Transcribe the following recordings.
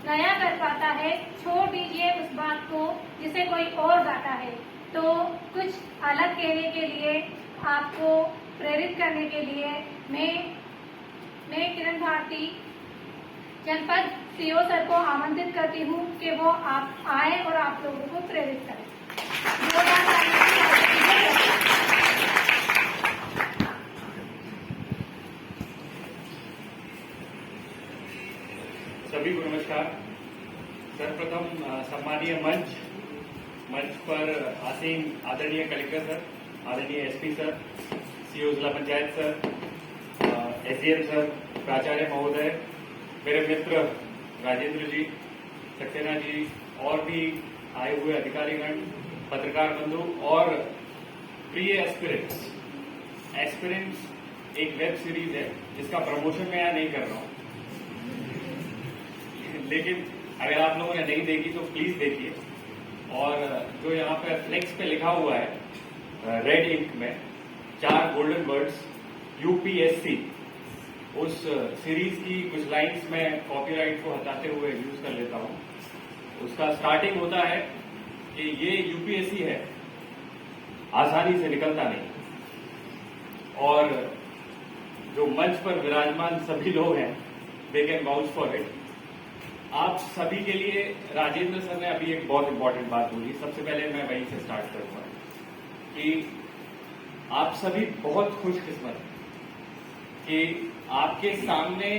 नया कर पाता है, छोड़ दीजिए उस बात को जिसे कोई और गाता है। तो कुछ अलग कहने के लिए, आपको प्रेरित करने के लिए मैं किरण भारती जनपद सीओ सर को आमंत्रित करती हूँ कि वो आप आए और आप लोगों को प्रेरित करें। सभी को नमस्कार। सर्वप्रथम सम्मानीय मंच पर आसीन आदरणीय कलेक्टर सर, आदरणीय एसपी सर, सीओ जिला पंचायत सर, एसडीएम सर, प्राचार्य महोदय, मेरे मित्र राजेंद्र जी, सक्सेना जी और भी आए हुए अधिकारीगण, पत्रकार बंधु और प्रिय एस्पिरेंट्स एक वेब सीरीज है जिसका प्रमोशन मैं यहाँ नहीं कर रहा हूँ, लेकिन अगर आप लोगों ने नहीं देखी तो प्लीज देखिए। और जो यहाँ पे फ्लेक्स पे लिखा हुआ है रेड इंक में 4 गोल्डन वर्ड्स यूपीएससी, उस सीरीज की कुछ लाइंस में कॉपीराइट को हटाते हुए यूज कर लेता हूँ। उसका स्टार्टिंग होता है कि ये यूपीएससी है, आसानी से निकलता नहीं। और जो मंच पर विराजमान सभी लोग हैं they can vouch for it. आप सभी के लिए राजेंद्र सर ने अभी एक बहुत इंपॉर्टेंट बात बोली। सबसे पहले मैं वहीं से स्टार्ट करूंगा कि आप सभी बहुत खुशकिस्मत हैं कि आपके सामने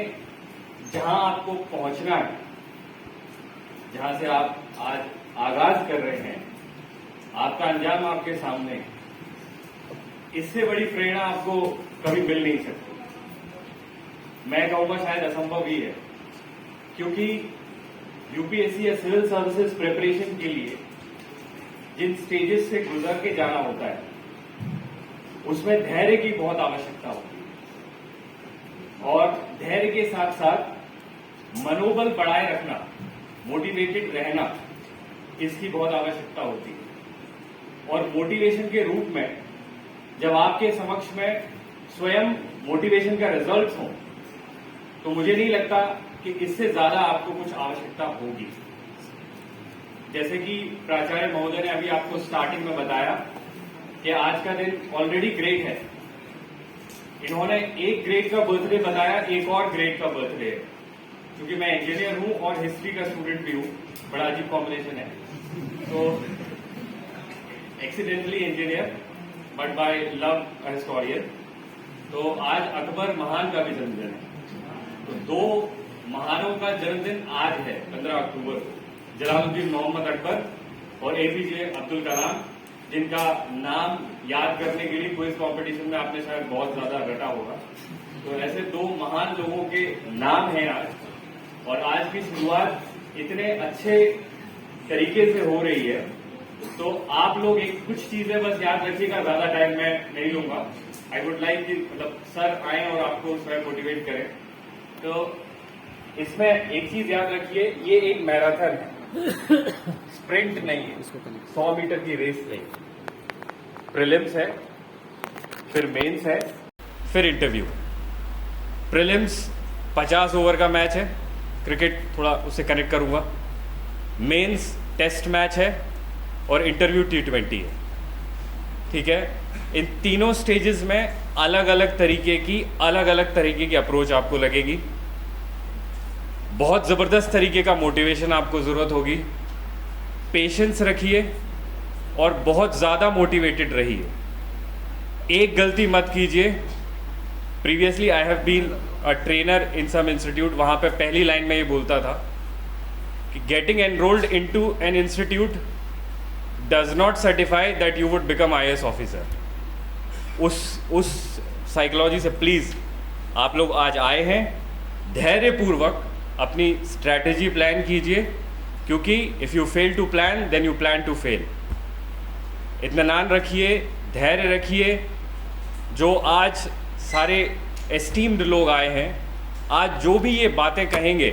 जहां आपको पहुंचना है, जहां से आप आज आगाज कर रहे हैं, आपका अंजाम आपके सामने है। इससे बड़ी प्रेरणा आपको कभी मिल नहीं सकती। मैं कहूंगा शायद असंभव ही है, क्योंकि यूपीएससी या सिविल सर्विसेज प्रिपरेशन के लिए जिन स्टेजेस से गुजर के जाना होता है उसमें धैर्य की बहुत आवश्यकता होती है। और धैर्य के साथ साथ मनोबल बढ़ाए रखना, मोटिवेटेड रहना, इसकी बहुत आवश्यकता होती है। और मोटिवेशन के रूप में जब आपके समक्ष में स्वयं मोटिवेशन का रिजल्ट हो तो मुझे नहीं लगता कि इससे ज्यादा आपको कुछ आवश्यकता होगी। जैसे कि प्राचार्य महोदय ने अभी आपको स्टार्टिंग में बताया कि आज का दिन ऑलरेडी ग्रेट है। इन्होंने एक ग्रेड का बर्थडे बताया, एक और ग्रेड का बर्थडे है। क्योंकि मैं इंजीनियर हूं और हिस्ट्री का स्टूडेंट भी हूं, बड़ा अजीब कॉम्बिनेशन है। तो accidentally engineer but by love historian. तो आज अकबर महान का भी जन्मदिन है। तो 2 महानों का जन्मदिन आज है 15 अक्टूबर को, जलालुद्दीन मोहम्मद अकबर और एपीजे अब्दुल कलाम, जिनका नाम याद करने के लिए क्विज कंपटीशन में आपने शायद बहुत ज्यादा रटा होगा। तो ऐसे 2 महान लोगों के नाम हैं आज, और आज की शुरुआत इतने अच्छे तरीके से हो रही है। तो आप लोग एक कुछ चीजें बस याद रखिएगा, ज्यादा टाइम मैं नहीं लूंगा। आई वुड लाइक कि मतलब सर आए और आपको स्वयं मोटिवेट करें। तो इसमें एक चीज याद रखिए, ये एक मैराथन है, स्प्रिंट नहीं है, 100 मीटर की रेस नहीं। प्रीलिम्स है, फिर मेंस है, फिर इंटरव्यू। प्रीलिम्स 50 ओवर का मैच है, क्रिकेट थोड़ा उससे कनेक्ट करूंगा। मेंस टेस्ट मैच है और इंटरव्यू T20 है। ठीक है, इन तीनों स्टेजेस में अलग अलग तरीके की अप्रोच आपको लगेगी। बहुत ज़बरदस्त तरीके का मोटिवेशन आपको ज़रूरत होगी। पेशेंस रखिए और बहुत ज़्यादा मोटिवेटेड रहिए। एक गलती मत कीजिए। Previously I have been a trainer in some institute, वहाँ पे पहली लाइन में ये बोलता था कि getting enrolled into an institute does not certify that you would become IAS officer. उस साइकोलॉजी से प्लीज़ आप लोग आज आए हैं, धैर्यपूर्वक अपनी स्ट्रैटेजी प्लान कीजिए, क्योंकि if you fail to plan then you plan to fail. इत्मीनान रखिए, धैर्य रखिए। जो आज सारे एस्टीम्ड लोग आए हैं, आज जो भी ये बातें कहेंगे,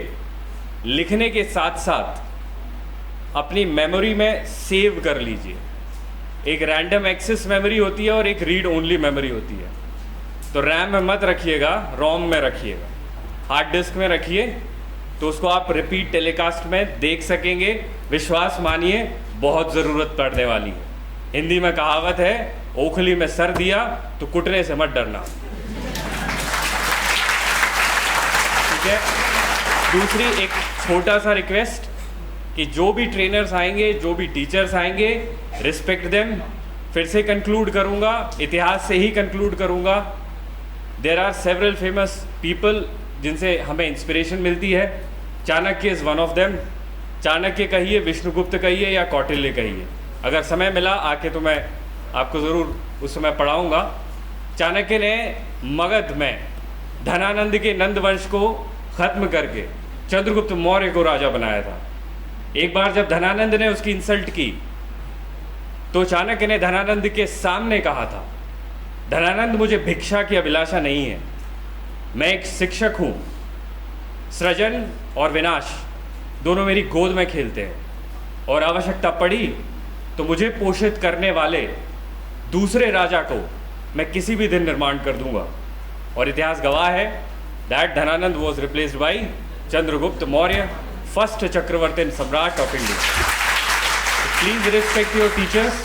लिखने के साथ साथ अपनी मेमोरी में सेव कर लीजिए। एक रैंडम एक्सेस मेमोरी होती है और एक रीड ओनली मेमोरी होती है। तो रैम में मत रखिएगा, रोम में रखिएगा, हार्ड डिस्क में रखिए तो उसको आप रिपीट टेलीकास्ट में देख सकेंगे। विश्वास मानिए, बहुत ज़रूरत पड़ने वाली है। हिंदी में कहावत है, ओखली में सर दिया तो कुटने से मत डरना। ठीक है। दूसरी एक छोटा सा रिक्वेस्ट कि जो भी ट्रेनर्स आएंगे, जो भी टीचर्स आएंगे, रिस्पेक्ट देम। फिर से कंक्लूड करूंगा, इतिहास से ही कंक्लूड करूंगा। There are several famous people जिनसे हमें इंस्पिरेशन मिलती है। Chanakya is one of them. Chanakya कहिए, विष्णुगुप्त कहिए या कौटिल्य कहिए, अगर समय मिला आके तो मैं आपको ज़रूर उस समय पढ़ाऊँगा। चाणक्य ने मगध में धनानंद के नंद वंश को ख़त्म करके चंद्रगुप्त मौर्य को राजा बनाया था। एक बार जब धनानंद ने उसकी इंसल्ट की तो चाणक्य ने धनानंद के सामने कहा था, धनानंद मुझे भिक्षा की अभिलाषा नहीं है, मैं एक शिक्षक हूँ। सृजन और विनाश दोनों मेरी गोद में खेलते हैं, और आवश्यकता पड़ी तो मुझे पोषित करने वाले दूसरे राजा को मैं किसी भी दिन निर्माण कर दूंगा। और इतिहास गवाह है that Dhanananda was replaced by Chandragupta Maurya, first chakravarti samrat of India. Please respect your teachers.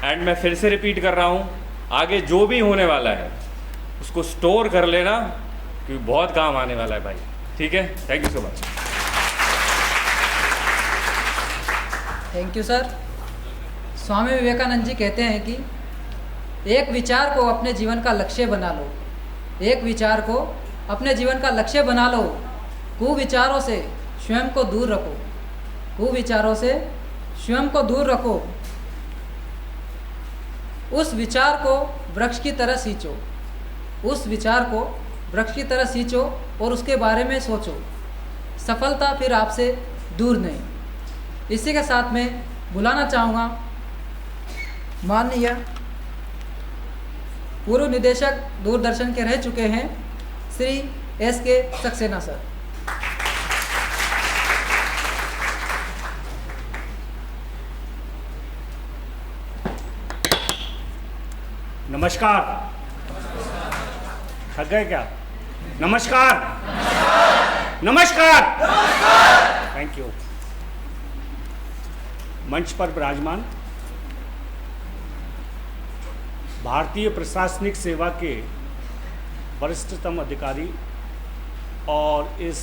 And मैं फिर से रिपीट कर रहा हूँ, आगे जो भी होने वाला है उसको स्टोर कर लेना, क्योंकि बहुत काम आने वाला है भाई। ठीक है, thank you so much. Thank you sir. Swami Vivekananda ji कहते हैं कि एक विचार को अपने जीवन का लक्ष्य बना लो, एक विचार को अपने जीवन का लक्ष्य बना लो, कुविचारों से स्वयं को दूर रखो, कुविचारों से स्वयं को दूर रखो, उस विचार को वृक्ष की तरह सींचो, उस विचार को वृक्ष की तरह सींचो और उसके बारे में सोचो, सफलता फिर आपसे दूर नहीं। इसी के साथ मैं बुलाना चाहूँगा माननीय पूर्व निदेशक दूरदर्शन के रह चुके हैं श्री SK सक्सेना सर। नमस्कार। थक गए क्या? नमस्कार। नमस्कार। Thank you. मंच पर विराजमान भारतीय प्रशासनिक सेवा के वरिष्ठतम अधिकारी और इस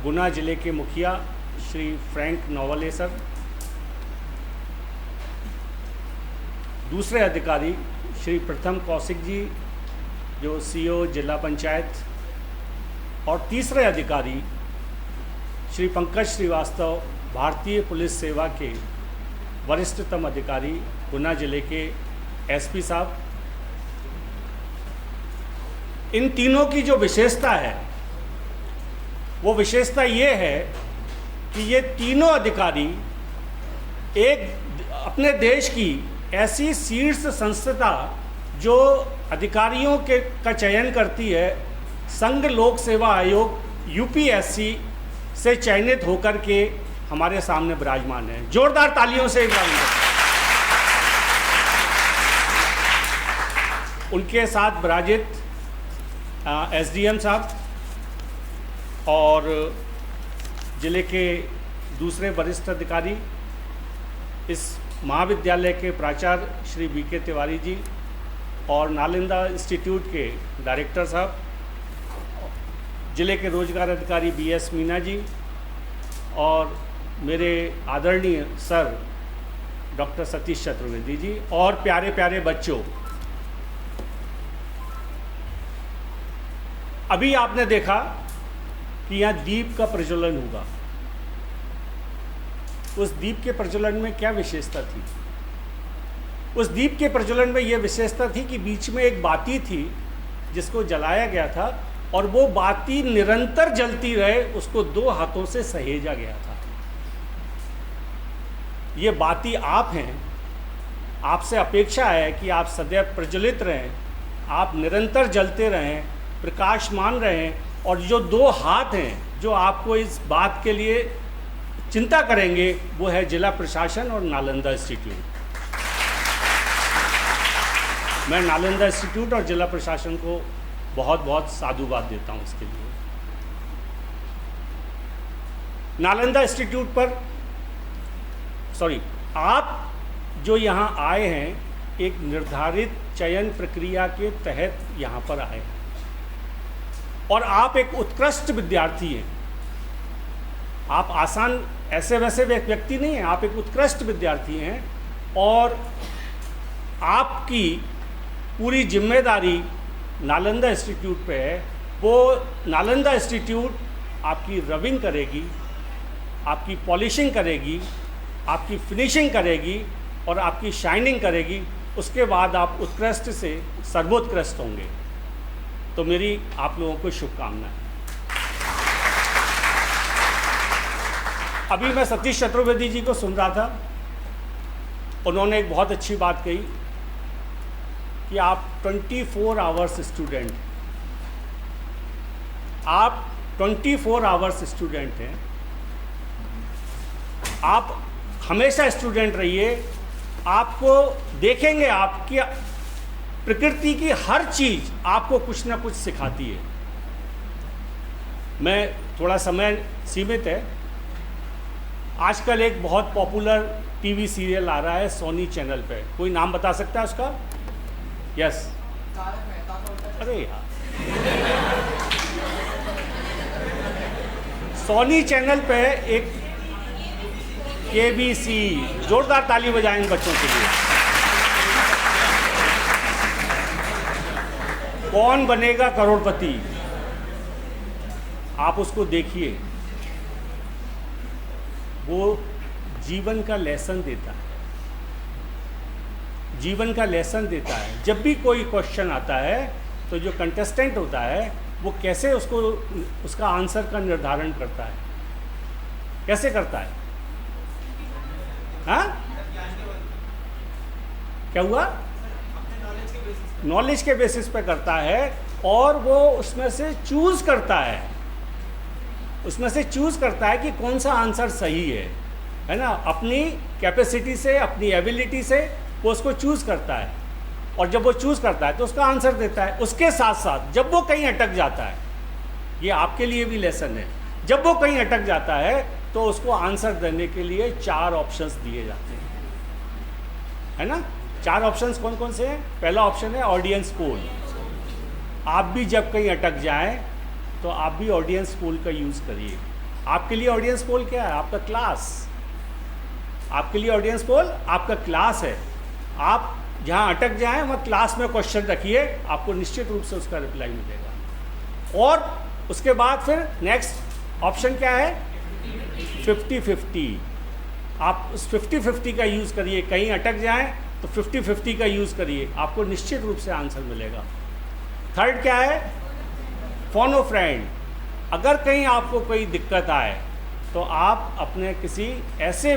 गुना जिले के मुखिया श्री फ्रैंक नोवले सर, दूसरे अधिकारी श्री प्रथम कौशिक जी जो CEO जिला पंचायत, और तीसरे अधिकारी श्री पंकज श्रीवास्तव भारतीय पुलिस सेवा के वरिष्ठतम अधिकारी गुना जिले के SP साहब। इन तीनों की जो विशेषता है वो विशेषता ये है कि ये तीनों अधिकारी एक अपने देश की ऐसी शीर्ष संस्था जो अधिकारियों का चयन करती है, संघ लोक सेवा आयोग UPSC से चयनित होकर के हमारे सामने विराजमान है। जोरदार तालियों से एक बार उनके साथ विराजित SDM साहब और जिले के दूसरे वरिष्ठ अधिकारी, इस महाविद्यालय के प्राचार्य श्री BK तिवारी जी और नालंदा इंस्टीट्यूट के डायरेक्टर साहब, जिले के रोजगार अधिकारी BS मीना जी और मेरे आदरणीय सर डॉक्टर सतीश चतुर्वेदी जी, और प्यारे प्यारे बच्चों, अभी आपने देखा कि यहाँ दीप का प्रज्वलन होगा। उस दीप के प्रज्वलन में क्या विशेषता थी? उस दीप के प्रज्वलन में यह विशेषता थी कि बीच में एक बाती थी जिसको जलाया गया था, और वो बाती निरंतर जलती रहे, उसको 2 हाथों से सहेजा गया था। ये बाती आप हैं, आपसे अपेक्षा है कि आप सदैव प्रज्वलित रहें, आप निरंतर जलते रहें, प्रकाशमान रहें, और जो 2 हाथ हैं जो आपको इस बात के लिए चिंता करेंगे वो है जिला प्रशासन और नालंदा इंस्टीट्यूट। मैं नालंदा इंस्टीट्यूट और जिला प्रशासन को बहुत बहुत साधुवाद देता हूँ इसके लिए। नालंदा इंस्टीट्यूट पर आप जो यहाँ आए हैं एक निर्धारित चयन प्रक्रिया के तहत यहाँ पर आए हैं और आप एक उत्कृष्ट विद्यार्थी हैं। आप आसान ऐसे वैसे व्यक्ति नहीं हैं, आप एक उत्कृष्ट विद्यार्थी हैं और आपकी पूरी जिम्मेदारी नालंदा इंस्टीट्यूट पे है। वो नालंदा इंस्टीट्यूट आपकी रबिंग करेगी, आपकी पॉलिशिंग करेगी, आपकी फिनिशिंग करेगी और आपकी शाइनिंग करेगी। उसके बाद आप उत्कृष्ट से सर्वोत्कृष्ट होंगे। तो मेरी आप लोगों को शुभकामनाएं। अभी मैं सतीश चतुर्वेदी जी को सुन रहा था, उन्होंने एक बहुत अच्छी बात कही कि आप 24 आवर्स स्टूडेंट, आप 24 आवर्स स्टूडेंट हैं। आप हमेशा स्टूडेंट रहिए। आपको देखेंगे, आपकी प्रकृति की हर चीज़ आपको कुछ ना कुछ सिखाती है। मैं थोड़ा समय सीमित है। आजकल एक बहुत पॉपुलर टीवी सीरियल आ रहा है सोनी चैनल पे, कोई नाम बता सकता है उसका? यस, अरे यार, सोनी चैनल पे एक KBC, जोरदार ताली बजाएंगे बच्चों के लिए। कौन बनेगा करोड़पति, आप उसको देखिए। वो जीवन का लेसन देता है, जीवन का लेसन देता है। जब भी कोई क्वेश्चन आता है तो जो कंटेस्टेंट होता है वो कैसे उसको उसका आंसर का निर्धारण करता है, कैसे करता है? हाँ, क्या हुआ? नॉलेज के बेसिस पे करता है और वो उसमें से चूज करता है, उसमें से चूज करता है कि कौन सा आंसर सही है ना? अपनी कैपेसिटी से, अपनी एबिलिटी से वो उसको चूज करता है और जब वो चूज करता है तो उसका आंसर देता है। उसके साथ साथ जब वो कहीं अटक जाता है, ये आपके लिए भी लेसन है, जब वो कहीं अटक जाता है तो उसको आंसर देने के लिए 4 ऑप्शंस दिए जाते हैं, है ना? 4 ऑप्शंस कौन कौन से हैं? पहला ऑप्शन है ऑडियंस पोल। आप भी जब कहीं अटक जाएं तो आप भी ऑडियंस पोल का यूज़ करिए। आपके लिए ऑडियंस पोल क्या है? आपका क्लास। आपके लिए ऑडियंस पोल आपका क्लास है। आप जहाँ अटक जाएं वहाँ क्लास में क्वेश्चन रखिए, आपको निश्चित रूप से उसका रिप्लाई मिलेगा। और उसके बाद फिर नेक्स्ट ऑप्शन क्या है? 50-50। आप उस 50-50 का यूज़ करिए। कहीं अटक जाएं तो 50-50 का यूज़ करिए, आपको निश्चित रूप से आंसर मिलेगा। थर्ड क्या है? फोन अ फ्रेंड। अगर कहीं आपको कोई दिक्कत आए तो आप अपने किसी ऐसे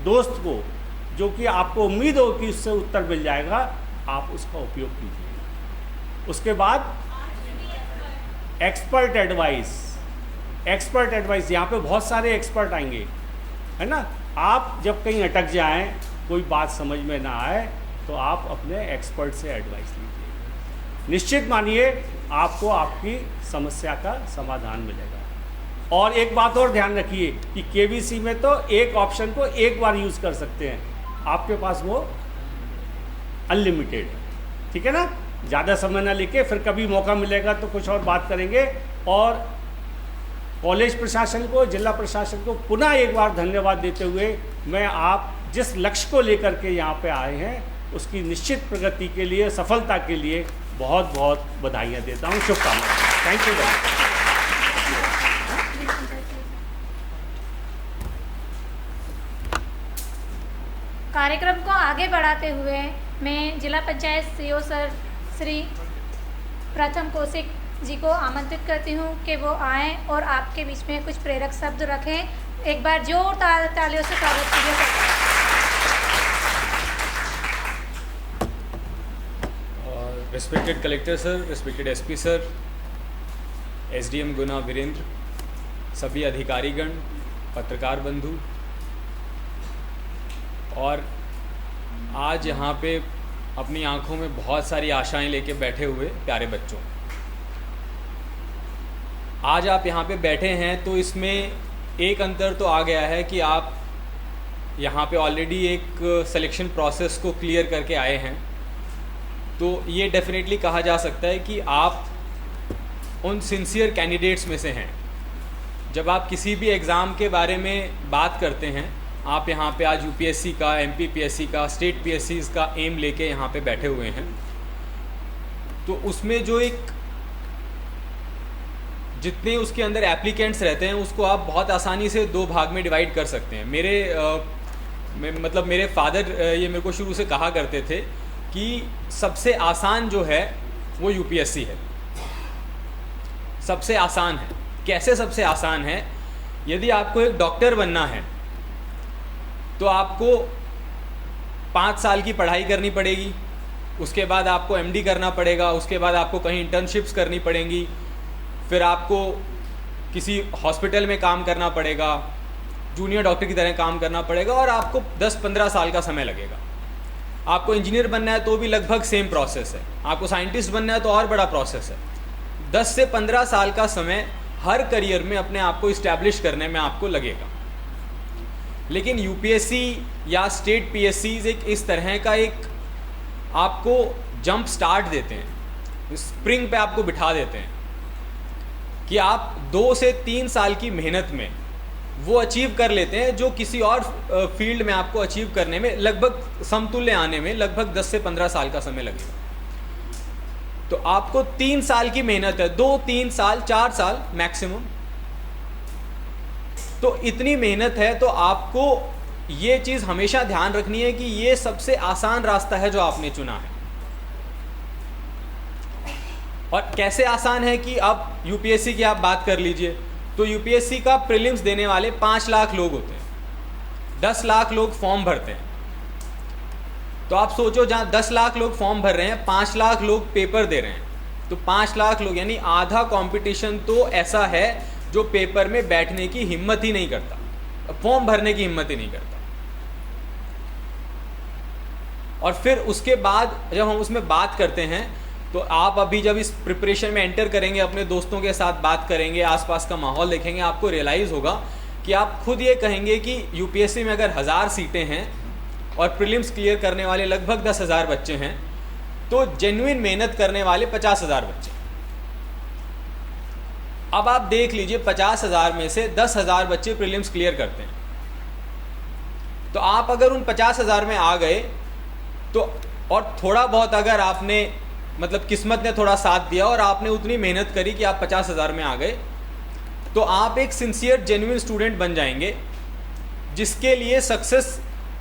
दोस्त को जो कि आपको उम्मीद हो कि उससे उत्तर मिल जाएगा, आप उसका उपयोग कीजिए। उसके बाद एक्सपर्ट एडवाइस। एक्सपर्ट एडवाइस, यहाँ पे बहुत सारे एक्सपर्ट आएंगे, है ना? आप जब कहीं अटक जाएं, कोई बात समझ में ना आए तो आप अपने एक्सपर्ट से एडवाइस लीजिए। निश्चित मानिए आपको आपकी समस्या का समाधान मिलेगा। और एक बात और ध्यान रखिए कि KBC में तो एक ऑप्शन को एक बार यूज़ कर सकते हैं, आपके पास वो अनलिमिटेड है, ठीक है ना? ज़्यादा समय ना लेके फिर कभी मौका मिलेगा तो कुछ और बात करेंगे। और कॉलेज प्रशासन को, जिला प्रशासन को पुनः एक बार धन्यवाद देते हुए मैं आप जिस लक्ष्य को लेकर के यहाँ पे आए हैं उसकी निश्चित प्रगति के लिए, सफलता के लिए बहुत बहुत बधाइयाँ देता हूँ, शुभकामनाएं। Thank you very much. कार्यक्रम को आगे बढ़ाते हुए मैं जिला पंचायत CO सर श्री प्रथम कौशिक जी को आमंत्रित करती हूँ कि वो आएँ और आपके बीच में कुछ प्रेरक शब्द रखें। एक बार जोरदार तालियों से स्वागत कीजिए। Respected Collector Sir, Respected SP Sir, SDM गुना वीरेंद्र, सभी अधिकारीगण, पत्रकार बंधु, और आज यहाँ पे अपनी आंखों में बहुत सारी आशाएं लेके बैठे हुए प्यारे बच्चों, आज आप यहाँ पे बैठे हैं तो इसमें एक अंतर तो आ गया है कि आप यहाँ पे ऑलरेडी एक सिलेक्शन प्रोसेस को क्लियर करके आए हैं, तो ये डेफिनेटली कहा जा सकता है कि आप उन सिंसियर कैंडिडेट्स में से हैं। जब आप किसी भी एग्ज़ाम के बारे में बात करते हैं, आप यहाँ पे आज यूपीएससी का, एमपीपीएससी का, स्टेट पीएससीज़ का एम लेके यहाँ पे बैठे हुए हैं, तो उसमें जो एक जितने उसके अंदर एप्लीकेंट्स रहते हैं उसको आप बहुत आसानी से 2 भाग में डिवाइड कर सकते हैं। मेरे फादर ये मेरे को शुरू से कहा करते थे कि सबसे आसान जो है वो यूपीएससी है, सबसे आसान है। कैसे सबसे आसान है? यदि आपको एक डॉक्टर बनना है तो आपको 5 साल की पढ़ाई करनी पड़ेगी, उसके बाद आपको एमडी करना पड़ेगा, उसके बाद आपको कहीं इंटर्नशिप्स करनी पड़ेंगी, फिर आपको किसी हॉस्पिटल में काम करना पड़ेगा, जूनियर डॉक्टर की तरह काम करना पड़ेगा, और आपको 10-15 साल का समय लगेगा। आपको इंजीनियर बनना है तो भी लगभग सेम प्रोसेस है, आपको साइंटिस्ट बनना है तो और बड़ा प्रोसेस है। 10 से 15 साल का समय हर करियर में अपने आप को इस्टेब्लिश करने में आपको लगेगा। लेकिन यूपीएससी या स्टेट पीएससीज एक इस तरह का एक आपको जंप स्टार्ट देते हैं, स्प्रिंग पे आपको बिठा देते हैं कि आप 2 से 3 साल की मेहनत में वो अचीव कर लेते हैं जो किसी और फील्ड में आपको अचीव करने में लगभग समतुल्य आने में लगभग 10 से 15 साल का समय लगेगा। तो आपको 3 साल की मेहनत है, 2-3 साल 4 साल मैक्सिमम, तो इतनी मेहनत है, तो आपको ये चीज़ हमेशा ध्यान रखनी है कि ये सबसे आसान रास्ता है जो आपने चुना है। और कैसे आसान है कि अब यूपीएससी की आप बात कर लीजिए, तो यूपीएससी का प्रीलिम्स देने वाले 5 लाख लोग होते हैं, 10 लाख लोग फॉर्म भरते हैं। तो आप सोचो, जहाँ 10 लाख लोग फॉर्म भर रहे हैं, 5 लाख लोग पेपर दे रहे हैं, तो 5 लाख लोग यानी आधा कंपटीशन तो ऐसा है जो पेपर में बैठने की हिम्मत ही नहीं करता, फॉर्म भरने की हिम्मत ही नहीं करता। और फिर उसके बाद जब हम उसमें बात करते हैं, तो आप अभी जब इस प्रिपरेशन में एंटर करेंगे, अपने दोस्तों के साथ बात करेंगे, आसपास का माहौल देखेंगे, आपको रियलाइज़ होगा कि आप खुद ये कहेंगे कि यूपीएससी में अगर 1000 सीटें हैं और प्रीलिम्स क्लियर करने वाले लगभग 10,000 बच्चे हैं, तो जेन्युइन मेहनत करने वाले 50,000 बच्चे। अब आप देख लीजिए, 50,000 में से 10,000 बच्चे प्रीलिम्स क्लियर करते हैं, तो आप अगर उन 50,000 में आ गए तो, और थोड़ा बहुत अगर आपने मतलब किस्मत ने थोड़ा साथ दिया और आपने उतनी मेहनत करी कि आप 50,000 में आ गए, तो आप एक सिंसियर जेन्युइन स्टूडेंट बन जाएंगे, जिसके लिए सक्सेस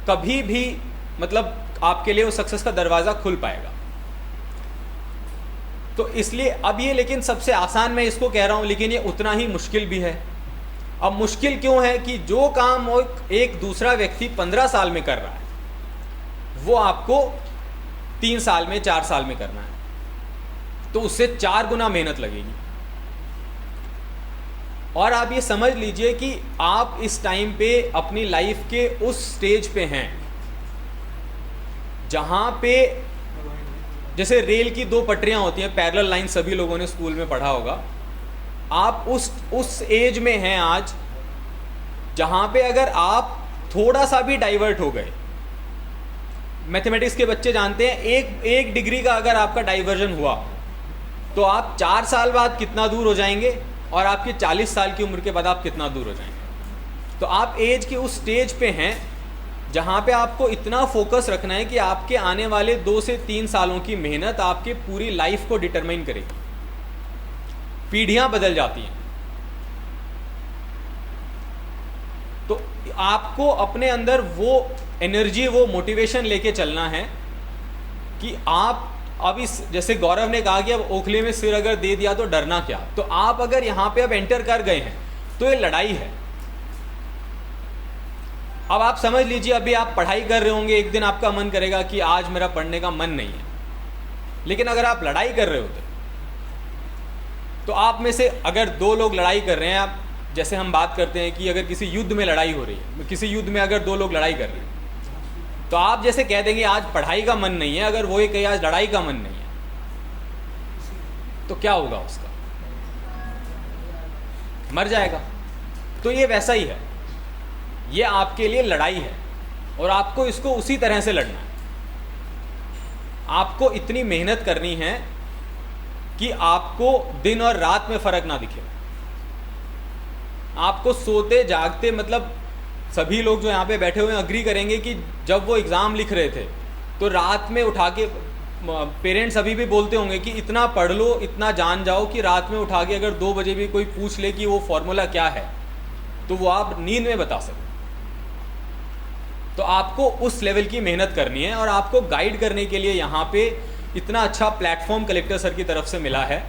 कभी भी मतलब आपके लिए वो सक्सेस का दरवाज़ा खुल पाएगा। तो इसलिए अब ये, लेकिन सबसे आसान मैं इसको कह रहा हूँ, लेकिन ये उतना ही मुश्किल भी है। अब मुश्किल क्यों है कि जो काम एक दूसरा व्यक्ति 15 साल में कर रहा है, वो आपको 3 साल में 4 साल में करना है, तो उससे 4 गुना मेहनत लगेगी। और आप ये समझ लीजिए कि आप इस टाइम पे अपनी लाइफ के उस स्टेज पे हैं जहां पे जैसे रेल की 2 पटरियां होती हैं, पैरेलल लाइन, सभी लोगों ने स्कूल में पढ़ा होगा। आप उस एज में हैं आज जहां पे अगर आप थोड़ा सा भी डाइवर्ट हो गए, मैथमेटिक्स के बच्चे जानते हैं, एक डिग्री का अगर आपका डाइवर्जन हुआ तो आप 4 साल बाद कितना दूर हो जाएंगे, और आपके 40 साल की उम्र के बाद आप कितना दूर हो जाएंगे। तो आप एज के उस स्टेज पे हैं जहाँ पे आपको इतना फोकस रखना है कि आपके आने वाले 2 से 3 सालों की मेहनत आपके पूरी लाइफ को डिटरमाइन करेगी। पीढ़ियाँ बदल जाती हैं, तो आपको अपने अंदर वो एनर्जी, वो मोटिवेशन लेके चलना है कि आप अब इस, जैसे गौरव ने कहा कि अब ओखले में सिर अगर दे दिया तो डरना क्या। तो आप अगर यहाँ पे अब एंटर कर गए हैं तो ये लड़ाई है। अब आप समझ लीजिए, अभी आप पढ़ाई कर रहे होंगे, एक दिन आपका मन करेगा कि आज मेरा पढ़ने का मन नहीं है, लेकिन अगर आप लड़ाई कर रहे होते तो आप में से अगर 2 लोग लड़ाई कर रहे हैं, आप जैसे हम बात करते हैं कि अगर किसी युद्ध में लड़ाई हो रही है, किसी युद्ध में अगर 2 लोग लड़ाई कर रहे हैं, तो आप जैसे कह देंगे आज पढ़ाई का मन नहीं है, अगर वो ये कहे आज लड़ाई का मन नहीं है, तो क्या होगा उसका? मर जाएगा। तो ये वैसा ही है, ये आपके लिए लड़ाई है और आपको इसको उसी तरह से लड़ना है। आपको इतनी मेहनत करनी है कि आपको दिन और रात में फर्क ना दिखे। आपको सोते जागते, मतलब सभी लोग जो यहाँ पे बैठे हुए हैं अग्री करेंगे कि जब वो एग्ज़ाम लिख रहे थे तो रात में उठा के, पेरेंट्स अभी भी बोलते होंगे कि इतना पढ़ लो, इतना जान जाओ कि रात में उठा के अगर 2 बजे भी कोई पूछ ले कि वो फॉर्मूला क्या है तो वो आप नींद में बता सकें। तो आपको उस लेवल की मेहनत करनी है और आपको गाइड करने के लिए यहाँ पे इतना अच्छा प्लेटफॉर्म कलेक्टर सर की तरफ से मिला है।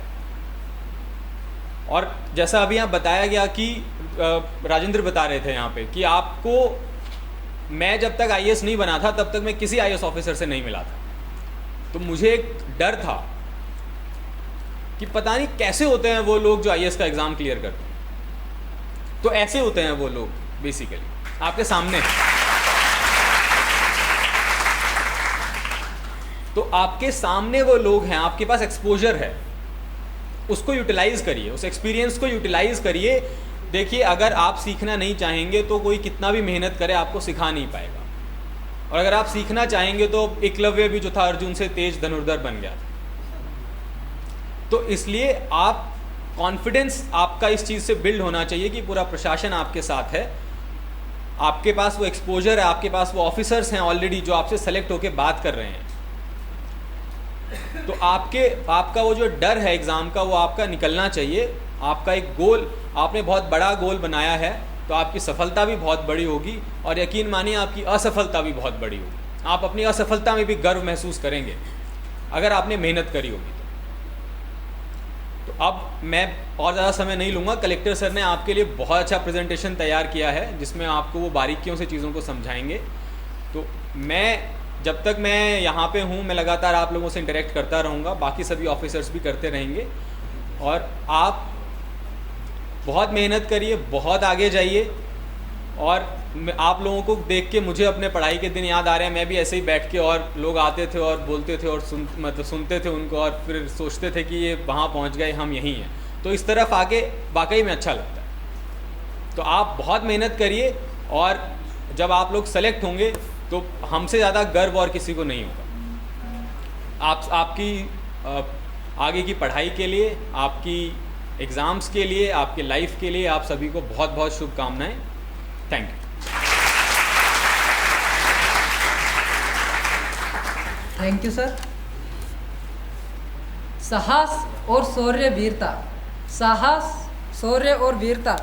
और जैसा अभी यहाँ बताया गया कि राजेंद्र बता रहे थे यहाँ पे कि आपको, मैं जब तक आईएएस नहीं बना था तब तक मैं किसी आईएएस ऑफिसर से नहीं मिला था, तो मुझे एक डर था कि पता नहीं कैसे होते हैं वो लोग जो आईएएस का एग्ज़ाम क्लियर करते हैं। तो ऐसे होते हैं वो लोग, बेसिकली आपके सामने। तो आपके सामने वो लोग हैं, आपके पास एक्सपोजर है, उसको यूटिलाइज करिए, उस एक्सपीरियंस को यूटिलाइज करिए। देखिए, अगर आप सीखना नहीं चाहेंगे तो कोई कितना भी मेहनत करे आपको सिखा नहीं पाएगा, और अगर आप सीखना चाहेंगे तो एकलव्य भी जो था अर्जुन से तेज धनुर्धर बन गया था। तो इसलिए आप, कॉन्फिडेंस आपका इस चीज़ से बिल्ड होना चाहिए कि पूरा प्रशासन आपके साथ है, आपके पास वो एक्सपोजर है, आपके पास वो ऑफिसर्स हैं ऑलरेडी जो आपसे सेलेक्ट होकर बात कर रहे हैं। तो आपका वो जो डर है एग्ज़ाम का वो आपका निकलना चाहिए। आपका एक गोल, आपने बहुत बड़ा गोल बनाया है तो आपकी सफलता भी बहुत बड़ी होगी, और यकीन मानिए आपकी असफलता भी बहुत बड़ी होगी। आप अपनी असफलता में भी गर्व महसूस करेंगे अगर आपने मेहनत करी होगी तो। अब मैं और ज़्यादा समय नहीं लूँगा, कलेक्टर सर ने आपके लिए बहुत अच्छा प्रेजेंटेशन तैयार किया है जिसमें आपको वो बारीकियों से चीज़ों को समझाएंगे। तो जब तक मैं यहाँ पे हूँ मैं लगातार आप लोगों से इंटरेक्ट करता रहूँगा, बाकी सभी ऑफिसर्स भी करते रहेंगे। और आप बहुत मेहनत करिए, बहुत आगे जाइए। और आप लोगों को देख के मुझे अपने पढ़ाई के दिन याद आ रहे हैं। मैं भी ऐसे ही बैठ के, और लोग आते थे और बोलते थे और सुनते थे उनको, और फिर सोचते थे कि ये वहाँ पहुँच गए, हम यहीं हैं। तो इस तरफ आके वाकई में अच्छा लगता है। तो आप बहुत मेहनत करिए, और जब आप लोग सेलेक्ट होंगे तो हमसे ज़्यादा गर्व और किसी को नहीं होगा। आपकी आगे की पढ़ाई के लिए, आपकी एग्ज़ाम्स के लिए, आपके लाइफ के लिए आप सभी को बहुत बहुत शुभकामनाएं। Thank you. Thank you sir. साहस और शौर्य वीरता, साहस शौर्य और वीरता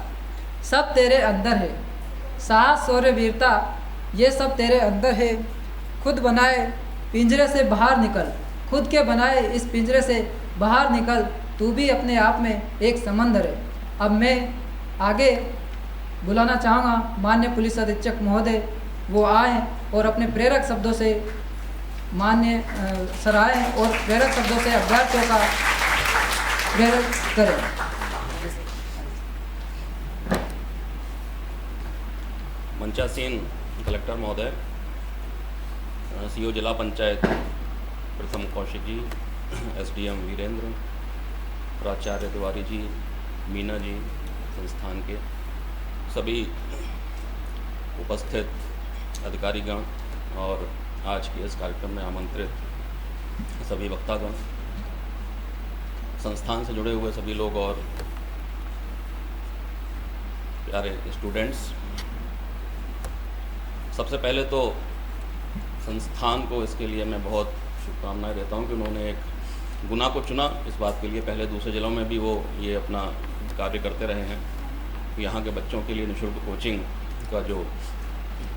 सब तेरे अंदर है। साहस शौर्य वीरता ये सब तेरे अंदर है। खुद बनाए पिंजरे से बाहर निकल, खुद के बनाए इस पिंजरे से बाहर निकल, तू भी अपने आप में एक समंदर है। अब मैं आगे बुलाना चाहूँगा माननीय पुलिस अधीक्षक महोदय, वो आए और अपने प्रेरक शब्दों से माननीय सराहें और प्रेरक शब्दों से अभ्यर्थियों का प्रेरक करें। मंचासीन कलेक्टर महोदय, सीओ जिला पंचायत प्रथम कौशिक जी, एसडीएम वीरेंद्र, प्राचार्य तिवारी जी, मीना जी, संस्थान के सभी उपस्थित अधिकारीगण और आज के इस कार्यक्रम में आमंत्रित सभी वक्तागण, संस्थान से जुड़े हुए सभी लोग और प्यारे स्टूडेंट्स, सबसे पहले तो संस्थान को इसके लिए मैं बहुत शुभकामनाएं देता हूं कि उन्होंने एक गुना को चुना। इस बात के लिए पहले दूसरे जिलों में भी वो ये अपना कार्य करते रहे हैं। यहाँ के बच्चों के लिए निःशुल्क कोचिंग का जो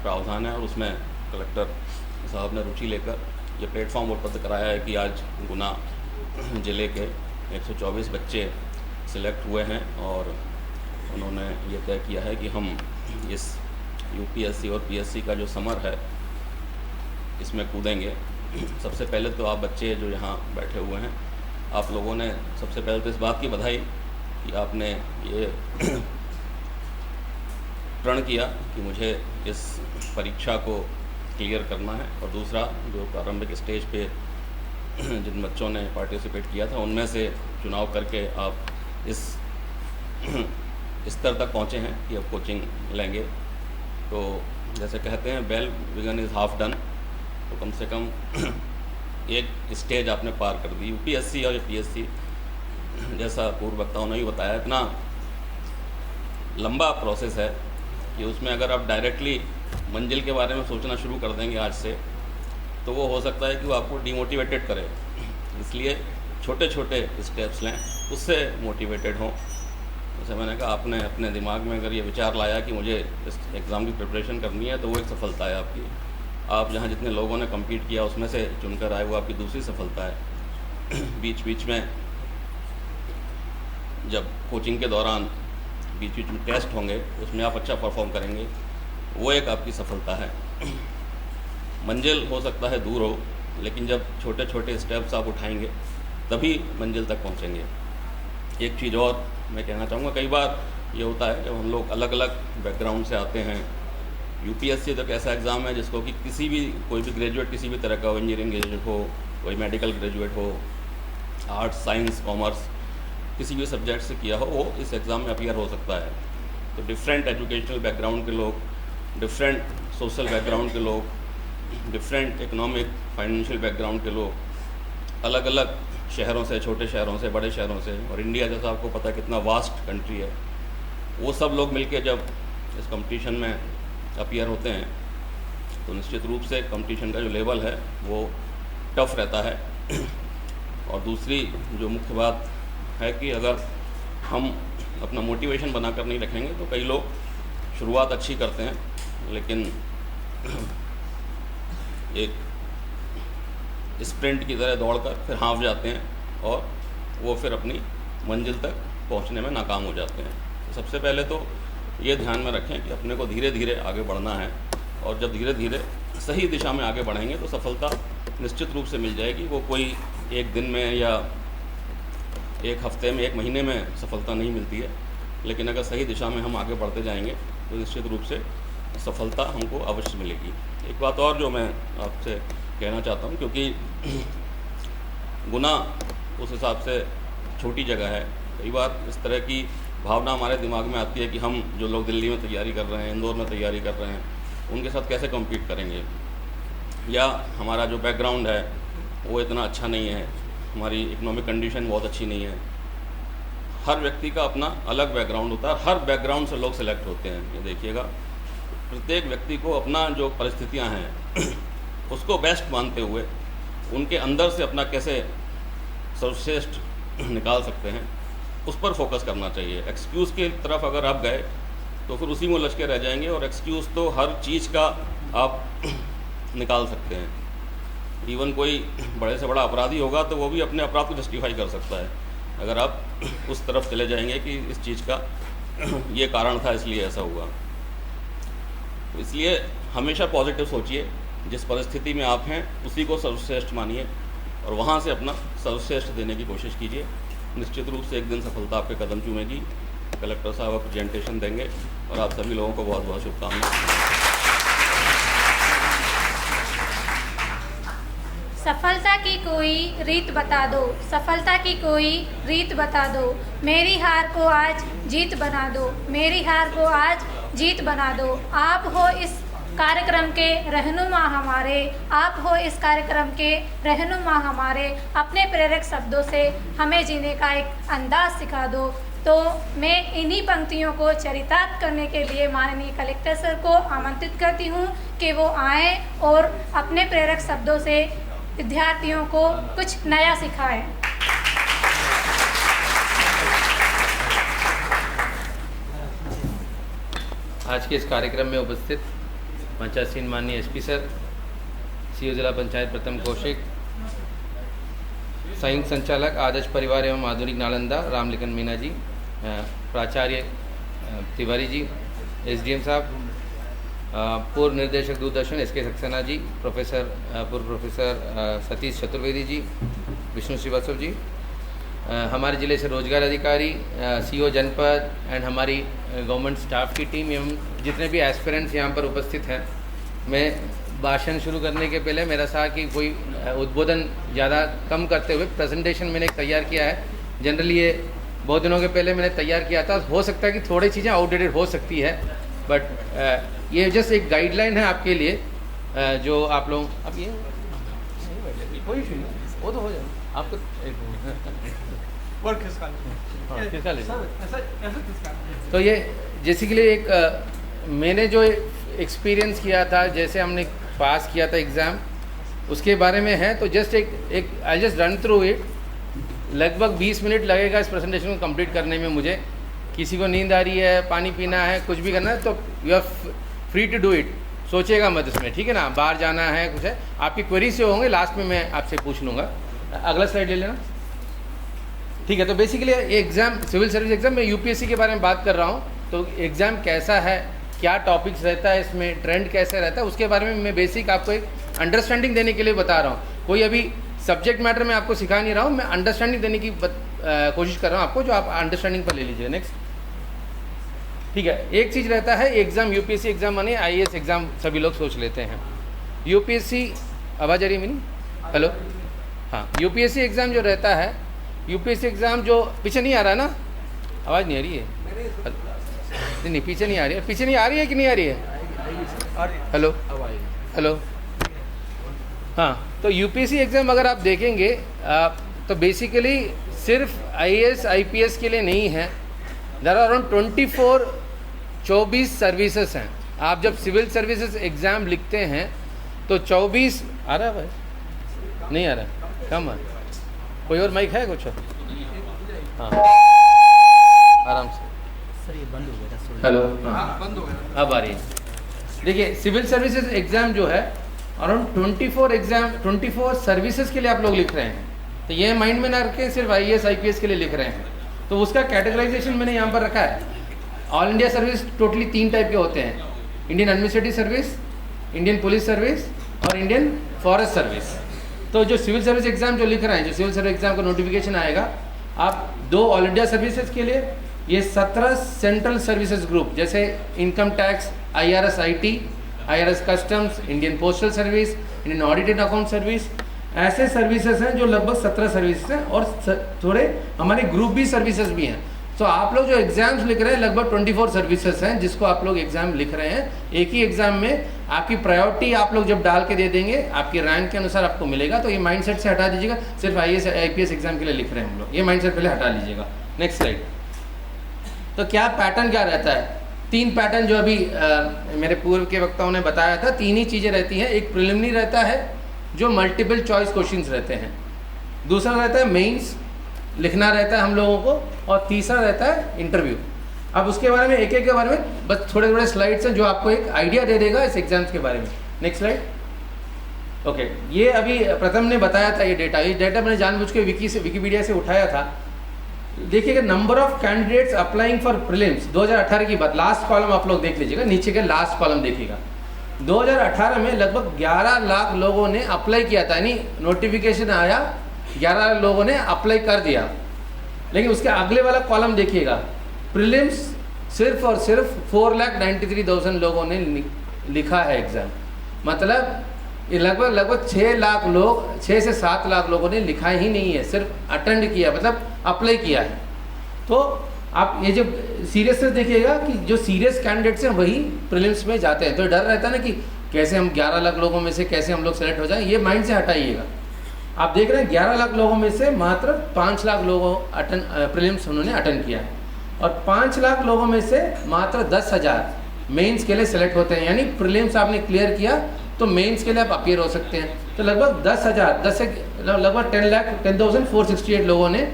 प्रावधान है और उसमें कलेक्टर साहब ने रुचि लेकर ये प्लेटफॉर्म उपलब्ध कराया है कि आज गुना ज़िले के 124 बच्चे सिलेक्ट हुए हैं और उन्होंने ये तय किया है कि हम इस यूपीएससी और पीएससी का जो समर है इसमें कूदेंगे। सबसे पहले तो आप बच्चे जो यहाँ बैठे हुए हैं, आप लोगों ने सबसे पहले तो इस बात की बधाई कि आपने ये प्रण किया कि मुझे इस परीक्षा को क्लियर करना है। और दूसरा, जो प्रारंभिक स्टेज पे जिन बच्चों ने पार्टिसिपेट किया था उनमें से चुनाव करके आप इस स्तर तक पहुँचे हैं कि अब कोचिंग लेंगे। तो जैसे कहते हैं well begun is half done, तो कम से कम एक स्टेज आपने पार कर दी। यूपीएससी और पीएससी जैसा पूर्व वक्ताओं ने भी बताया, इतना लंबा प्रोसेस है कि उसमें अगर आप डायरेक्टली मंजिल के बारे में सोचना शुरू कर देंगे आज से, तो वो हो सकता है कि वो आपको डिमोटिवेटेड करे। इसलिए छोटे छोटे स्टेप्स लें, उससे मोटिवेटेड हों। जैसे मैंने कहा, आपने अपने दिमाग में अगर ये विचार लाया कि मुझे इस एग्ज़ाम की प्रिपरेशन करनी है, तो वो एक सफलता है आपकी। आप जहाँ जितने लोगों ने कम्पीट किया उसमें से चुनकर आए, वो आपकी दूसरी सफलता है। बीच बीच में जब कोचिंग के दौरान बीच बीच में टेस्ट होंगे, उसमें आप अच्छा परफॉर्म करेंगे, वो एक आपकी सफलता है। मंजिल हो सकता है दूर हो, लेकिन जब छोटे छोटे स्टेप्स आप उठाएंगे तभी मंजिल तक पहुंचेंगे। एक चीज़ और मैं कहना चाहूँगा, कई बार ये होता है जब हम लोग अलग अलग बैकग्राउंड से आते हैं। यूपीएससी तो एक ऐसा एग्ज़ाम है जिसको कि कोई भी ग्रेजुएट किसी भी तरह का हो, इंजीनियरिंग ग्रेजुएट हो, कोई मेडिकल ग्रेजुएट हो, आर्ट्स, साइंस, कॉमर्स, किसी भी सब्जेक्ट से किया हो, वो इस एग्ज़ाम में अपीयर हो सकता है। तो डिफरेंट एजुकेशनल बैकग्राउंड के लोग, डिफरेंट सोशल बैकग्राउंड के लोग, डिफरेंट इकोनॉमिक फाइनेंशियल बैकग्राउंड के लोग, अलग अलग शहरों से, छोटे शहरों से, बड़े शहरों से, और इंडिया जैसा आपको पता है कितना वास्ट कंट्री है, वो सब लोग मिलके जब इस कंपटीशन में अपीयर होते हैं, तो निश्चित रूप से कंपटीशन का जो लेवल है वो टफ रहता है। और दूसरी जो मुख्य बात है कि अगर हम अपना मोटिवेशन बनाकर नहीं रखेंगे, तो कई लोग शुरुआत अच्छी करते हैं, लेकिन एक स्प्रिंट की तरह दौड़कर फिर हाफ जाते हैं और वो फिर अपनी मंजिल तक पहुंचने में नाकाम हो जाते हैं। तो सबसे पहले तो ये ध्यान में रखें कि अपने को धीरे धीरे आगे बढ़ना है, और जब धीरे धीरे सही दिशा में आगे बढ़ेंगे तो सफलता निश्चित रूप से मिल जाएगी। वो कोई एक दिन में या एक हफ्ते में, एक महीने में सफलता नहीं मिलती है, लेकिन अगर सही दिशा में हम आगे बढ़ते जाएंगे तो निश्चित रूप से सफलता हमको अवश्य मिलेगी। एक बात और जो मैं आपसे कहना चाहता हूँ, क्योंकि गुना उस हिसाब से छोटी जगह है, कई बार इस तरह की भावना हमारे दिमाग में आती है कि हम जो लोग दिल्ली में तैयारी कर रहे हैं, इंदौर में तैयारी कर रहे हैं, उनके साथ कैसे कम्पीट करेंगे, या हमारा जो बैकग्राउंड है वो इतना अच्छा नहीं है, हमारी इकोनॉमिक कंडीशन बहुत अच्छी नहीं है। हर व्यक्ति का अपना अलग बैकग्राउंड होता है, हर बैकग्राउंड से लोग सेलेक्ट होते हैं। ये देखिएगा, प्रत्येक व्यक्ति को अपना जो परिस्थितियां हैं उसको बेस्ट मानते हुए उनके अंदर से अपना कैसे सर्वश्रेष्ठ निकाल सकते हैं, उस पर फोकस करना चाहिए। एक्सक्यूज़ की तरफ अगर आप गए तो फिर उसी में उलझ के रह जाएंगे, और एक्सक्यूज़ तो हर चीज़ का आप निकाल सकते हैं। इवन कोई बड़े से बड़ा अपराधी होगा तो वो भी अपने अपराध को जस्टिफाई कर सकता है, अगर आप उस तरफ चले जाएंगे कि इस चीज़ का ये कारण था इसलिए ऐसा हुआ। तो इसलिए हमेशा पॉजिटिव सोचिए, जिस परिस्थिति में आप हैं उसी को सर्वश्रेष्ठ मानिए और वहाँ से अपना सर्वश्रेष्ठ देने की कोशिश कीजिए। निश्चित रूप से एक दिन सफलता आपके कदम चूमेगी। कलेक्टर साहब प्रेजेंटेशन देंगे और आप सभी लोगों को बहुत बहुत शुभकामनाएं। सफलता की कोई रीत बता दो, सफलता की कोई रीत बता दो, मेरी हार को आज जीत बना दो, मेरी हार को आज जीत बना दो। आप हो इस कार्यक्रम के रहनुमा हमारे, आप हो इस कार्यक्रम के रहनुमा हमारे, अपने प्रेरक शब्दों से हमें जीने का एक अंदाज सिखा दो। तो मैं इन्हीं पंक्तियों को चरितार्थ करने के लिए माननीय कलेक्टर सर को आमंत्रित करती हूँ कि वो आएँ और अपने प्रेरक शब्दों से विद्यार्थियों को कुछ नया सिखाएं। आज के इस कार्यक्रम में उपस्थित पंचायत माननीय एसपी सर, सीओ जिला पंचायत प्रथम कौशिक, संयुक्त संचालक आदर्श परिवार एवं आधुनिक नालंदा रामलिखन मीना जी, प्राचार्य तिवारी जी, एसडीएम साहब, पूर्व निर्देशक दूरदर्शन एसके सक्सेना जी, पूर्व प्रोफेसर सतीश चतुर्वेदी जी, विष्णु श्रीवास्तव जी, हमारे ज़िले से रोजगार अधिकारी, सीओ जनपद एंड हमारी गवर्नमेंट स्टाफ की टीम एवं जितने भी एस्पिरेंट्स यहाँ पर उपस्थित हैं। मैं भाषण शुरू करने के पहले मेरा था कि कोई उद्बोधन ज़्यादा कम करते हुए प्रेजेंटेशन मैंने तैयार किया है। जनरली ये बहुत दिनों के पहले मैंने तैयार किया था। हो सकता है कि थोड़ी चीज़ें आउटडेटेड हो सकती है, बट ये जस्ट एक गाइडलाइन है आपके लिए, जो आप लोग अब ये कोई इशू नहीं, वो तो हो जाए आपको किसका ले। तो ये बेसिकली एक मैंने जो एक्सपीरियंस किया था, जैसे हमने पास किया था एग्ज़ाम, उसके बारे में है। तो जस्ट एक I just run through it. लगभग 20 मिनट लगेगा इस प्रेजेंटेशन को कंप्लीट करने में मुझे। किसी को नींद आ रही है, पानी पीना है, कुछ भी करना है, तो you are free to do it. सोचेगा मत इसमें, ठीक है ना। बाहर जाना है, कुछ है, आपकी क्वेरी से होंगे, लास्ट में मैं आपसे पूछ लूँगा। अगला स्लाइड ले लेना, ठीक है। तो बेसिकली ये एग्ज़ाम, सिविल सर्विस एग्ज़ाम, मैं यूपीएससी के बारे में बात कर रहा हूँ। तो एग्ज़ाम कैसा है, क्या टॉपिक्स रहता है इसमें, ट्रेंड कैसे रहता है, उसके बारे में मैं बेसिक आपको एक अंडरस्टैंडिंग देने के लिए बता रहा हूँ। कोई अभी सब्जेक्ट मैटर में आपको सिखा नहीं रहा हूँ, मैं अंडरस्टैंडिंग देने की कोशिश कर रहा हूँ आपको, जो आप अंडरस्टैंडिंग पर ले लीजिए। नेक्स्ट, ठीक है। एक चीज़ रहता है एग्ज़ाम, यूपीएससी एग्ज़ाम माने आईएएस एग्ज़ाम सभी लोग सोच लेते हैं। यूपीएससी, आवाज़ आ रही है मेरी? हेलो, हाँ। यूपीएससी एग्ज़ाम जो रहता है, यूपीएससी एग्ज़ाम जो पीछे नहीं आ रहा है ना, आवाज़ नहीं आ रही है? नहीं, पीछे नहीं आ रही है। पीछे नहीं आ रही है कि नहीं आ रही है? हेलो, हेलो, हाँ। तो यूपीएससी एग्ज़ाम अगर आप देखेंगे तो बेसिकली सिर्फ आईएएस आईपीएस के लिए नहीं है। देयर आर अराउंड 24 सर्विसेज हैं। आप जब सिविल सर्विसेज एग्ज़ाम लिखते हैं तो 24 आ रहा है भाई? नहीं आ रहा, कम है। कोई और माइक है कुछ? हाँ, आराम से। सर ये बंद हो गया था। हेलो, हाँ बंद हो गया, अब आ रही है। देखिए, सिविल सर्विसेज एग्ज़ाम जो है अराउंड 24 सर्विसेज के लिए आप लोग लिख रहे हैं। तो ये माइंड में ना रखें सिर्फ आईएएस आईपीएस के लिए लिख रहे हैं। तो उसका कैटेगराइजेशन मैंने यहाँ पर रखा है। All India service totally 3 type के होते हैं: Indian administrative service, Indian police service और इंडियन फॉरेस्ट सर्विस। तो जो सिविल सर्विस एग्ज़ाम जो लिख रहे हैं, जो सिविल सर्विस एग्ज़ाम का नोटिफिकेशन आएगा, आप 2 ऑल इंडिया सर्विसेज के लिए, ये 17 सेंट्रल सर्विसेज ग्रुप, जैसे income tax, IRS IT, IRS customs, Indian postal service, Indian audited account service, ऐसे सर्विसेज हैं जो लगभग 17 सर्विसेज हैं। और थोड़े हमारे ग्रुप बी सर्विसेज भी हैं। तो आप लोग जो एग्जाम्स लिख रहे हैं लगभग 24 सर्विसेज हैं जिसको आप लोग एग्जाम लिख रहे हैं। एक ही एग्जाम में आपकी प्रायोरिटी आप लोग जब डाल के दे देंगे, आपकी रैंक के अनुसार आपको मिलेगा। तो ये माइंडसेट से हटा दीजिएगा, सिर्फ IAS IPS एग्जाम के लिए लिख रहे हैं हम लोग, ये माइंडसेट पहले हटा लीजिएगा। Next slide. तो क्या पैटर्न क्या रहता है? 3 पैटर्न जो अभी मेरे पूर्व के वक्ताओं ने बताया था, 3 ही चीज़ें रहती हैं। एक प्रिलिमिनरी रहता है जो मल्टीपल चॉइस क्वेश्चंस रहते हैं, दूसरा रहता है मेंस लिखना रहता है हम लोगों को, और तीसरा रहता है इंटरव्यू। अब उसके बारे में एक एक के बारे में बस थोड़े थोड़े स्लाइड्स हैं जो आपको एक आइडिया दे देगा इस एग्जाम्स के बारे में। Next slide. ओके, ये अभी प्रथम ने बताया था ये डेटा मैंने जानबूझ के विकीपीडिया से उठाया था। देखिएगा, number of candidates applying for prelims 2018 की बात, लास्ट कॉलम आप लोग देख लीजिएगा, नीचे के लास्ट कॉलम देखिएगा। 2018 में लगभग 11 लाख लोगों ने अप्लाई किया था, यानी नोटिफिकेशन आया, 11 लोगों ने अप्लाई कर दिया। लेकिन उसके अगले वाला कॉलम देखिएगा, प्रीलिम्स सिर्फ और सिर्फ 4,93,000 लोगों ने लिखा है एग्ज़ाम। मतलब ये लगभग 6 लाख लोग, 6 से 7 लाख लोगों ने लिखा ही नहीं है, सिर्फ अटेंड किया, मतलब अप्लाई किया है। तो आप ये जो सीरियसनेस देखिएगा कि जो सीरियस कैंडिडेट्स हैं वही प्रीलिम्स में जाते हैं। तो डर रहता है ना कि कैसे हम 11 लाख लोगों में से कैसे हम लोग सेलेक्ट हो जाएं, ये माइंड से हटाइएगा। आप देख रहे हैं 11 लाख लोगों में से मात्र 5 लाख लोगों प्रीलिम्स उन्होंने अटेंड किया है, और 5 लाख लोगों में से मात्र 10,000 मेंस के लिए सेलेक्ट होते हैं। यानी प्रीलिम्स आपने क्लियर किया तो मेंस के लिए आप अपीयर हो सकते हैं। तो लगभग 10,000 से लगभग 10,468 लोगों ने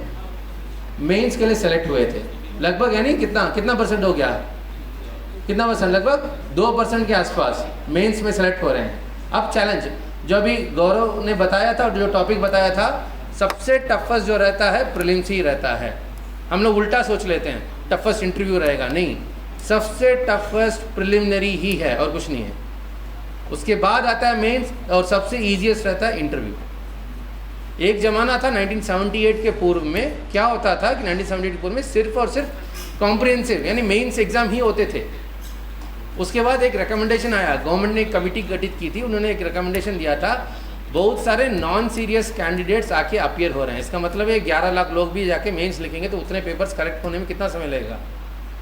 मेंस के लिए सेलेक्ट हुए थे। लगभग यानी कितना परसेंट हो गया? कितना परसेंट? लगभग 2% के आसपास मेंस में सेलेक्ट हो रहे हैं। अब चैलेंज जो अभी गौरव ने बताया था, जो टॉपिक बताया था, सबसे टफेस्ट जो रहता है प्रीलिम्स ही रहता है। हम लोग उल्टा सोच लेते हैं टफेस्ट इंटरव्यू रहेगा, नहीं, सबसे टफेस्ट प्रिलिमिनरी ही है और कुछ नहीं है। उसके बाद आता है मेंस और सबसे ईजीएस्ट रहता है इंटरव्यू। एक ज़माना था 1978 के पूर्व में, क्या होता था कि 1978 के पूर्व में सिर्फ और सिर्फ कॉम्प्रिहेंसिव यानी मेंस एग्ज़ाम ही होते थे। उसके बाद एक रिकमेंडेशन आया, गवर्नमेंट ने एक कमेटी गठित की थी, उन्होंने एक रिकमेंडेशन दिया था बहुत सारे नॉन सीरियस कैंडिडेट्स आके अपीयर हो रहे हैं। इसका मतलब है 11 लाख लोग भी जाके मेंस लिखेंगे तो उतने पेपर्स करेक्ट होने में कितना समय लगेगा,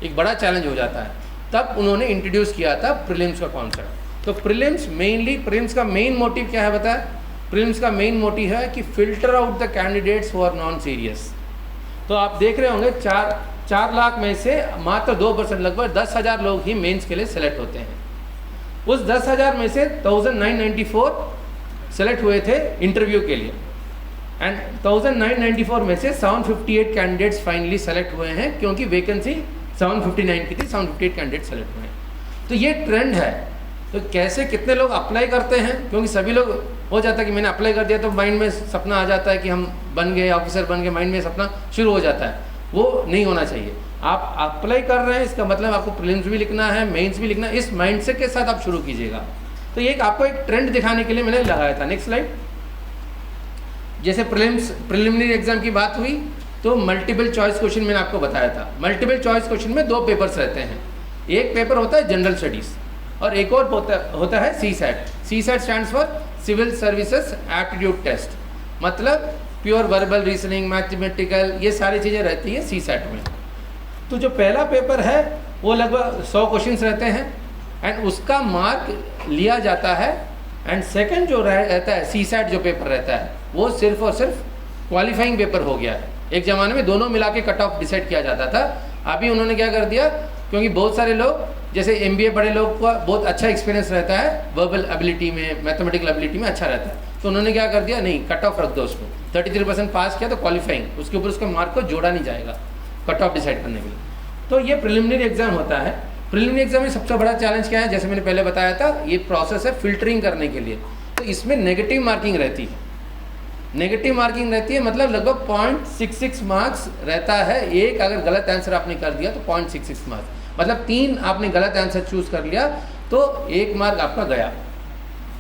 एक बड़ा चैलेंज हो जाता है। तब उन्होंने इंट्रोड्यूस किया था प्रीलिम्स का कॉन्सेप्ट। तो प्रीलिम्स का मेन मोटिव क्या है बताया? प्रीलिम्स का मेन मोटिव है कि filter out the candidates who are non serious. तो आप देख रहे होंगे 4 लाख में से मात्र 2% लगभग 10,000 लोग ही मेंस के लिए सेलेक्ट होते हैं। उस 10,000 में से 1994 सेलेक्ट हुए थे इंटरव्यू के लिए, एंड 1994 में से 758 कैंडिडेट्स फाइनली सेलेक्ट हुए हैं, क्योंकि वैकेंसी 759 की थी, 758 कैंडिडेट सेलेक्ट हुए हैं। तो ये ट्रेंड है। तो कैसे कितने लोग अप्लाई करते हैं, क्योंकि सभी लोग हो जाता है कि मैंने अप्लाई कर दिया तो माइंड में सपना आ जाता है कि हम बन गए ऑफिसर बन गए, माइंड में सपना शुरू हो जाता है। वो नहीं होना चाहिए। आप अप्लाई कर रहे हैं इसका मतलब आपको प्रीलिम्स भी लिखना है, मेंस भी लिखना है, इस माइंडसेट के साथ आप शुरू कीजिएगा। तो ये आपको एक ट्रेंड दिखाने के लिए मैंने लगाया था। Next slide. जैसे प्रिलिमिनरी एग्जाम की बात हुई तो मल्टीपल चॉइस क्वेश्चन मैंने आपको बताया था। मल्टीपल चॉइस क्वेश्चन में 2 पेपर्स रहते हैं। एक पेपर होता है जनरल स्टडीज और एक और होता है CSAT। CSAT stands for civil services aptitude test, मतलब प्योर वर्बल, रीजनिंग, मैथमेटिकल, ये सारी चीज़ें रहती है CSAT में। तो जो पहला पेपर है वो लगभग 100 क्वेश्चंस रहते हैं एंड उसका मार्क लिया जाता है। एंड सेकंड जो रहता है CSAT जो पेपर रहता है वो सिर्फ और सिर्फ क्वालिफाइंग पेपर हो गया है। एक ज़माने में दोनों मिला के कट ऑफ डिसाइड किया जाता था। अभी उन्होंने क्या कर दिया, क्योंकि बहुत सारे लोग जैसे MBA पढ़े लोग का बहुत अच्छा एक्सपीरियंस रहता है वर्बल एबिलिटी में, मैथमेटिकल एबिलिटी में अच्छा रहता है, तो उन्होंने क्या कर दिया, नहीं कट ऑफ रख दो उसको। 33% पास किया तो क्वालिफाइंग, उसके ऊपर उसके मार्क को जोड़ा नहीं जाएगा कट ऑफ डिसाइड करने के लिए। तो ये प्रिलिमिनरी एग्जाम होता है। प्रिलिमिनरी एग्जाम में सबसे बड़ा चैलेंज क्या है, जैसे मैंने पहले बताया था, ये प्रोसेस है फिल्टरिंग करने के लिए। तो इसमें नेगेटिव मार्किंग रहती है। नेगेटिव मार्किंग रहती है मतलब लगभग 0.66 मार्क्स रहता है। एक अगर गलत आंसर आपने कर दिया तो 0.66 मार्क्स, मतलब 3 आपने गलत आंसर चूज कर लिया तो 1 मार्क आपका गया।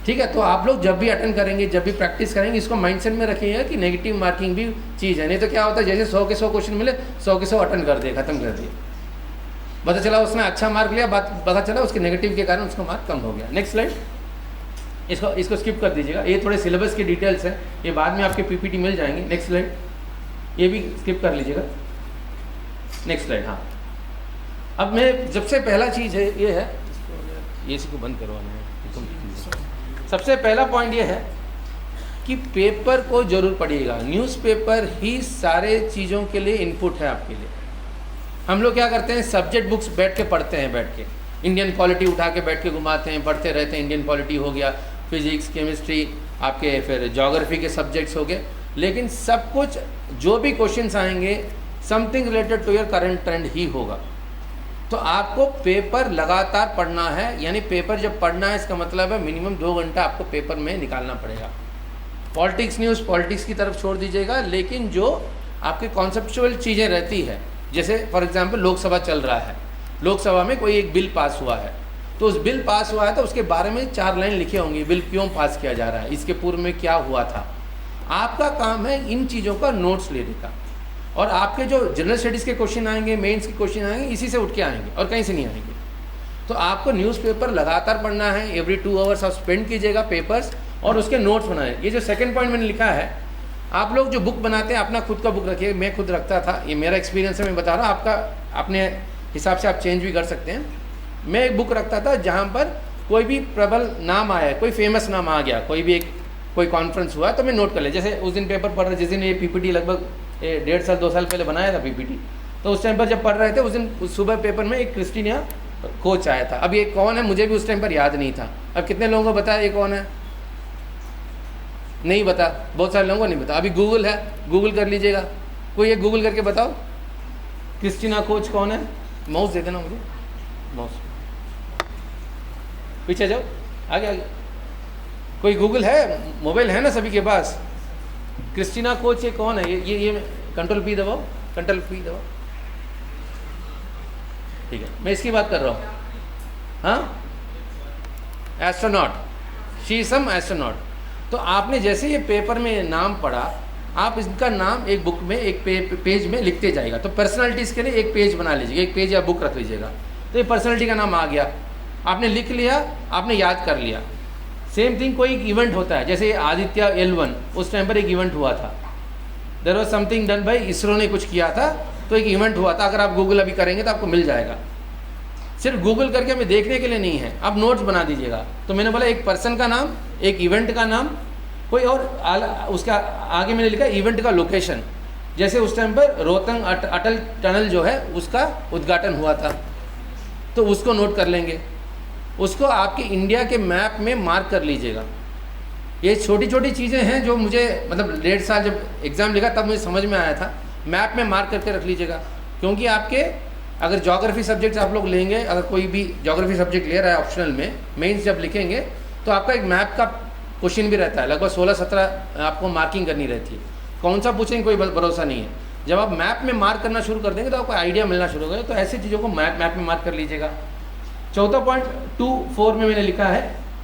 ठीक है, तो आप लोग जब भी अटेंड करेंगे, जब भी प्रैक्टिस करेंगे, इसको माइंडसेट में रखिएगा कि नेगेटिव मार्किंग भी चीज़ है। नहीं तो क्या होता है, जैसे 100 के 100 क्वेश्चन मिले, 100 के 100 अटेंड कर दिए, खत्म कर दिए, पता चला उसने अच्छा मार्क लिया, पता चला उसके नेगेटिव के कारण उसका मार्क कम हो गया। Next slide. इसको स्किप कर दीजिएगा, ये थोड़े सिलेबस के डिटेल्स हैं, ये बाद में आपके PPT मिल जाएंगे। नेक्स्ट स्लाइड, ये भी स्किप कर लीजिएगा। Next slide. हाँ, अब मैं सबसे पहला चीज़ है ये है, ये इसको बंद करवाना है। सबसे पहला पॉइंट ये है कि पेपर को जरूर पढ़िएगा। न्यूज़पेपर ही सारे चीज़ों के लिए इनपुट है आपके लिए। हम लोग क्या करते हैं, सब्जेक्ट बुक्स बैठ के पढ़ते हैं, बैठ के इंडियन पॉलिटी उठा के बैठ के घुमाते हैं, पढ़ते रहते हैं। इंडियन पॉलिटी हो गया, फिजिक्स, केमिस्ट्री, आपके फिर ज्योग्राफी के सब्जेक्ट्स हो गए, लेकिन सब कुछ जो भी क्वेश्चंस आएंगे something related to your current trend ही होगा। तो आपको पेपर लगातार पढ़ना है, यानी पेपर जब पढ़ना है इसका मतलब है मिनिमम 2 घंटा आपको पेपर में निकालना पड़ेगा। पॉलिटिक्स न्यूज़ पॉलिटिक्स की तरफ छोड़ दीजिएगा, लेकिन जो आपके कॉन्सेप्चुअल चीज़ें रहती है, जैसे फॉर एग्जांपल लोकसभा चल रहा है, लोकसभा में कोई एक बिल पास हुआ है, तो उस बिल पास हुआ है तो उसके बारे में 4 लाइन लिखे होंगे, बिल क्यों पास किया जा रहा है, इसके पूर्व में क्या हुआ था। आपका काम है इन चीज़ों का नोट्स लेने का, और आपके जो जनरल स्टडीज़ के क्वेश्चन आएंगे, मेंस के क्वेश्चन आएंगे, इसी से उठ के आएंगे और कहीं से नहीं आएंगे। तो आपको न्यूज़पेपर लगातार पढ़ना है, एवरी 2 आवर्स आप स्पेंड कीजिएगा पेपर्स और उसके नोट्स बनाए। ये जो सेकंड पॉइंट मैंने लिखा है, आप लोग जो बुक बनाते हैं अपना खुद का बुक रखिए। मैं खुद रखता था, ये मेरा एक्सपीरियंस है, मैं बता रहा हूँ, आपका अपने हिसाब से आप चेंज भी कर सकते हैं। मैं एक बुक रखता था जहाँ पर कोई भी प्रबल नाम आया, कोई फेमस नाम आ गया, कोई कॉन्फ्रेंस हुआ तो मैं नोट कर लिया। जैसे उस दिन पेपर पढ़ रहे, जिस दिन ये PPT लगभग 1.5 साल 2 साल पहले बनाया था PPT, तो उस टाइम पर जब पढ़ रहे थे, उस दिन सुबह पेपर में एक क्रिस्टीना कोच आया था। अब ये कौन है मुझे भी उस टाइम पर याद नहीं था। अब कितने लोगों को बताया ये कौन है, नहीं बता, बहुत सारे लोगों को नहीं बता। अभी गूगल है, गूगल कर लीजिएगा, कोई एक गूगल करके बताओ क्रिस्टीना कोच कौन है। माउस दे देना मुझे, माउस पीछे जाओ, आगे आगे। कोई गूगल है, मोबाइल है ना सभी के पास। क्रिस्टीना कोच ये कौन है, ये कंट्रोल P दबाओ, कंट्रोल P दबाओ, ठीक है, मैं इसकी बात कर रहा हूँ। हाँ, astronaut, she is some astronaut. तो आपने जैसे ये पेपर में नाम पढ़ा, आप इसका नाम एक बुक में, एक पेज में लिखते जाएगा। तो पर्सनालिटीज़ के लिए एक पेज बना लीजिएगा, एक पेज या बुक रख लीजिएगा। तो ये पर्सनालिटी का नाम आ गया, आपने लिख लिया, आपने याद कर लिया। सेम थिंग कोई इवेंट होता है, जैसे आदित्य L1 उस टाइम पर एक इवेंट हुआ था, there was something done by ISRO ने कुछ किया था, तो एक इवेंट हुआ था। अगर आप गूगल अभी करेंगे तो आपको मिल जाएगा। सिर्फ गूगल करके हमें देखने के लिए नहीं है, आप नोट्स बना दीजिएगा। तो मैंने बोला एक पर्सन का नाम, एक इवेंट का नाम, कोई और उसका आगे मैंने लिखा इवेंट का लोकेशन। जैसे उस टाइम पर रोहतंग अटल टनल जो है उसका उद्घाटन हुआ था, तो उसको नोट कर लेंगे, उसको आपके इंडिया के मैप में मार्क कर लीजिएगा। ये छोटी छोटी चीज़ें हैं जो मुझे मतलब 1.5 साल जब एग्ज़ाम लिखा तब मुझे समझ में आया था। मैप में मार्क करके रख लीजिएगा, क्योंकि आपके अगर ज्योग्राफी सब्जेक्ट्स आप लोग लेंगे, अगर कोई भी ज्योग्राफी सब्जेक्ट ले रहा है ऑप्शनल में, मेंस जब लिखेंगे तो आपका एक मैप का क्वेश्चन भी रहता है, लगभग 16-17 आपको मार्किंग करनी रहती है। कौन सा पूछेंगे कोई भरोसा नहीं है। जब आप मैप में मार्क करना शुरू कर देंगे तो आपको आइडिया मिलना शुरू होगा। तो ऐसी चीज़ों को मैप में मार्क कर लीजिएगा। चौथा पॉइंट 2.4 में मैंने लिखा है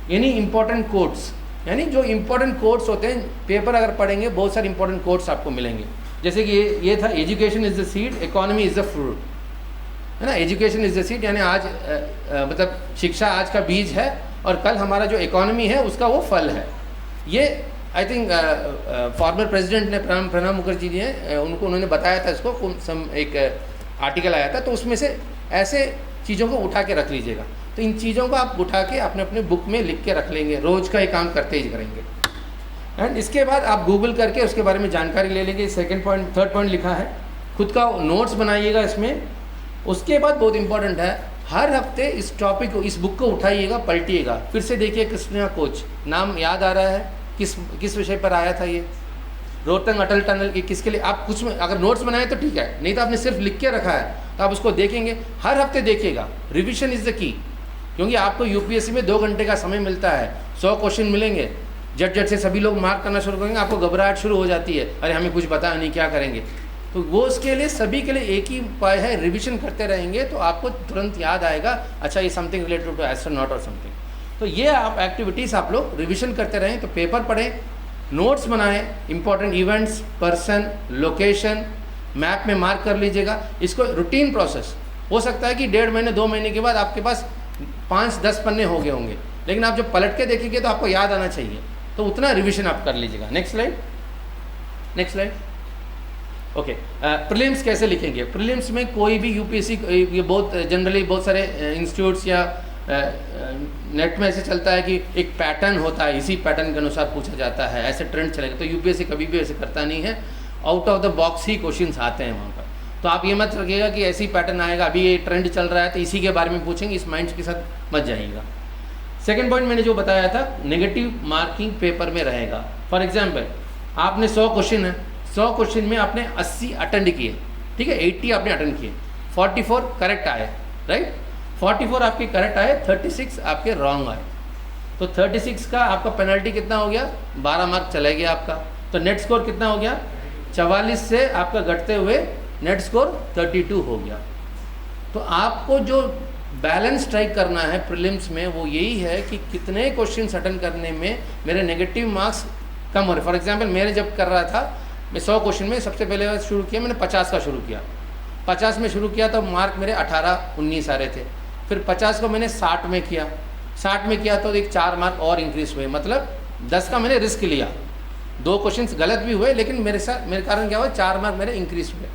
यानी इंपॉर्टेंट कोड्स, यानी जो इंपॉर्टेंट कोड्स होते हैं, पेपर अगर पढ़ेंगे बहुत सारे इंपॉर्टेंट कोड्स आपको मिलेंगे। जैसे कि ये था, education is the seed, economy is the fruit, है ना। एजुकेशन इज़ द सीड यानी आज मतलब शिक्षा आज का बीज है, और कल हमारा जो इकोनॉमी है उसका वो फल है। ये आई थिंक फॉर्मर प्रेसिडेंट ने प्रणब मुखर्जी जी हैं, उन्होंने बताया था इसको, एक आर्टिकल आया था, तो उसमें से ऐसे चीज़ों को उठा के रख लीजिएगा। तो इन चीज़ों को आप उठा के अपने अपने बुक में लिख के रख लेंगे, रोज़ का ये काम करते ही करेंगे। एंड इसके बाद आप गूगल करके उसके बारे में जानकारी ले लेंगे। थर्ड पॉइंट लिखा है, खुद का नोट्स बनाइएगा इसमें। उसके बाद बहुत इंपॉर्टेंट है, हर हफ्ते इस टॉपिक को, इस बुक को उठाइएगा, पलटिएगा, फिर से देखिए कृष्णा कोच नाम याद आ रहा है, किस विषय पर आया था ये, रोहतंग अटल टनल की किसके लिए। आप कुछ में अगर नोट्स बनाए तो ठीक है, नहीं तो आपने सिर्फ लिख के रखा है तो आप उसको देखेंगे, हर हफ्ते देखिएगा। रिविजन इज़ द की, क्योंकि आपको यूपीएससी में 2 घंटे का समय मिलता है, 100 क्वेश्चन मिलेंगे, झट से सभी लोग मार्क करना शुरू करेंगे, आपको घबराहट शुरू हो जाती है, अरे हमें कुछ पता नहीं क्या करेंगे। तो वो उसके लिए सभी के लिए एक ही उपाय है, रिविजन करते रहेंगे तो आपको तुरंत याद आएगा, अच्छा ये समथिंग रिलेटेड टू एस्ट्रोनॉट और समथिंग। तो ये आप एक्टिविटीज़ आप लोग रिविजन करते रहें। तो पेपर पढ़ें, नोट्स बनाएं, important events, person, location map में मार्क कर लीजिएगा। इसको रूटीन प्रोसेस हो सकता है कि 1.5 महीने 2 महीने के बाद आपके पास 5-10 पन्ने हो गए होंगे, लेकिन आप जब पलट के देखेंगे तो आपको याद आना चाहिए, तो उतना रिविजन आप कर लीजिएगा। Next slide. ओके, प्रीलिम्स कैसे लिखेंगे। प्रीलिम्स में कोई भी यूपीएससी, ये बहुत जनरली बहुत सारे इंस्टीट्यूट्स या नेट में ऐसे चलता है कि एक पैटर्न होता है, इसी पैटर्न के अनुसार पूछा जाता है, ऐसे ट्रेंड चलेगा। तो यूपीएससी कभी भी ऐसे करता नहीं है, out of the box he questions आते हैं वहाँ पर। तो आप ये मत रखिएगा कि ऐसी पैटर्न आएगा, अभी ये ट्रेंड चल रहा है तो इसी के बारे में पूछेंगे, इस माइंड के साथ मत जाइएगा। सेकेंड पॉइंट मैंने जो बताया था, नेगेटिव मार्किंग पेपर में रहेगा। फॉर एग्जाम्पल आपने 100 क्वेश्चन है, 100 क्वेश्चन में आपने 80 अटेंड किए, ठीक है, 80 आपने अटेंड किए, 44 करेक्ट आए, राइट, 44 आपके करेक्ट आए, 36 आपके रॉन्ग आए। तो 36 का आपका पेनल्टी कितना हो गया, 12 मार्क चले गया आपका। तो नेट स्कोर कितना हो गया, 44 से आपका घटते हुए नेट स्कोर 32 हो गया। तो आपको जो बैलेंस स्ट्राइक करना है प्रीलिम्स में वो यही है कि कितने क्वेश्चन अटेंड करने में मेरे नेगेटिव मार्क्स कम हो रहे। फॉर एग्जांपल मेरे जब कर रहा था, मैं 100 क्वेश्चन में सबसे पहले शुरू किया, मैंने 50 का शुरू किया, 50 में शुरू किया तो मार्क मेरे 18-19 आ रहे थे। फिर 50 को मैंने 60 में किया, 60 में किया तो एक 4 मार्क और इंक्रीज हुए, मतलब 10 का मैंने रिस्क लिया। 2 क्वेश्चन गलत भी हुए लेकिन मेरे कारण क्या हुआ, 4 मार्क मेरे इंक्रीज हुए।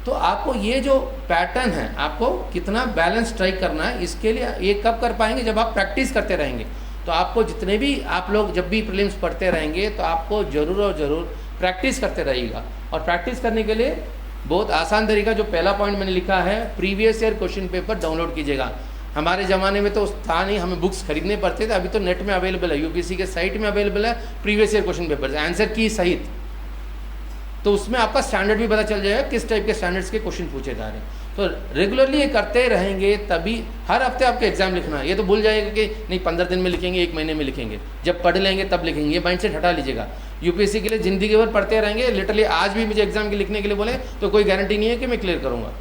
तो आपको ये जो पैटर्न है, आपको कितना बैलेंस स्ट्राइक करना है, इसके लिए ये कब कर पाएंगे, जब आप प्रैक्टिस करते रहेंगे। तो आपको जितने भी आप लोग जब भी प्रीलिम्स पढ़ते रहेंगे तो आपको ज़रूर और ज़रूर प्रैक्टिस करते रहिएगा। और प्रैक्टिस करने के लिए बहुत आसान तरीका, जो पहला पॉइंट मैंने लिखा है, previous year question paper download कीजिएगा। हमारे ज़माने में तो था नहीं, हमें बुक्स खरीदने पड़ते थे, अभी तो नेट में अवेलेबल है, यूपीएससी के साइट में अवेलेबल है previous year question paper answer की सहित। तो उसमें आपका स्टैंडर्ड भी पता चल जाएगा, किस टाइप के स्टैंडर्ड्स के क्वेश्चन पूछे जा रहे हैं। तो रेगुलरली ये करते रहेंगे, तभी हर हफ्ते आपके एग्जाम लिखना है। ये तो भूल जाएगा कि नहीं 15 दिन में लिखेंगे, 1 महीने में लिखेंगे, जब पढ़ लेंगे तब लिखेंगे, ये माइंड सेट हटा लीजिएगा। यूपीएससी के लिए ज़िंदगी भर पढ़ते रहेंगे, लिटरली आज भी मुझे एग्जाम के लिखने के लिए बोले तो कोई गारंटी नहीं है कि मैं क्लियर करूँगा।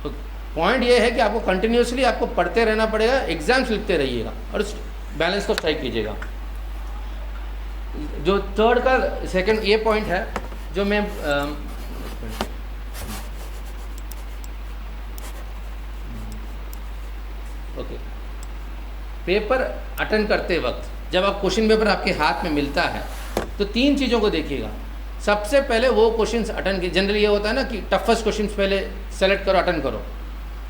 तो पॉइंट ये है कि आपको कंटिन्यूसली आपको पढ़ते रहना पड़ेगा, एग्जाम्स लिखते रहिएगा और उस बैलेंस को स्ट्राइक कीजिएगा। जो थर्ड का सेकंड ये पॉइंट है जो मैं पेपर अटेंड करते वक्त जब आप क्वेश्चन पेपर आपके हाथ में मिलता है तो 3 चीज़ों को देखिएगा। सबसे पहले वो क्वेश्चंस अटेंड की, जनरली ये होता है ना कि टफेस्ट क्वेश्चंस पहले सेलेक्ट करो, अटेंड करो,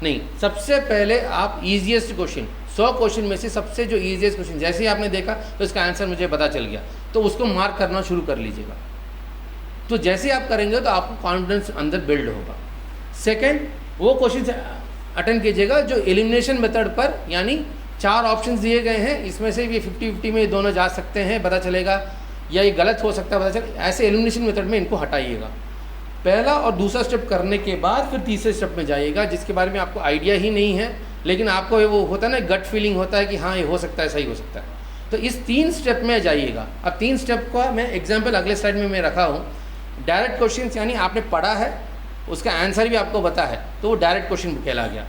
नहीं, सबसे पहले आप ईजीएस्ट क्वेश्चन, 100 क्वेश्चन में से सबसे जो ईजीएस्ट क्वेश्चन जैसे ही आपने देखा तो इसका आंसर मुझे पता चल गया, तो उसको मार्क करना शुरू कर लीजिएगा। तो जैसे ही आप करेंगे तो आपको कॉन्फिडेंस अंदर बिल्ड होगा। सेकेंड, वो क्वेश्चन अटेंड कीजिएगा जो एलिमिनेशन मेथड पर, यानी 4 ऑप्शंस दिए गए हैं, इसमें से ये 50-50 में दोनों जा सकते हैं, पता चलेगा, या ये गलत हो सकता है, पता चले, ऐसे एलिमिनेशन मेथड में इनको हटाइएगा। पहला और दूसरा स्टेप करने के बाद फिर तीसरे स्टेप में जाइएगा, जिसके बारे में आपको आइडिया ही नहीं है, लेकिन आपको वो होता है ना, गट फीलिंग होता है कि हाँ ये हो सकता है, सही हो सकता है, तो इस 3 स्टेप में जाइएगा। अब 3 स्टेप का मैं एग्जाम्पल अगले स्लाइड में मैं रखा हूँ। डायरेक्ट क्वेश्चन यानी आपने पढ़ा है, उसका आंसर भी आपको पता है, तो वो डायरेक्ट क्वेश्चन कहला गया।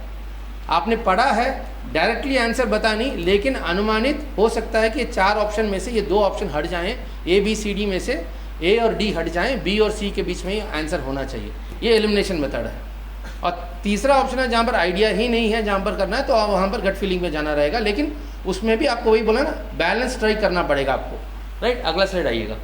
आपने पढ़ा है, डायरेक्टली आंसर बता नहीं, लेकिन अनुमानित हो सकता है कि 4 ऑप्शन में से ये 2 ऑप्शन हट जाएं, ए बी सी डी में से ए और डी हट जाएं, बी और सी के बीच में ही आंसर होना चाहिए, ये एलिमिनेशन मेथड है। और तीसरा ऑप्शन है जहाँ पर आइडिया ही नहीं है, जहाँ पर करना है, तो वहाँ पर गट फीलिंग में जाना रहेगा, लेकिन उसमें भी आपको वही बोला ना, बैलेंस ट्राई करना पड़ेगा आपको, राइट। अगला स्लाइड आइएगा।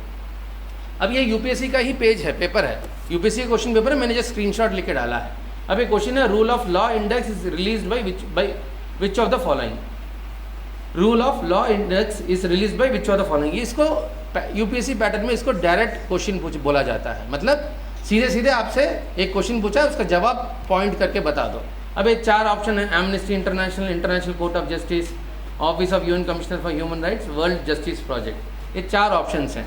अब ये यूपीएससी का ही पेज है, पेपर है, यूपीएससी का क्वेश्चन पेपर है, मैंने जो स्क्रीनशॉट लिख के डाला है। अब ये क्वेश्चन है, rule of law index is released by which of the following, rule of law index is released by which of the following. इसको यूपीएससी पैटर्न में इसको डायरेक्ट क्वेश्चन बोला जाता है, मतलब सीधे सीधे आपसे एक क्वेश्चन पूछा है, उसका जवाब पॉइंट करके बता दो। अब ये 4 ऑप्शन है, amnesty international, international court of justice, office of UN commissioner for human rights, world justice project, ये 4 ऑप्शन हैं।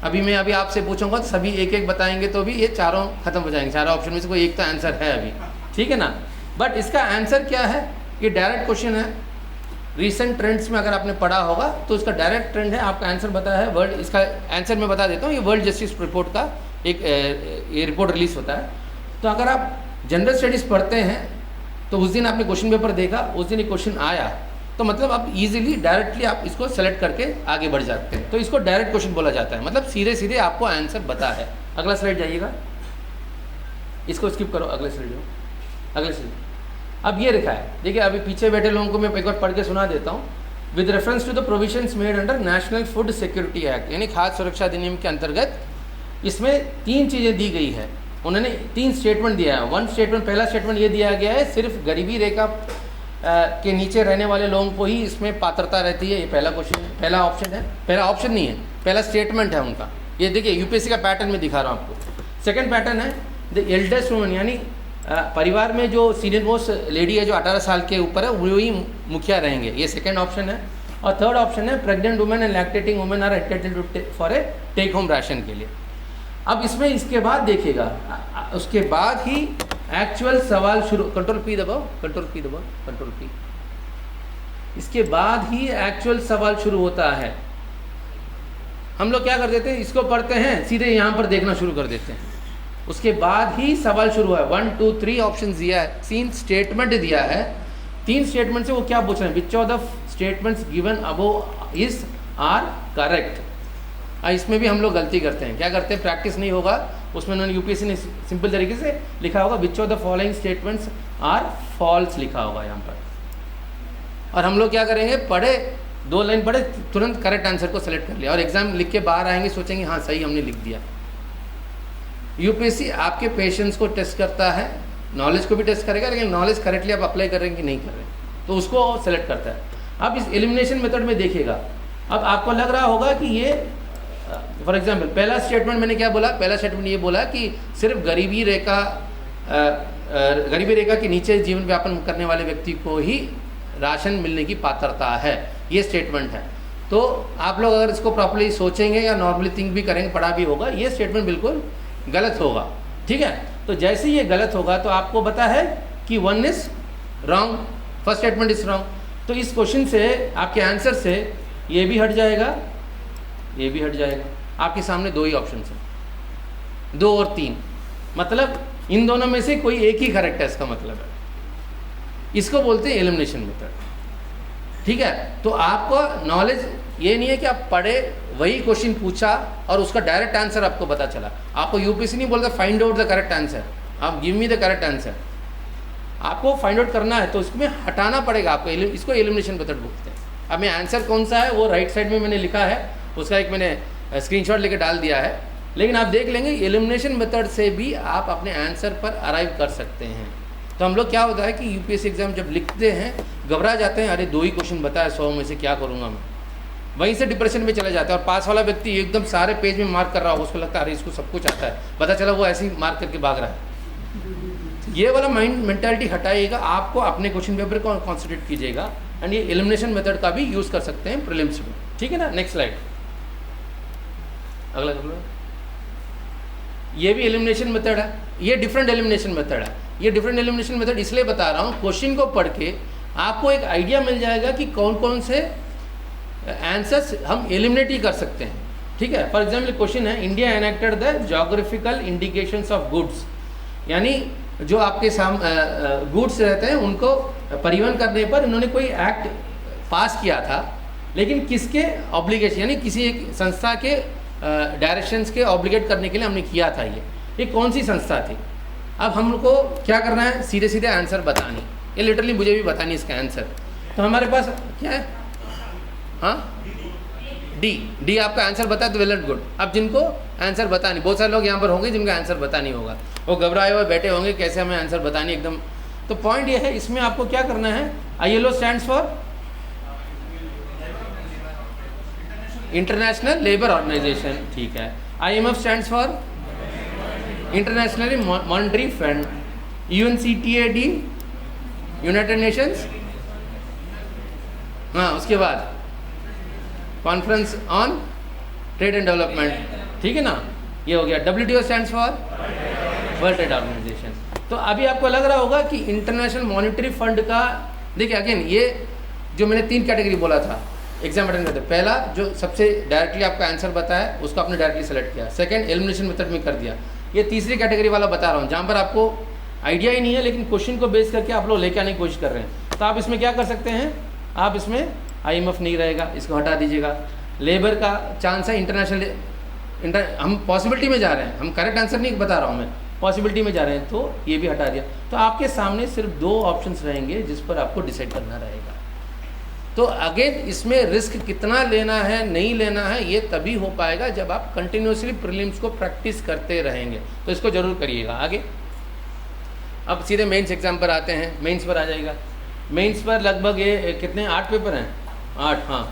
मैं अभी आपसे पूछूंगा तो सभी एक एक बताएंगे तो भी ये चारों खत्म हो जाएंगे, 4 ऑप्शन में से कोई एक तो आंसर है अभी, ठीक है ना। बट इसका आंसर क्या है, ये डायरेक्ट क्वेश्चन है। रिसेंट ट्रेंड्स में अगर आपने पढ़ा होगा तो इसका डायरेक्ट ट्रेंड है, आपका आंसर बताया है वर्ल्ड, इसका आंसर मैं बता देता हूँ, ये वर्ल्ड जस्टिस रिपोर्ट का एक ये रिपोर्ट रिलीज होता है। तो अगर आप जनरल स्टडीज़ पढ़ते हैं तो उस दिन आपने क्वेश्चन पेपर देखा, उस दिन ये क्वेश्चन आया, तो मतलब आप इजीली डायरेक्टली आप इसको सेलेक्ट करके आगे बढ़ जाते हैं, तो इसको डायरेक्ट क्वेश्चन बोला जाता है, मतलब सीधे सीधे आपको आंसर बता है। अगला स्लाइड जाइएगा, इसको स्किप करो, अगले स्लाइड जाओ, अगले स्लाइड। अब ये लिखा है, देखिए अभी पीछे बैठे लोगों को मैं एक बार पढ़ के सुना देता हूँ। With reference to the provisions made under national food security act, यानी खाद्य सुरक्षा अधिनियम के अंतर्गत इसमें 3 चीज़ें दी गई है, उन्होंने 3 स्टेटमेंट दिया है। 1 स्टेटमेंट, पहला स्टेटमेंट ये दिया गया है, सिर्फ गरीबी रेखा के नीचे रहने वाले लोगों को ही इसमें पात्रता रहती है, ये पहला क्वेश्चन, पहला ऑप्शन है, पहला ऑप्शन नहीं है, पहला स्टेटमेंट है उनका। ये देखिए यूपीएससी का पैटर्न में दिखा रहा हूँ आपको। सेकंड पैटर्न है द एल्डेस्ट वुमन, यानी परिवार में जो सीनियर मोस्ट लेडी है जो 18 साल के ऊपर है वही मुखिया रहेंगे, ये सेकंड ऑप्शन है। और थर्ड ऑप्शन है pregnant women and lactating women are entitled for a take home ration के लिए। अब इसमें इसके बाद देखिएगा, उसके बाद ही एक्चुअल सवाल शुरू, कंट्रोल पी दबाओ, कंट्रोल पी दबाओ, कंट्रोल पी, इसके बाद ही एक्चुअल सवाल शुरू होता है। हम लोग क्या कर देते हैं, इसको पढ़ते हैं सीधे यहाँ पर देखना शुरू कर देते हैं, उसके बाद ही सवाल शुरू है। 1 2 3 ऑप्शन दिया है, 3 स्टेटमेंट दिया है, 3 स्टेटमेंट से वो क्या पूछ रहे हैं, which of the statements given above is are correct. इसमें भी हम लोग गलती करते हैं, क्या करते हैं, प्रैक्टिस नहीं होगा उसमें, उन्होंने यूपीएससी ने सिंपल तरीके से लिखा होगा which of the following statements are false लिखा होगा यहाँ पर, और हम लोग क्या करेंगे, पढ़े 2 लाइन पढ़े तुरंत करेक्ट आंसर को सेलेक्ट कर लिया, और एग्जाम लिख के बाहर आएंगे सोचेंगे हाँ सही हमने लिख दिया। यूपीएससी आपके पेशेंस को टेस्ट करता है, नॉलेज को भी टेस्ट करेगा, लेकिन नॉलेज करेक्टली आप अप्लाई कर रहे हैं कि नहीं कर रहे, तो उसको सेलेक्ट करता है। अब इस एलिमिनेशन मेथड में देखिएगा, अब आपको लग रहा होगा कि ये फॉर एग्जाम्पल पहला स्टेटमेंट मैंने क्या बोला, पहला स्टेटमेंट ये बोला कि सिर्फ गरीबी रेखा के नीचे जीवन व्यापन करने वाले व्यक्ति को ही राशन मिलने की पात्रता है, ये स्टेटमेंट है। तो आप लोग अगर इसको प्रॉपर्ली सोचेंगे या नॉर्मली थिंक भी करेंगे, पढ़ा भी होगा, ये स्टेटमेंट बिल्कुल गलत होगा, ठीक है। तो जैसे ये गलत होगा तो आपको पता है कि 1 is wrong, first statement is wrong. तो इस क्वेश्चन से आपके आंसर से ये भी हट जाएगा, ये भी हट जाएगा, आपके सामने 2 ही ऑप्शन हैं, 2 और 3, मतलब इन दोनों में से कोई एक ही करेक्ट है, इसका मतलब है, इसको बोलते हैं एलिमिनेशन मेथड, ठीक है। तो आपको नॉलेज ये नहीं है कि आप पढ़े वही क्वेश्चन पूछा और उसका डायरेक्ट आंसर आपको पता चला, आपको यूपीएससी नहीं बोलता find out the correct answer, आप give me the correct answer, आपको फाइंड आउट करना है तो इसमें हटाना पड़ेगा आपको, इसको एलिमिनेशन मेथड बोलते हैं। अब मैं आंसर कौन सा है वो राइट साइड में मैंने लिखा है, उसका एक मैंने स्क्रीनशॉट लेके डाल दिया है, लेकिन आप देख लेंगे एलिमिनेशन मेथड से भी आप अपने आंसर पर अराइव कर सकते हैं। तो हम लोग क्या होता है कि यूपीएससी एग्जाम जब लिखते हैं घबरा जाते हैं, अरे 2 ही क्वेश्चन बताया 100 में से क्या करूँगा मैं, वहीं से डिप्रेशन में चला जाता है। और पास वाला व्यक्ति एकदम सारे पेज में मार्क कर रहा हो, उसको लगता है अरे इसको सब कुछ आता है, पता चला वो ऐसे ही मार्क करके भाग रहा है। ये वाला माइंड मेंटालिटी हटाइएगा, आपको अपने क्वेश्चन पेपर को कॉन्सेंट्रेट कीजिएगा एंड ये एलिमिनेशन मेथड का भी यूज़ कर सकते हैं प्रीलिम्स में, ठीक है ना। नेक्स्ट स्लाइड, अगला कर लो। ये भी एलिमिनेशन मेथड है, ये डिफरेंट एलिमिनेशन मेथड है। ये डिफरेंट एलिमिनेशन मेथड इसलिए बता रहा हूँ, क्वेश्चन को पढ़ के आपको एक आइडिया मिल जाएगा कि कौन कौन से आंसर्स हम एलिमिनेट ही कर सकते हैं, ठीक है। फॉर एग्जाम्पल क्वेश्चन है, India enacted the geographical indications of goods, यानी जो आपके गुड्स रहते हैं उनको परिवहन करने पर इन्होंने कोई एक्ट पास किया था, लेकिन किसके ऑब्लिगेशन, यानी किसी एक संस्था के डायरेक्शंस के ऑब्लिगेट करने के लिए हमने किया था। ये कौन सी संस्था थी। अब हमको क्या करना है, सीधे सीधे आंसर बतानी, ये लिटरली मुझे भी बतानी इसका आंसर। तो हमारे पास क्या है, हाँ डी आपका आंसर बता तो वेल एंड गुड। अब जिनको आंसर बता नहीं, बहुत सारे लोग यहाँ पर होंगे जिनका आंसर बता नहीं होगा, वो घबराए हुए बैठे होंगे कैसे हमें आंसर बतानी एकदम। तो पॉइंट ये है, इसमें आपको क्या करना है, ILO stands for international labour organisation, ठीक है। IMF stands for internationally monetary fund, UNCTAD united nations, हाँ उसके बाद conference on trade and development, ठीक है ना, ये हो गया। WTO stands for world trade organisation. तो अभी आपको लग रहा होगा कि इंटरनेशनल मॉनेटरी फंड का, देखिए अगेन ये जो मैंने 3 कैटेगरी बोला था एग्जाम अटेंड करते, पहला जो सबसे डायरेक्टली आपका आंसर बताया उसको आपने डायरेक्टली सेलेक्ट किया, सेकंड एलिमिनेशन मेथड में कर दिया। ये तीसरी कैटेगरी वाला बता रहा हूँ जहाँ पर आपको आइडिया ही नहीं है, लेकिन क्वेश्चन को बेस करके आप लोग लेके आने की कोशिश कर रहे हैं। तो आप इसमें क्या कर सकते हैं, आप इसमें IMF नहीं रहेगा, इसको हटा दीजिएगा। लेबर का चांस है इंटरनेशनल, हम पॉसिबिलिटी में जा रहे हैं, हम करेक्ट आंसर नहीं बता रहा हूँ मैं, पॉसिबिलिटी में जा रहे हैं, तो ये भी हटा दिया। तो आपके सामने सिर्फ 2 ऑप्शंस रहेंगे जिस पर आपको डिसाइड करना रहेगा। तो अगेन इसमें रिस्क कितना लेना है नहीं लेना है ये तभी हो पाएगा जब आप कंटिन्यूसली प्रीलिम्स को प्रैक्टिस करते रहेंगे, तो इसको जरूर करिएगा। आगे अब सीधे मेंस एग्जाम पर आते हैं, मेंस पर आ जाएगा। मेंस पर लगभग ये कितने 8 पेपर हैं, 8, हाँ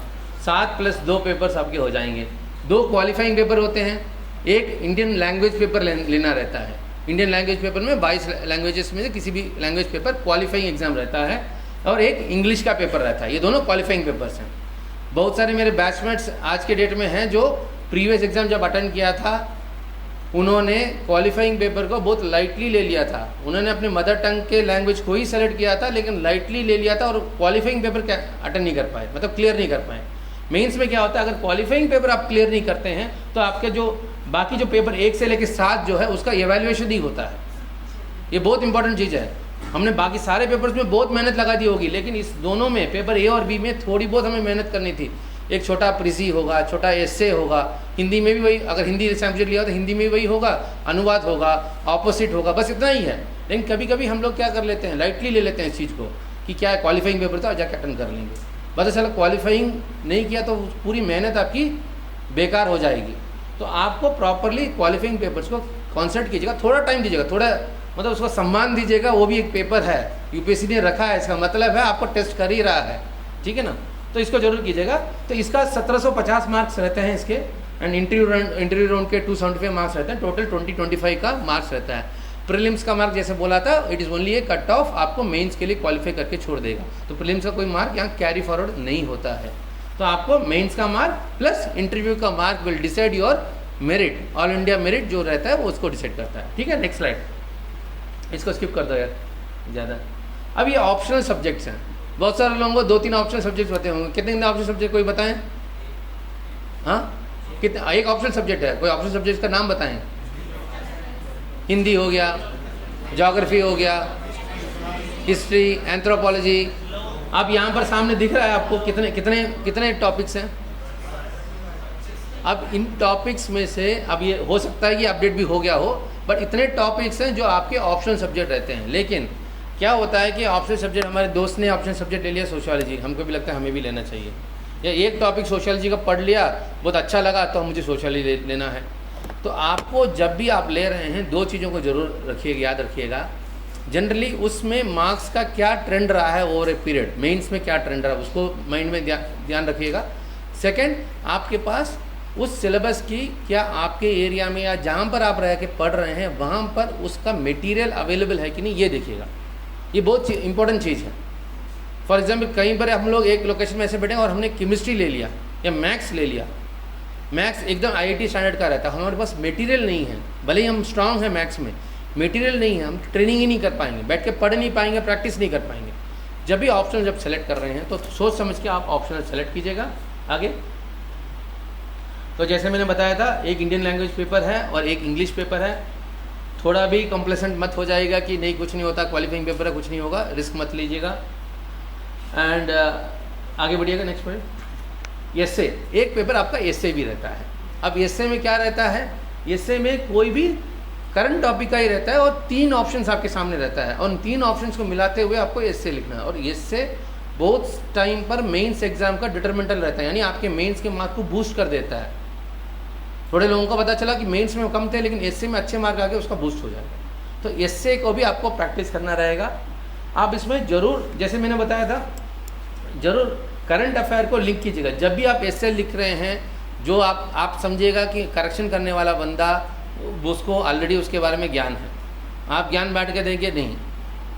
7 + 2 पेपर्स आपके हो जाएंगे। 2 क्वालिफाइंग पेपर होते हैं, एक इंडियन लैंग्वेज पेपर लेना रहता है। इंडियन लैंग्वेज पेपर में 22 लैंग्वेजेस में से किसी भी लैंग्वेज पेपर क्वालिफाइंग एग्जाम रहता है, और एक इंग्लिश का पेपर रहता है। ये दोनों क्वालिफाइंग पेपर्स हैं। बहुत सारे मेरे बैचमेट्स आज के डेट में हैं जो प्रीवियस एग्जाम जब अटेंड किया था उन्होंने क्वालिफाइंग पेपर को बहुत लाइटली ले लिया था। उन्होंने अपने मदर टंग के लैंग्वेज को ही सेलेक्ट किया था, लेकिन लाइटली ले लिया था और क्वालिफाइंग पेपर क्या अटेंड नहीं कर पाए, मतलब क्लियर नहीं कर पाए। मेंस में क्या होता है, अगर क्वालिफाइंग पेपर आप क्लियर नहीं करते हैं तो आपके जो बाकी जो पेपर 1 से लेकर 7 जो है उसका एवेल्युएशन ही होता है। ये बहुत इंपॉर्टेंट चीज़ है। हमने बाकी सारे पेपर्स में बहुत मेहनत लगा दी होगी, लेकिन इस दोनों में पेपर A और B में थोड़ी बहुत हमें मेहनत करनी थी। एक छोटा प्रीसी होगा, छोटा एस्से होगा, हिंदी में भी वही, अगर हिंदी सब्जेक्ट लिया तो हिंदी में भी वही होगा, अनुवाद होगा, ऑपोजिट होगा, बस इतना ही है। लेकिन कभी कभी हम लोग क्या कर लेते हैं, लाइटली ले लेते हैं इस चीज़ को कि क्या है क्वालिफाइंग पेपर था जाके अटेंड कर लेंगे, पता चला क्वालिफाइंग नहीं किया तो पूरी मेहनत आपकी बेकार हो जाएगी। तो आपको प्रॉपरली क्वालिफाइंग पेपर्स को कॉन्सेंट्रेट कीजिएगा, थोड़ा टाइम दीजिएगा, थोड़ा मतलब उसको सम्मान दीजिएगा। वो भी एक पेपर है, यूपीएससी ने रखा है, इसका मतलब है आपको टेस्ट कर ही रहा है, ठीक है ना। तो इसको जरूर कीजिएगा। तो इसका 1750 मार्क्स रहते हैं इसके, एंड इंटरव्यू राउंड के 275 मार्क्स रहते हैं, टोटल 20-25 का मार्क्स रहता है। प्रीलिम्स का मार्क जैसे बोला था, it is only A cut off, आपको मेंस के लिए क्वालिफाई करके छोड़ देगा। तो प्रीलिम्स का कोई मार्क यहाँ कैरी फॉरवर्ड नहीं होता है। तो आपको मेंस का मार्क प्लस इंटरव्यू का mark will decide your merit, all India merit जो रहता है वो उसको डिसाइड करता है, ठीक है। नेक्स्ट स्लाइड, इसको स्किप कर दो यार ज़्यादा। अब ये ऑप्शनल सब्जेक्ट्स हैं, बहुत सारे लोगों को 2-3 ऑप्शनल सब्जेक्ट्स होते होंगे। कितने ऑप्शनल सब्जेक्ट कोई बताएं, हाँ कितने, एक ऑप्शनल सब्जेक्ट है, कोई ऑप्शनल सब्जेक्ट का नाम बताएं। हिंदी हो गया, ज्योग्राफी हो गया, हिस्ट्री, एंथ्रोपोलॉजी। अब यहाँ पर सामने दिख रहा है आपको कितने कितने कितने टॉपिक्स हैं। अब इन टॉपिक्स में से अब ये हो सकता है कि अपडेट भी हो गया हो, बट इतने टॉपिक्स हैं जो आपके ऑप्शनल सब्जेक्ट रहते हैं। लेकिन क्या होता है कि ऑप्शनल सब्जेक्ट, हमारे दोस्त ने ऑप्शनल सब्जेक्ट ले लिया सोशियोलॉजी, हमको भी लगता है हमें भी लेना चाहिए, या एक टॉपिक सोशियोलॉजी का पढ़ लिया, बहुत अच्छा लगा तो मुझे सोशियोलॉजी लेना है। तो आपको जब भी आप ले रहे हैं 2 चीज़ों को ज़रूर रखिएगा, याद रखिएगा। जनरली उसमें मार्क्स का क्या ट्रेंड रहा है ओवर ए पीरियड, मेंस में क्या ट्रेंड रहा है उसको माइंड में ध्यान रखिएगा। सेकंड, आपके पास उस सिलेबस की क्या आपके एरिया में या जहाँ पर आप रह के पढ़ रहे हैं वहाँ पर उसका मटेरियल अवेलेबल है कि नहीं, ये देखिएगा। ये बहुत इंपॉर्टेंट चीज़ है। फॉर एग्जांपल कहीं पर हम लोग एक लोकेशन में ऐसे बैठे और हमने केमिस्ट्री ले लिया या मैथ्स ले लिया, मैथ्स एकदम IIT स्टैंडर्ड का रहता है, हमारे पास मटेरियल नहीं है, भले ही हम स्ट्रांग हैं मैथ्स में, मटेरियल नहीं है, हम ट्रेनिंग ही नहीं कर पाएंगे, बैठ के पढ़ नहीं पाएंगे, प्रैक्टिस नहीं कर पाएंगे। जब भी ऑप्शनल जब सेलेक्ट कर रहे हैं तो सोच समझ के आप ऑप्शनल सेलेक्ट कीजिएगा। आगे तो जैसे मैंने बताया था, एक इंडियन लैंग्वेज पेपर है और एक इंग्लिश पेपर है। थोड़ा भी कॉम्प्लेसेंट मत हो जाएगा कि नहीं कुछ नहीं होता, क्वालिफाइंग पेपर है कुछ नहीं होगा, रिस्क मत लीजिएगा। एंड आगे बढ़िएगा नेक्स्ट पॉइंट। एस्से, एक पेपर आपका एस्से भी रहता है। अब एस्से में क्या रहता है, एस्से में कोई भी करंट टॉपिक का ही रहता है और 3 ऑप्शंस आपके सामने रहता है और उन 3 ऑप्शंस को मिलाते हुए आपको एस्से लिखना है। और एस्से बहुत टाइम पर मेंस एग्जाम का डिटरमिनेंटल रहता है, यानी आपके मेंस के मार्क को बूस्ट कर देता है। थोड़े लोगों को पता चला कि मेंस में वो कम थे लेकिन एस्से में अच्छे मार्क आके उसका बूस्ट हो जाएगा। तो एस्से को भी आपको प्रैक्टिस करना रहेगा। आप इसमें ज़रूर, जैसे मैंने बताया था, ज़रूर करंट अफेयर को लिंक कीजिएगा। जब भी आप एस्से लिख रहे हैं, जो आप समझिएगा कि करेक्शन करने वाला बंदा उसको ऑलरेडी उसके बारे में ज्ञान है, आप ज्ञान बांट के देंगे नहीं,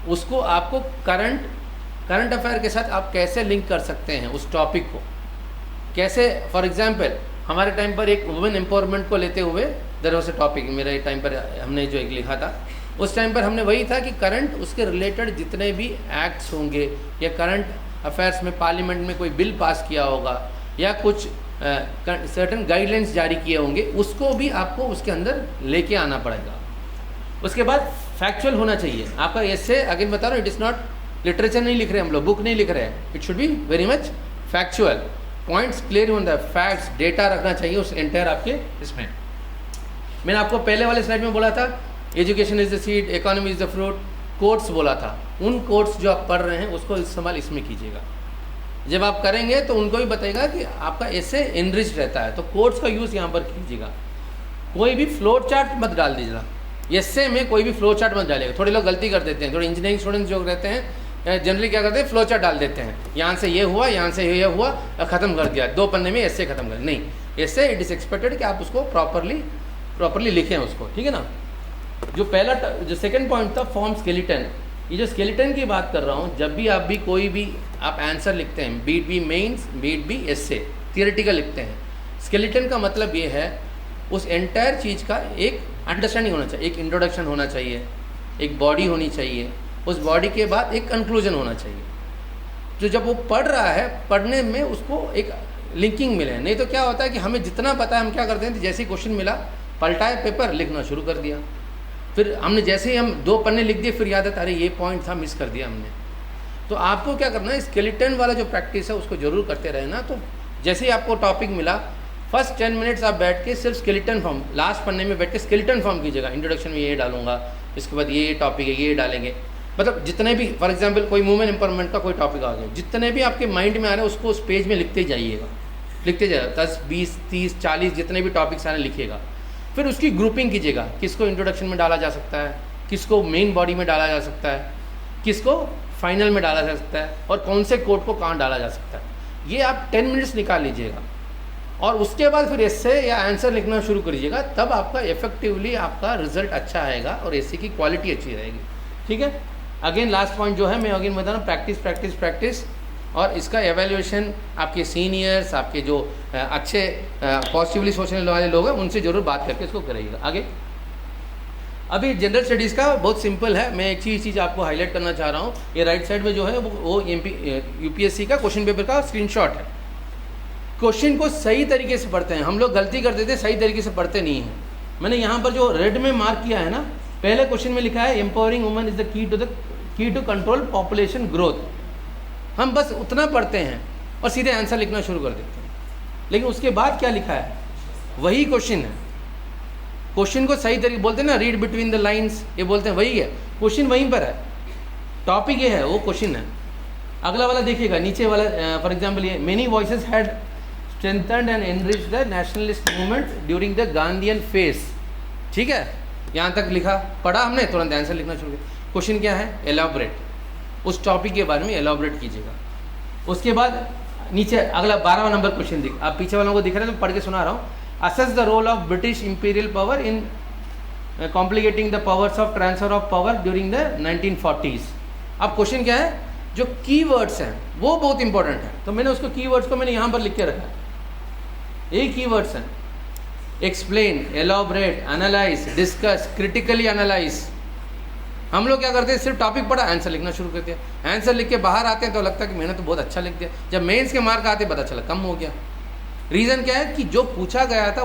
उसको आपको करंट अफेयर के साथ आप कैसे लिंक कर सकते हैं उस टॉपिक को, कैसे। फॉर एग्जांपल हमारे टाइम पर एक वुमेन एम्पावरमेंट को लेते हुए देयर वाज अ टॉपिक, मेरे टाइम पर हमने जो एक लिखा था उस टाइम पर हमने वही था कि करंट उसके रिलेटेड जितने भी एक्ट्स होंगे या करंट अफेयर्स में पार्लियामेंट में कोई बिल पास किया होगा या कुछ सर्टेन गाइडलाइंस जारी किए होंगे, उसको भी आपको उसके अंदर लेके आना पड़ेगा। उसके बाद फैक्चुअल होना चाहिए आपका एस्से। अगेन बता रहा हूँ, इट इज़ नॉट लिटरेचर नहीं लिख रहे हम लोग, बुक नहीं लिख रहे हैं, it should be very much factual, points clear होता है, फैक्ट्स डेटा रखना चाहिए उस एंटायर आपके इसमें। मैंने आपको पहले वाले स्लाइड में बोला था education is the seed, economy is the fruit, quotes बोला था। उन कोट्स जो आप पढ़ रहे हैं उसको इस्तेमाल इसमें कीजिएगा। जब आप करेंगे तो उनको भी बताएगा कि आपका ऐसे एनरिच रहता है, तो कोट्स का यूज़ यहाँ पर कीजिएगा। कोई भी फ्लो चार्ट मत डाल दीजिएगा, एस्से में कोई भी फ्लो चार्ट मत डालिएगा। थोड़े लोग गलती कर देते हैं, थोड़े इंजीनियरिंग स्टूडेंट्स जो रहते हैं जनरली क्या करते हैं, फ्लो चार्ट डाल देते हैं, यहाँ से ये हुआ, यहाँ से ये हुआ, ख़त्म कर दिया, 2 पन्ने में एस्से ख़त्म कर। नहीं, एस्से इट इज़ एक्सपेक्टेड कि आप उसको प्रॉपरली लिखें उसको, ठीक है ना। जो सेकंड पॉइंट था फॉर्म स्केलेटन, ये जो स्केलेटन की बात कर रहा हूँ, जब भी आप भी कोई भी आप आंसर लिखते हैं, be it be mains be it be essay, theoretical लिखते हैं, स्केलेटन का मतलब ये है उस एंटायर चीज़ का एक अंडरस्टैंडिंग होना चाहिए, एक इंट्रोडक्शन होना चाहिए, एक बॉडी होनी चाहिए, उस बॉडी के बाद एक कंक्लूजन होना चाहिए। जो जब वो पढ़ रहा है, पढ़ने में उसको एक लिंकिंग मिले। नहीं तो क्या होता है कि हमें जितना पता है हम क्या करते हैं, जैसे ही क्वेश्चन मिला पलटाए पेपर, लिखना शुरू कर दिया, फिर हमने जैसे ही हम 2 पन्ने लिख दिए फिर याद आता अरे ये पॉइंट था, मिस कर दिया हमने। तो आपको क्या करना है, स्केलेटन वाला जो प्रैक्टिस है उसको जरूर करते रहना। तो जैसे ही आपको टॉपिक मिला, फर्स्ट 10 मिनट्स आप बैठ के सिर्फ स्केलेटन फॉर्म, लास्ट पन्ने में बैठ के स्केलेटन फॉर्म कीजिएगा। इंट्रोडक्शन में ये डालूंगा, इसके बाद ये टॉपिक है, ये डालेंगे। मतलब जितने भी, फॉर एग्जाम्पल कोई वुमेन एम्पावरमेंट का कोई टॉपिक आ गया, जितने भी आपके माइंड में आ रहे हैं उसको उस पेज में लिखते जाइएगा, लिखते जाइएगा। 10, 20, 30, 40 जितने भी टॉपिक्स आ रहे हैं लिखिएगा। फिर उसकी ग्रुपिंग कीजिएगा, किसको इंट्रोडक्शन में डाला जा सकता है, किसको मेन बॉडी में डाला जा सकता है, किसको फाइनल में डाला जा सकता है, और कौन से कोड को कहाँ डाला जा सकता है। ये आप 10 मिनट्स निकाल लीजिएगा और उसके बाद फिर एस्से या आंसर लिखना शुरू करिएगा। तब आपका इफेक्टिवली आपका रिजल्ट अच्छा आएगा और एस्से की क्वालिटी अच्छी रहेगी, ठीक है। अगेन लास्ट पॉइंट जो है, मैं अगेन बता रहा हूँ, प्रैक्टिस प्रैक्टिस प्रैक्टिस। और इसका एवेल्यूएशन आपके सीनियर्स, आपके जो अच्छे पॉजिटिवली सोचने वाले लोग हैं उनसे ज़रूर बात करके इसको करिएगा। आगे अभी जनरल स्टडीज़ का बहुत सिंपल है, मैं एक चीज़ आपको हाईलाइट करना चाह रहा हूँ। ये राइट साइड में जो है वो यूपीएससी का क्वेश्चन पेपर का स्क्रीनशॉट है। क्वेश्चन को सही तरीके से पढ़ते हैं, हम लोग गलती कर देते हैं, सही तरीके से पढ़ते नहीं हैं। मैंने यहाँ पर जो रेड में मार्क किया है ना, पहले क्वेश्चन में लिखा है empowering women is the key to control population growth. हम बस उतना पढ़ते हैं और सीधे आंसर लिखना शुरू कर देते हैं, लेकिन उसके बाद क्या लिखा है वही क्वेश्चन है। क्वेश्चन को सही तरीके बोलते हैं ना, रीड बिटवीन द लाइंस, ये बोलते हैं वही है, क्वेश्चन वहीं पर है। टॉपिक ये है, वो क्वेश्चन है। अगला वाला देखिएगा, नीचे वाला फॉर एग्जाम्पल ये many voices had strengthened and enriched the nationalist movement during the Gandhian phase. ठीक है, यहाँ तक लिखा, पढ़ा हमने, तुरंत आंसर लिखना शुरू किया। क्वेश्चन क्या है? एलॉबरेट, उस टॉपिक के बारे में एलॉबरेट कीजिएगा। उसके बाद नीचे अगला 12वां नंबर क्वेश्चन दिख, आप पीछे वालों को दिख रहे हैं तो पढ़ के सुना रहा हूँ। Assess the role of British imperial power in complicating the powers of transfer of power during the 1940s। अब क्वेश्चन क्या है? जो कीवर्ड्स हैं वो बहुत इंपॉर्टेंट है, तो मैंने उसको कीवर्ड्स को मैंने यहाँ पर लिख के रखा है। यही कीवर्ड्स हैं, explain, elaborate, analyse, discuss, critically analyse. हम लोग क्या करते हैं? सिर्फ टॉपिक पढ़ा, आंसर लिखना शुरू करते हैं। आंसर लिख के बाहर आते हैं तो लगता है कि मैंने तो बहुत अच्छा लिख दिया। जब मेंस के मार्क आते पता चला कम हो गया। रीज़न क्या है? कि जो पूछा गया था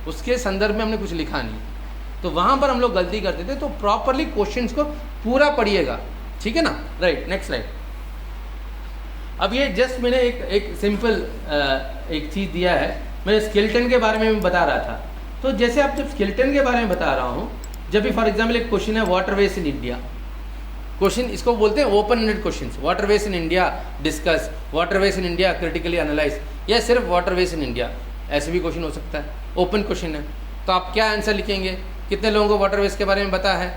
उसके संदर्भ में हमने कुछ लिखा नहीं, तो वहाँ पर हम लोग गलती करते थे। तो प्रॉपरली क्वेश्चंस को पूरा पढ़िएगा, ठीक है ना? Right, next slide. अब ये जस्ट मैंने एक सिंपल एक चीज़ दिया है। मैं स्केलेटन के बारे में बता रहा था, तो जैसे आप जब स्केलेटन के बारे में बता रहा हूँ, जब भी फॉर एग्जाम्पल एक क्वेश्चन है वाटरवेज इन इंडिया, क्वेश्चन इसको बोलते हैं open ended questions. Waterways in India discuss, waterways in India critically analyse, या सिर्फ वाटरवेज इन इंडिया, ऐसे भी क्वेश्चन हो सकता है। ओपन क्वेश्चन है तो आप क्या आंसर लिखेंगे? कितने लोगों को वाटरवेज के बारे में पता है?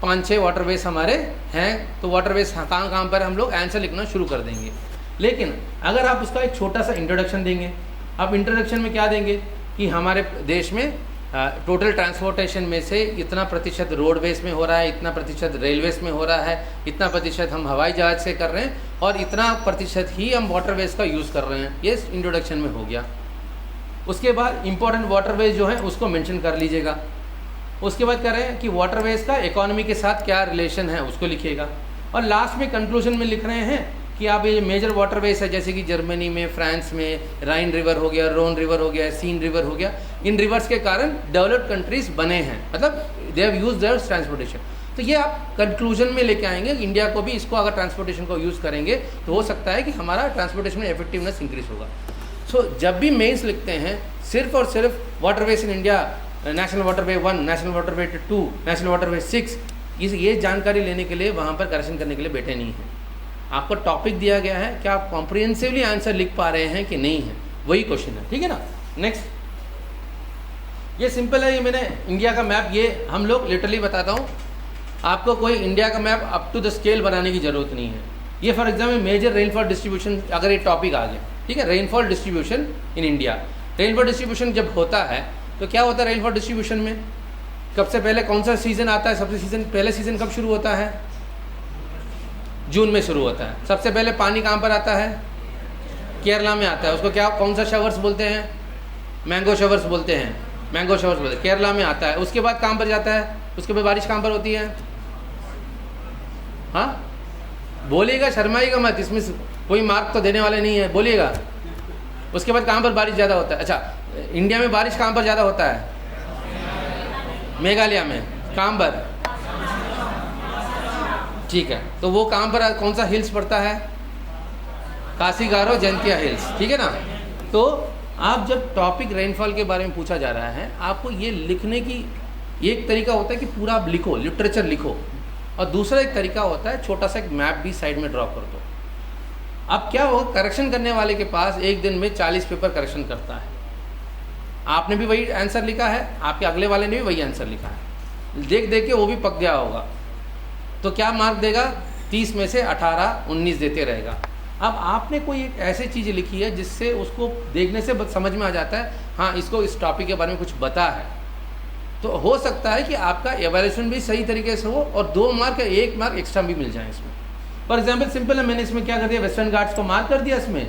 5-6 वाटरवेज हमारे हैं, तो वाटरवेज कहाँ कहाँ पर हम लोग आंसर लिखना शुरू कर देंगे। लेकिन अगर आप उसका एक छोटा सा इंट्रोडक्शन देंगे, आप इंट्रोडक्शन में क्या देंगे कि हमारे देश में टोटल ट्रांसपोर्टेशन में से इतना प्रतिशत रोडवेज में हो रहा है, इतना प्रतिशत रेलवेज में हो रहा है, इतना प्रतिशत हम हवाई जहाज से कर रहे हैं, और इतना प्रतिशत ही हम वाटरवेज का यूज़ कर रहे हैं। ये इंट्रोडक्शन में हो गया। उसके बाद इंपॉर्टेंट वाटरवेज जो है उसको मेंशन कर लीजिएगा। उसके बाद कह रहे हैं कि वाटरवेज का इकोनॉमी के साथ क्या रिलेशन है, उसको लिखिएगा। और लास्ट में कंक्लूजन में लिख रहे हैं कि आप ये मेजर वाटरवेज है, जैसे कि जर्मनी में, फ्रांस में राइन रिवर हो गया, रोन रिवर हो गया, सीन रिवर हो गया, इन रिवर्स के कारण डेवलप्ड कंट्रीज बने हैं, मतलब they have used their transportation. तो ये आप कंक्लूजन में लेके आएंगे। इंडिया को भी इसको अगर ट्रांसपोर्टेशन को यूज़ करेंगे तो हो सकता है कि हमारा ट्रांसपोर्टेशन में इफेक्टिवनेस इंक्रीज होगा। सो जब भी मेंस लिखते हैं, सिर्फ और सिर्फ waterways in India, national waterway 1, national waterway 2, national waterway 6, ये जानकारी लेने के लिए वहाँ पर करेक्शन करने के लिए बैठे नहीं हैं। आपको टॉपिक दिया गया है, क्या आप कॉम्प्रिहेंसिवली आंसर लिख पा रहे हैं कि नहीं है, वही क्वेश्चन है, ठीक है ना? नेक्स्ट, ये सिंपल है। ये मैंने इंडिया का मैप, ये हम लोग लिटरली बताता हूँ आपको, कोई इंडिया का map up to the scale बनाने की ज़रूरत नहीं है। ये for example major rainfall distribution, अगर ये टॉपिक आ गया, ठीक है, rainfall distribution in India. Rainfall distribution जब होता है तो क्या होता है रेनफॉल डिस्ट्रीब्यूशन में? कब से पहले कौन सा सीज़न आता है? सबसे पहले सीज़न कब शुरू होता है? जून में शुरू होता है। सबसे पहले पानी कहाँ पर आता है? केरला में आता है। उसको क्या, कौन सा शावर्स बोलते हैं? मैंगो शावर्स बोलते हैं, मैंगो शावर्स बोलते हैं, केरला में आता है। उसके बाद कहाँ पर जाता है? उसके बाद बारिश कहाँ पर होती है? हाँ बोलिएगा, शर्माइएगा मत, इसमें कोई मार्क तो देने वाले नहीं है, बोलिएगा। उसके बाद कहाँ पर बारिश ज़्यादा होता है? अच्छा, इंडिया में बारिश कहाँ पर ज़्यादा होता है? मेघालय में। कहाँ पर? ठीक है, तो वो कहाँ पर, कौन सा हिल्स पड़ता है? काशी गारो जयंतिया हिल्स, ठीक है ना? तो आप जब टॉपिक रेनफॉल के बारे में पूछा जा रहा है, आपको ये लिखने की एक तरीका होता है कि पूरा आप लिखो, लिटरेचर लिखो, और दूसरा एक तरीका होता है छोटा सा एक मैप भी साइड में ड्रॉ कर दो। अब क्या हो, करेक्शन करने वाले के पास एक दिन में 40 पेपर करेक्शन करता है। आपने भी वही आंसर लिखा है, आपके अगले वाले ने भी वही आंसर लिखा है, देख देख के वो भी पक गया होगा, तो क्या मार्क देगा? 30 में से 18, 19 देते रहेगा। अब आपने कोई एक ऐसी चीज़ लिखी है जिससे उसको देखने से समझ में आ जाता है, हाँ इसको इस टॉपिक के बारे में कुछ पता है, तो हो सकता है कि आपका एवेल्यूशन भी सही तरीके से हो और 2 मार्क या 1 मार्क एक्स्ट्रा भी मिल जाए इसमें। फॉर एग्जाम्पल सिंपल है, मैंने इसमें क्या कर दिया, वेस्टर्न घाट्स को मार्क कर दिया। इसमें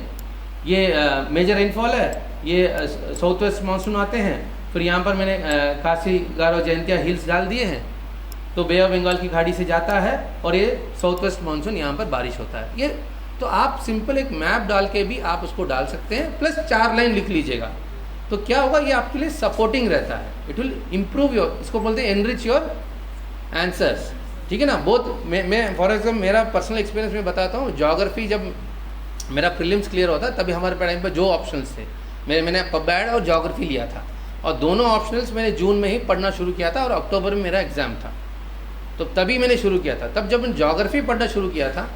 ये मेजर रेनफॉल है, ये साउथ वेस्ट मानसून आते हैं, फिर यहाँ पर मैंने काशी गारो जयंतिया हिल्स डाल दिए हैं, तो बे ऑफ बंगाल की खाड़ी से जाता है और ये साउथ वेस्ट मानसून, यहाँ पर बारिश होता है। ये तो आप सिंपल एक मैप डाल के भी आप उसको डाल सकते हैं, प्लस 4 लाइन लिख लीजिएगा, तो क्या होगा, ये आपके लिए सपोर्टिंग रहता है। इट विल इम्प्रूव योर, इसको बोलते हैं एनरिच योर आंसर्स, ठीक है ना? बहुत मैं फॉर एग्जाम्पल मेरा पर्सनल एक्सपीरियंस में बताता हूँ, ज्योग्राफी जब मेरा प्रीलिम्स क्लियर होता तभी हमारे टाइम पर जो ऑप्शंस थे, मैंने पबैड और ज्योग्राफी लिया था, और दोनों ऑप्शनल्स मैंने जून में ही पढ़ना शुरू किया था और अक्टूबर में मेरा एग्ज़ाम था। तो तभी मैंने शुरू किया था। तब जब मैंने ज्योग्राफी पढ़ना शुरू किया था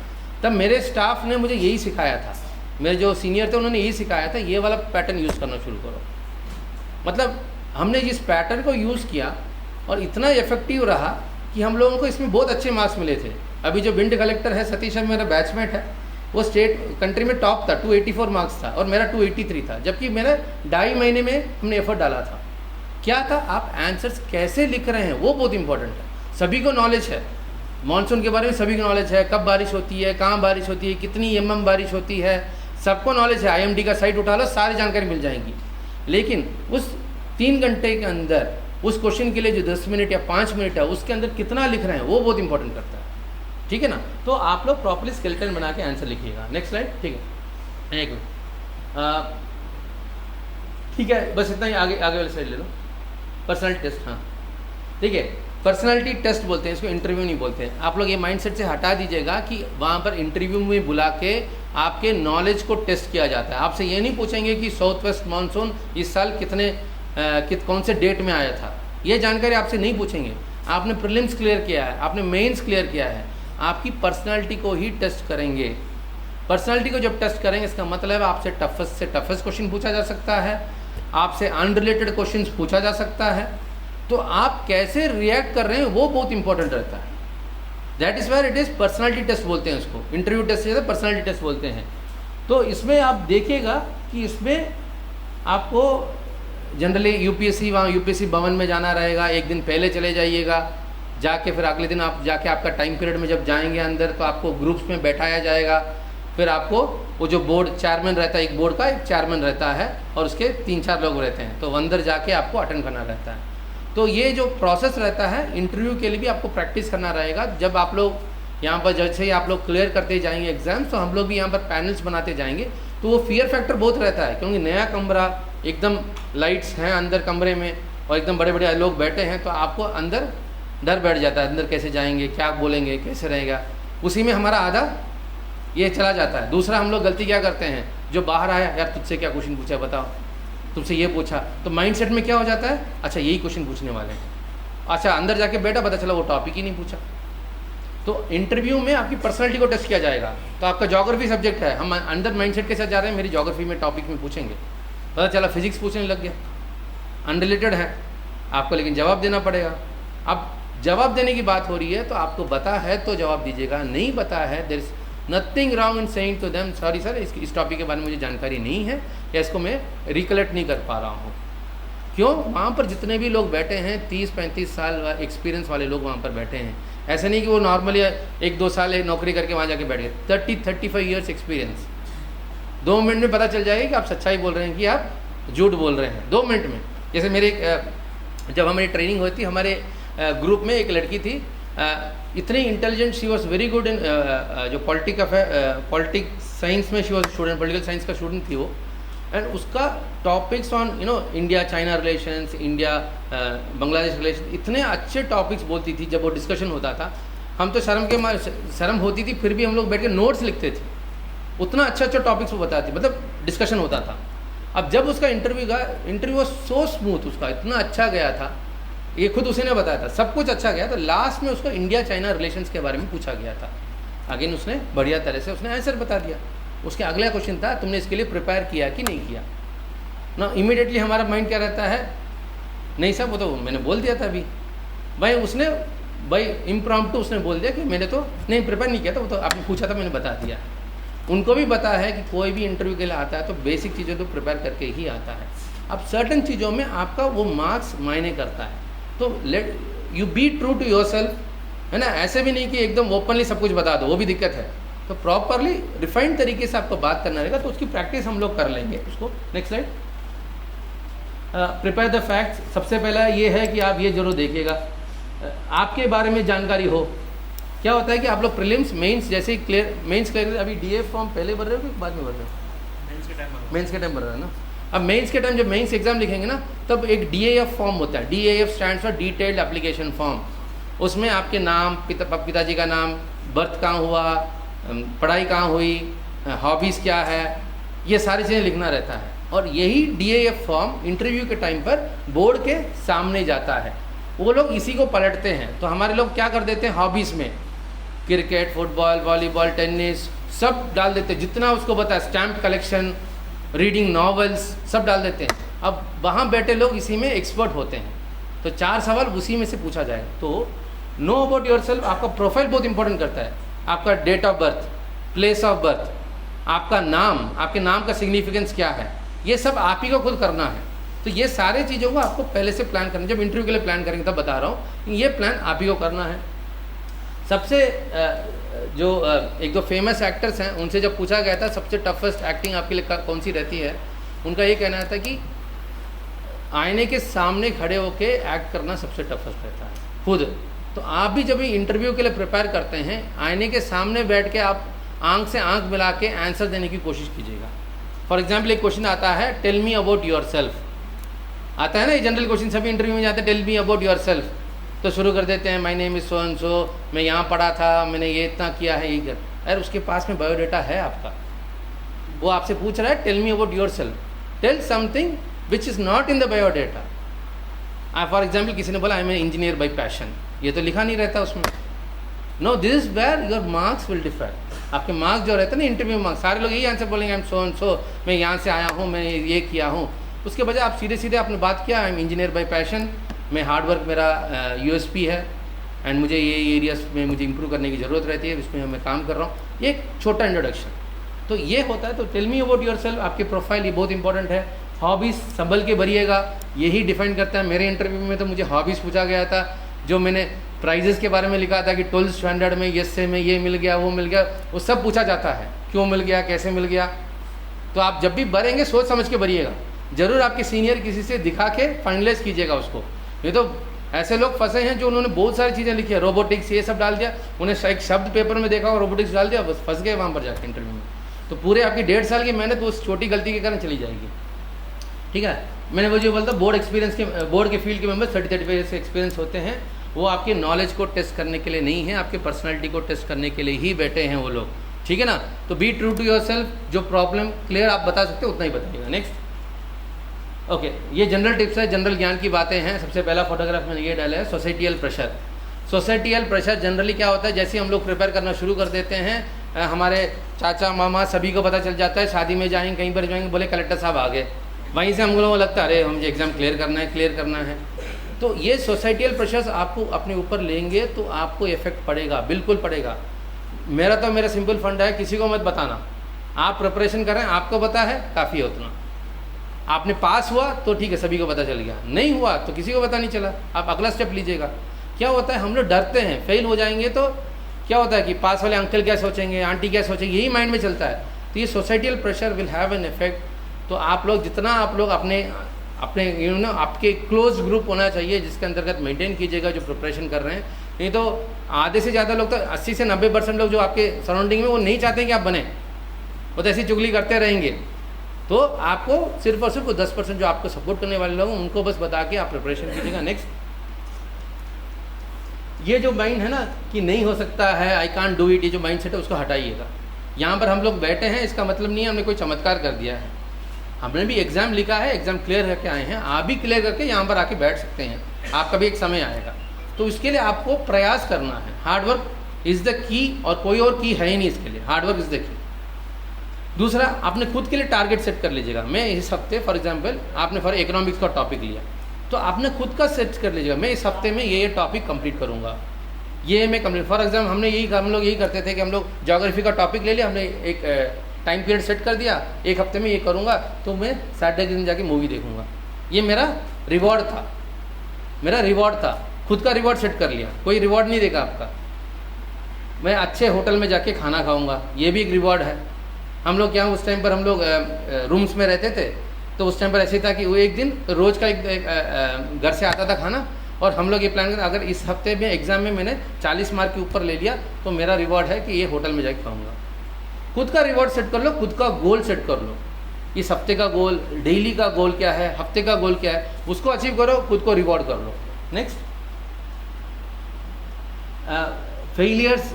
तब मेरे स्टाफ ने मुझे यही सिखाया था, मेरे जो सीनियर थे उन्होंने यही सिखाया था, ये वाला पैटर्न यूज़ करना शुरू करो। मतलब हमने जिस पैटर्न को यूज़ किया और इतना इफेक्टिव रहा कि हम लोगों को इसमें बहुत अच्छे मार्क्स मिले थे। अभी जो विंड कलेक्टर है सतीश है, मेरा बैचमेट है, वो स्टेट कंट्री में टॉप था, 284 मार्क्स था और मेरा 283 था, जबकि मेरा 2.5 महीने में हमने एफर्ट डाला था। क्या था, आप आंसर्स कैसे लिख रहे हैं वो बहुत इंपॉर्टेंट है। सभी को नॉलेज है, मानसून के बारे में सभी को नॉलेज है, कब बारिश होती है, कहाँ बारिश होती है, कितनी mm बारिश होती है, सबको नॉलेज है। IMD का साइट उठा लो, सारी जानकारी मिल जाएगी। लेकिन उस 3 घंटे के अंदर उस क्वेश्चन के लिए जो 10 मिनट या 5 मिनट है उसके अंदर कितना लिख रहे हैं वो बहुत इंपॉर्टेंट करता है। ठीक है ना, तो आप लोग प्रॉपर्ली स्केलेटन बना के आंसर लिखिएगा। Next slide. ठीक है, एक मिनट, ठीक है, बस इतना ही। आगे वाली स्लाइड ले लो। पर्सनालिटी टेस्ट, हाँ ठीक है, पर्सनालिटी टेस्ट बोलते हैं इसको, इंटरव्यू नहीं बोलते हैं। आप लोग ये माइंडसेट से हटा दीजिएगा कि वहाँ पर इंटरव्यू में बुला के आपके नॉलेज को टेस्ट किया जाता है। आपसे ये नहीं पूछेंगे कि साउथ वेस्ट मानसून इस साल कौन से डेट में आया था, ये जानकारी आपसे नहीं पूछेंगे। आपने प्रीलिम्स क्लियर किया है, आपने मेंस क्लियर किया है, आपकी पर्सनालिटी को ही टेस्ट करेंगे। पर्सनालिटी को जब टेस्ट करेंगे इसका मतलब आपसे टफेस्ट से टफेस्ट क्वेश्चन पूछा जा सकता है, आपसे अनरिलेटेड क्वेश्चन पूछा जा सकता है, तो आप कैसे रिएक्ट कर रहे हैं वो बहुत इंपॉर्टेंट रहता है। That is where it is personality test बोलते हैं उसको। इंटरव्यू टेस्ट से पर्सनालिटी टेस्ट बोलते हैं। तो इसमें आप देखिएगा कि इसमें आपको जनरली यूपीएससी, वहाँ यूपीएससी भवन में जाना रहेगा, एक दिन पहले चले जाइएगा, जाके फिर अगले दिन आप जाके आपका टाइम पीरियड में जब जाएंगे अंदर तो आपको ग्रुप्स में बैठाया जाएगा। फिर आपको वो जो बोर्ड चेयरमैन रहता है, एक बोर्ड का एक चेयरमैन रहता है और उसके 3-4 लोग रहते हैं, तो अंदर जाके आपको अटेंड करना रहता है। तो ये जो प्रोसेस रहता है इंटरव्यू के लिए भी आपको प्रैक्टिस करना रहेगा। जब आप लोग यहाँ पर जैसे ही आप लोग क्लियर करते जाएंगे एग्जाम्स, तो हम लोग भी यहाँ पर पैनल्स बनाते जाएंगे, तो वो फियर फैक्टर बहुत रहता है, क्योंकि नया कमरा, एकदम लाइट्स हैं अंदर कमरे में और एकदम बड़े बड़े लोग बैठे हैं, तो आपको अंदर डर बैठ जाता है, अंदर कैसे जाएंगे, क्या बोलेंगे, कैसे रहेगा, उसी में हमारा आधा ये चला जाता है। दूसरा हम लोग गलती क्या करते हैं, जो बाहर आया, यार तुझसे क्या क्वेश्चन पूछा बताओ, तुमसे ये पूछा, तो माइंडसेट में क्या हो जाता है, अच्छा यही क्वेश्चन पूछने वाले हैं, अच्छा अंदर जाके बैठा, पता चला वो टॉपिक ही नहीं पूछा। तो इंटरव्यू में आपकी पर्सनालिटी को टेस्ट किया जाएगा। तो आपका ज्योग्राफी सब्जेक्ट है, हम अंदर माइंडसेट के साथ जा रहे हैं, मेरी ज्योग्राफी में टॉपिक में पूछेंगे, पता चला फिजिक्स पूछने लग गया, अनरिलेटेड है आपको, लेकिन जवाब देना पड़ेगा। अब जवाब देने की बात हो रही है तो आपको पता है तो जवाब दीजिएगा, नहीं पता है there is nothing wrong in saying to them sorry sir इस टॉपिक के बारे में मुझे जानकारी नहीं है या इसको मैं रिकलेक्ट नहीं कर पा रहा हूँ। क्यों, वहाँ पर जितने भी लोग बैठे हैं 30-35 साल एक्सपीरियंस वाले लोग वहाँ पर बैठे हैं। ऐसे नहीं कि वो नॉर्मली 1-2 साल नौकरी करके वहाँ जाके बैठ गए, 30-35 ईयर्स एक्सपीरियंस। 2 मिनट में पता चल जाएगा कि आप सच्चाई बोल रहे हैं कि आप झूठ बोल रहे हैं, 2 मिनट में। जैसे मेरे जब हमारी ट्रेनिंग हुई थी, हमारे ग्रुप में एक लड़की थी, इतनी intelligent, she was very good in जो पॉलिटिक्स साइंस में, she was student, political science का स्टूडेंट थी वो। एंड उसका topics on India China relations, India Bangladesh relation, इतने अच्छे टॉपिक्स बोलती थी। जब वो डिस्कशन होता था, हम तो शर्म होती थी, फिर भी हम लोग बैठ के नोट्स लिखते थे, उतना अच्छा टॉपिक्स वो बताती, मतलब डिस्कशन होता था। अब जब उसका इंटरव्यू वॉज सो स्मूथ, उसका इतना अच्छा गया था, ये खुद उसी ने बताया था, सब कुछ अच्छा गया था। लास्ट में उसको इंडिया चाइना रिलेशंस के बारे में पूछा गया था, अगेन उसने बढ़िया तरह से उसने आंसर बता दिया। उसके अगला क्वेश्चन था, तुमने इसके लिए प्रिपेयर किया कि नहीं किया ना। इमीडिएटली हमारा माइंड क्या रहता है, नहीं सर वो तो मैंने बोल दिया था अभी, भाई इम्प्रॉम्प्टू उसने बोल दिया कि मैंने तो नहीं प्रिपेयर नहीं किया था, वो तो आपने पूछा था मैंने बता दिया। उनको भी पता है कि कोई भी इंटरव्यू के लिए आता है तो बेसिक चीज़ें तो प्रिपेयर करके ही आता है। अब सर्टन चीज़ों में आपका वो मार्क्स मायने करता है, तो let you be true to yourself, है ना। ऐसे भी नहीं कि एकदम ओपनली सब कुछ बता दो, वो भी दिक्कत है। तो प्रॉपरली रिफाइंड तरीके से आपको बात करना रहेगा, तो उसकी प्रैक्टिस हम लोग कर लेंगे उसको। Next slide. Prepare the facts. सबसे पहला ये है कि आप ये जरूर देखिएगा, आपके बारे में जानकारी हो। क्या होता है कि आप लोग प्रीलिम्स मेंस जैसे ही मेंस क्लियर, अभी डीए फॉर्म पहले भर रहे हो कि बाद में भर रहे हो? मेंस के टाइम भर रहे हो ना। अब मेंस के टाइम जब मेंस एग्जाम लिखेंगे ना, तब एक डीएएफ फॉर्म होता है। DAF stands for detailed application form. उसमें आपके नाम, पिताजी का नाम, बर्थ कहाँ हुआ, पढ़ाई कहाँ हुई, हॉबीज़ क्या है, ये सारी चीज़ें लिखना रहता है। और यही डीएएफ फॉर्म इंटरव्यू के टाइम पर बोर्ड के सामने जाता है। वो लोग इसी को पलटते हैं। तो हमारे लोग क्या कर देते हैं, हॉबीज़ में क्रिकेट, फुटबॉल, वॉलीबॉल, टेनिस सब डाल देते हैं, जितना उसको पता है, स्टैम्प कलेक्शन, रीडिंग नॉवेल्स सब डाल देते हैं। अब वहाँ बैठे लोग इसी में एक्सपर्ट होते हैं। तो 4 सवाल उसी में से पूछा जाएगा। तो नो अबाउट योर सेल्फ, आपका प्रोफाइल बहुत इंपॉर्टेंट करता है। आपका date of birth, place of birth, आपका नाम, आपके नाम का सिग्निफिकेंस क्या है, ये सब आप ही को खुद करना है। तो ये सारे चीज़ों को आपको पहले से प्लान करना, जब इंटरव्यू के लिए प्लान करेंगे तब बता रहा हूँ, ये प्लान आप ही को करना है। सबसे जो एक दो फेमस एक्टर्स हैं, उनसे जब पूछा गया था सबसे टफेस्ट एक्टिंग आपके लिए कौन सी रहती है, उनका ये कहना था कि आईने के सामने खड़े होके एक्ट करना सबसे टफेस्ट रहता है खुद। तो आप भी जब इंटरव्यू के लिए प्रिपेयर करते हैं, आईने के सामने बैठ के आप आंख से आंख मिला के आंसर देने की कोशिश कीजिएगा। फॉर एग्जाम्पल एक क्वेश्चन आता है, tell me about yourself, आता है ना, ये जनरल क्वेश्चन सभी इंटरव्यू में जाते हैं, tell me about yourself. तो शुरू कर देते हैं, my name is so and so, मैं यहाँ पढ़ा था, मैंने ये इतना किया है, ये कर। अरे उसके पास में बायोडाटा है आपका, वो आपसे पूछ रहा है tell me about yourself, tell something which is not in the biodata. For example किसी ने बोला I am an engineer by passion, ये तो लिखा नहीं रहता उसमें। No, this is where your marks will differ. आपके मार्क्स जो रहते हैं ना, इंटरव्यू मार्क्स, सारे लोग यही आंसर बोलेंगे I am so and so, मैं यहाँ से आया हूँ, मैं ये किया हूँ। उसके बजाय आप सीधे सीधे आपने बात किया, I am engineer by passion, मैं हार्डवर्क मेरा यूएसपी है, एंड मुझे ये एरियाज में मुझे इंप्रूव करने की ज़रूरत रहती है, इसमें मैं काम कर रहा हूँ। ये एक छोटा इंट्रोडक्शन तो ये होता है। तो tell me about yourself, आपकी प्रोफाइल ये बहुत इंपॉर्टेंट है। हॉबीज़ संभल के भरिएगा, यही डिफाइन करता है। मेरे इंटरव्यू में तो मुझे हॉबीज़ पूछा गया था, जो मैंने प्राइजेस के बारे में लिखा था कि 12th स्टैंडर्ड में यस से में ये मिल गया, वो मिल गया, वो सब पूछा जाता है, क्यों मिल गया, कैसे मिल गया। तो आप जब भी भरेंगे सोच समझ के भरिएगा, ज़रूर आपके सीनियर किसी से दिखा के फाइनलाइज कीजिएगा उसको। ये तो ऐसे लोग फंसे हैं जो उन्होंने बहुत सारी चीज़ें लिखी है, रोबोटिक्स ये सब डाल दिया, उन्हें एक शब्द पेपर में देखा और रोबोटिक्स डाल दिया, बस फंस गए वहाँ पर जाकर इंटरव्यू में। तो पूरे आपकी 1.5 साल की मेहनत उस छोटी गलती के कारण चली जाएगी। ठीक है, मैंने वो जो बोलता बोर्ड एक्सपीरियंस के, बोर्ड के फील्ड के मेंबर 30-35 ईयर्स से एक्सपीरियंस होते हैं, वो आपके नॉलेज को टेस्ट करने के लिए नहीं है, आपके पर्सनैलिटी को टेस्ट करने के लिए ही बैठे हैं वो लोग। ठीक है ना, तो be true to yourself, जो प्रॉब्लम क्लियर आप बता सकते हो उतना ही बताइएगा। नेक्स्ट, ओके, ये जनरल टिप्स है, जनरल ज्ञान की बातें हैं। सबसे पहला फोटोग्राफ मैंने ये डाला है, societal pressure. Societal pressure generally क्या होता है, जैसे हम लोग प्रिपेयर करना शुरू कर देते हैं, हमारे चाचा मामा सभी को पता चल जाता है, शादी में जाएंगे, कहीं पर जाएंगे, बोले कलेक्टर साहब आ गए, वहीं से हम लोगों को लगता है अरे मुझे एग्ज़ाम क्लियर करना है। तो ये सोसाइटियल प्रेशर्स आपको अपने ऊपर लेंगे तो आपको इफेक्ट पड़ेगा, बिल्कुल पड़ेगा। मेरा सिंपल फंड है, किसी को मत बताना। आप प्रिपरेशन कर रहे हैं, आपको पता है, काफ़ी है उतना। आपने पास हुआ तो ठीक है, सभी को पता चल गया, नहीं हुआ तो किसी को पता नहीं चला, आप अगला स्टेप लीजिएगा। क्या होता है, हम लोग डरते हैं, फेल हो जाएंगे तो क्या होता है कि पास वाले अंकल क्या सोचेंगे, आंटी क्या सोचेंगे, यही माइंड में चलता है। तो ये societal pressure will have an effect. तो आप लोग जितना आप लोग अपने आपके क्लोज ग्रुप होना चाहिए, जिसके अंतर्गत मेंटेन कीजिएगा जो प्रिपरेशन कर रहे हैं। नहीं तो आधे से ज़्यादा लोग तो 80 से 90% लोग जो आपके सराउंडिंग में, वो नहीं चाहते कि आप बने, वो तो ऐसी चुगली करते रहेंगे। तो आपको सिर्फ और सिर्फ 10% जो आपको सपोर्ट करने वाले लोग हैं, उनको बस बता के आप प्रिपरेशन कीजिएगा। नेक्स्ट, ये जो माइंड है ना कि नहीं हो सकता है, आई कांट डू इट, ये जो माइंड सेट है उसको हटाइएगा। यहाँ पर हम लोग बैठे हैं, इसका मतलब नहीं है हमने कोई चमत्कार कर दिया है। हमने भी एग्ज़ाम लिखा है, एग्ज़ाम क्लियर करके आए हैं, आप भी क्लियर करके यहाँ पर आके बैठ सकते हैं। आपका भी एक समय आएगा, तो इसके लिए आपको प्रयास करना है। हार्डवर्क इज़ द की, और कोई और की है ही नहीं इसके लिए, हार्डवर्क इज़ द की। दूसरा, आपने खुद के लिए टारगेट सेट कर लीजिएगा। मैं इस हफ्ते, फॉर एग्जांपल आपने फॉर इकोनॉमिक्स का टॉपिक लिया, तो आपने खुद का सेट कर लीजिएगा, मैं इस हफ्ते में ये टॉपिक कंप्लीट करूँगा, ये मैं कंप्लीट। फॉर एग्जाम्पल हम लोग यही करते थे कि हम लोग ज्योग्राफी का टॉपिक ले लिया, हमने एक टाइम पीरियड सेट कर दिया, एक हफ्ते में ये करूँगा, तो मैं सैटरडे के दिन जाके मूवी देखूँगा। ये मेरा रिवॉर्ड था, खुद का रिवॉर्ड सेट कर लिया। कोई रिवॉर्ड नहीं देगा आपका। मैं अच्छे होटल में जाके खाना खाऊँगा, ये भी एक रिवॉर्ड है। हम लोग क्या, उस टाइम पर हम लोग रूम्स में रहते थे, तो उस टाइम पर ऐसे था कि वो एक दिन रोज़ का एक घर से आता था खाना, और हम लोग ये प्लान करें अगर इस हफ्ते में एग्ज़ाम में मैंने 40 मार्क के ऊपर ले लिया तो मेरा रिवॉर्ड है कि ये होटल में जाके खाऊंगा। खुद का रिवॉर्ड सेट कर लो, खुद का गोल सेट कर लो। इस हफ्ते का गोल, डेली का गोल क्या है, हफ्ते का गोल क्या है, उसको अचीव करो, खुद को रिवॉर्ड कर लो। Next, failures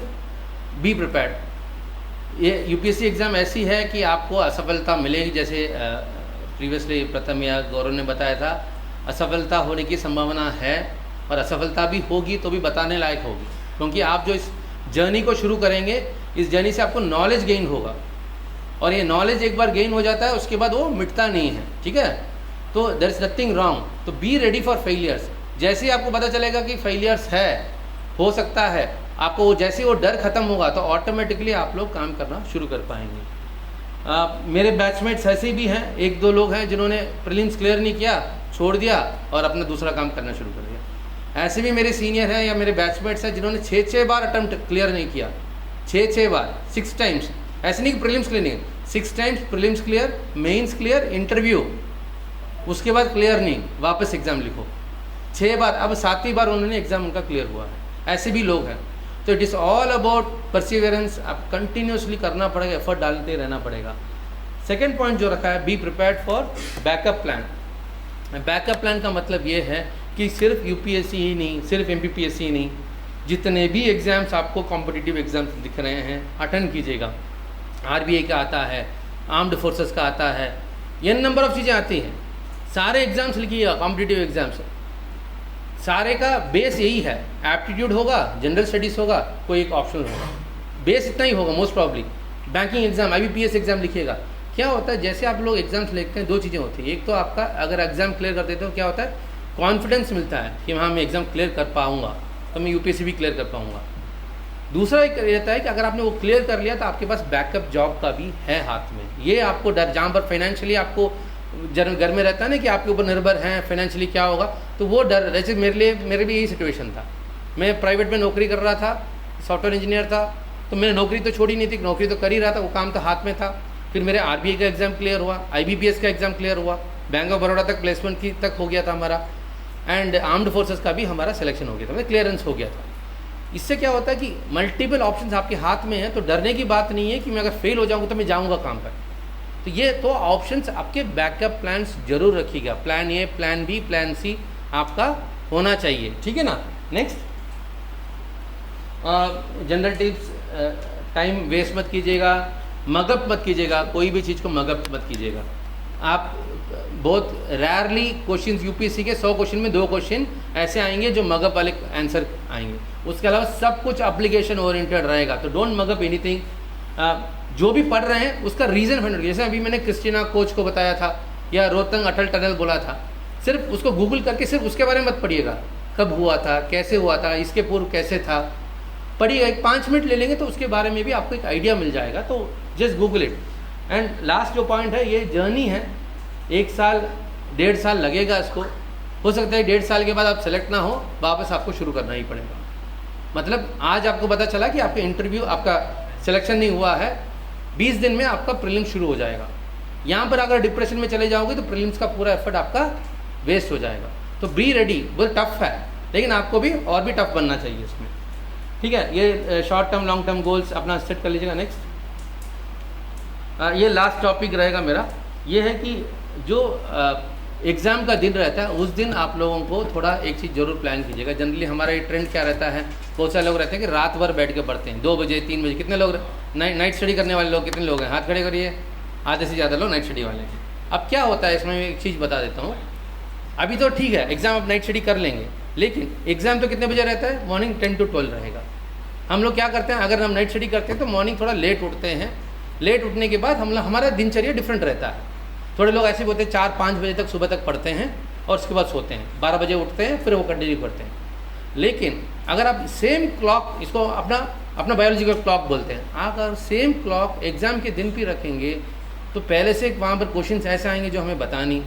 be prepared. ये यूपीएससी एग्ज़ाम ऐसी है कि आपको असफलता मिलेगी, जैसे प्रीवियसली प्रथम या गौरव ने बताया था, असफलता होने की संभावना है। और असफलता भी होगी तो भी बताने लायक होगी, क्योंकि आप जो इस जर्नी को शुरू करेंगे, इस जर्नी से आपको नॉलेज गेन होगा, और ये नॉलेज एक बार गेन हो जाता है उसके बाद वो मिटता नहीं है, ठीक है। तो देयर इज नथिंग रॉन्ग, तो बी रेडी फॉर फेलियर्स। जैसे ही आपको पता चलेगा कि फेलियर्स है, हो सकता है, आपको जैसे ही वो डर खत्म होगा तो ऑटोमेटिकली आप लोग काम करना शुरू कर पाएंगे। मेरे बैचमेट्स ऐसे भी हैं, 1-2 लोग हैं जिन्होंने प्रीलिम्स क्लियर नहीं किया, छोड़ दिया और अपना दूसरा काम करना शुरू कर दिया। ऐसे भी मेरे सीनियर हैं या मेरे बैचमेट्स हैं जिन्होंने 6 बार अटेम्प्ट क्लियर नहीं किया, 6 बार, 6 टाइम्स। ऐसे नहीं कि प्रीलिम्स क्लियर नहीं, 6 times prelims clear, mains clear, interview, उसके बाद क्लियर नहीं, वापस एग्ज़ाम लिखो, 6 बार, अब 7वीं बार उन्होंने एग्ज़ाम उनका क्लियर हुआ है। ऐसे भी लोग हैं। तो it is all about Perseverance, आप कंटिन्यूसली करना पड़ेगा, एफर्ट डालते रहना पड़ेगा। सेकेंड पॉइंट जो रखा है, be prepared for backup plan. Backup plan का मतलब ये है कि सिर्फ यूपीएससी ही नहीं, सिर्फ एमपीपीएससी ही नहीं, जितने भी एग्ज़ाम्स आपको कॉम्पिटिटिव एग्ज़ाम्स दिख रहे हैं अटेंड कीजिएगा। आरबीआई का आता है, आर्म्ड फोर्सेस का आता है, ये नंबर ऑफ चीज़ें आती हैं, सारे एग्ज़ाम्स लिखिएगा, कॉम्पिटिटिव एग्ज़ाम्स सारे का बेस यही है, एप्टीट्यूड होगा, जनरल स्टडीज़ होगा, कोई एक ऑप्शन होगा, बेस इतना ही होगा most probably. Banking exam, IBPS exam लिखिएगा। क्या होता है, जैसे आप लोग एग्जाम्स लिखते हैं, 2 चीज़ें होती हैं। एक तो आपका अगर एग्जाम क्लियर कर देते हो, क्या होता है, कॉन्फिडेंस मिलता है कि हाँ मैं एग्जाम क्लियर कर पाऊँगा, तो मैं यूपीएससी भी क्लियर कर पाऊँगा। दूसरा एक रहता है कि अगर आपने वो क्लियर कर लिया तो आपके पास बैकअप जॉब का भी है हाथ में। ये आपको डर, जहाँ पर फाइनेंशियली आपको घर में रहता है ना कि आपके ऊपर निर्भर हैं फाइनेंशियली क्या होगा, तो वो डर, जैसे मेरे भी यही सिचुएशन था। मैं प्राइवेट में नौकरी कर रहा था, सॉफ्टवेयर इंजीनियर था, तो मैंने नौकरी तो छोड़ी नहीं थी, नौकरी तो कर ही रहा था, वो काम तो हाथ में था। फिर मेरे आरबीआई का एग्ज़ाम क्लियर हुआ, आईबीपीएस का एग्ज़ाम क्लियर हुआ, बैंक ऑफ बड़ौदा तक प्लेसमेंट की तक हो गया था हमारा, एंड आर्म्ड फोर्सेस का भी हमारा सिलेक्शन हो गया था, मतलब क्लियरेंस हो गया था। इससे क्या होता है कि मल्टीपल ऑप्शंस आपके हाथ में हैं, तो डरने की बात नहीं है कि मैं अगर फेल हो जाऊँगा तो मैं जाऊँगा काम पर। तो ये तो ऑप्शंस आपके बैकअप प्लान्स जरूर रखिएगा, plan A, plan B, plan C आपका होना चाहिए, ठीक है ना। Next, general tips, time waste मत कीजिएगा, मगअप मत कीजिएगा, कोई भी चीज़ को मगअप मत कीजिएगा। आप बहुत रेयरली क्वेश्चंस, यूपीएससी के 100 क्वेश्चन में 2 क्वेश्चन ऐसे आएंगे जो मगअप वाले आंसर आएंगे, उसके अलावा सब कुछ एप्लीकेशन ओरिएंटेड रहेगा। तो डोंट मगअप एनीथिंग। जो भी पढ़ रहे हैं उसका रीज़न फाइंड करिए। जैसे अभी मैंने क्रिस्टीना कोच को बताया था, या रोहतंग अटल टनल बोला था, सिर्फ उसको गूगल करके सिर्फ उसके बारे में मत पढ़िएगा, कब हुआ था, कैसे हुआ था, इसके पूर्व कैसे था, पढ़िएगा। एक 5 मिनट ले लेंगे तो उसके बारे में भी आपको एक आइडिया मिल जाएगा। तो just Google it. And last जो पॉइंट है, ये जर्नी है, 1 साल 1.5 साल लगेगा इसको। हो सकता है 1.5 साल के बाद आप सेलेक्ट ना हो, वापस आपको शुरू करना ही पड़ेगा। मतलब आज आपको पता चला कि आपका इंटरव्यू, आपका सिलेक्शन नहीं हुआ है, 20 दिन में आपका प्रीलिम्स शुरू हो जाएगा। यहाँ पर अगर डिप्रेशन में चले जाओगे तो प्रीलिम्स का पूरा एफर्ट आपका वेस्ट हो जाएगा। तो बी रेडी, वो टफ है, लेकिन आपको भी और भी टफ बनना चाहिए इसमें, ठीक है। ये short term long term goals अपना सेट कर लीजिएगा। नेक्स्ट, ये लास्ट टॉपिक रहेगा मेरा, ये है कि जो एग्ज़ाम का दिन रहता है उस दिन आप लोगों को थोड़ा एक चीज़ जरूर प्लान कीजिएगा। जनरली हमारा ये ट्रेंड क्या रहता है, बहुत सारे लोग रहते हैं कि रात भर बैठ के पढ़ते हैं, 2 बजे 3 बजे। कितने लोग नाइट स्टडी करने वाले लोग कितने लोग हैं, हाथ खड़े करिए। आधे से ज़्यादा लोग नाइट स्टडी वाले हैं। अब क्या होता है इसमें, मैं एक चीज़ बता देता हूँ। अभी तो ठीक है, एग्ज़ाम आप नाइट स्टडी कर लेंगे, लेकिन एग्ज़ाम तो कितने बजे रहता है, मॉर्निंग 10 to 12 रहेगा। हम लोग क्या करते हैं, अगर हम नाइट स्टडी करते हैं तो मॉर्निंग थोड़ा लेट उठते हैं। लेट उठने के बाद हमारा दिनचर्या डिफरेंट रहता है। थोड़े लोग ऐसे बोलते हैं 4-5 बजे तक सुबह तक पढ़ते हैं और उसके बाद सोते हैं, 12 बजे उठते हैं, फिर वो कंटिन्यू करते हैं। लेकिन अगर आप सेम क्लॉक, इसको अपना बायोलॉजिकल क्लॉक बोलते हैं, अगर सेम क्लॉक एग्ज़ाम के दिन भी रखेंगे तो पहले से वहाँ पर क्वेश्चंस ऐसे आएंगे जो हमें बतानी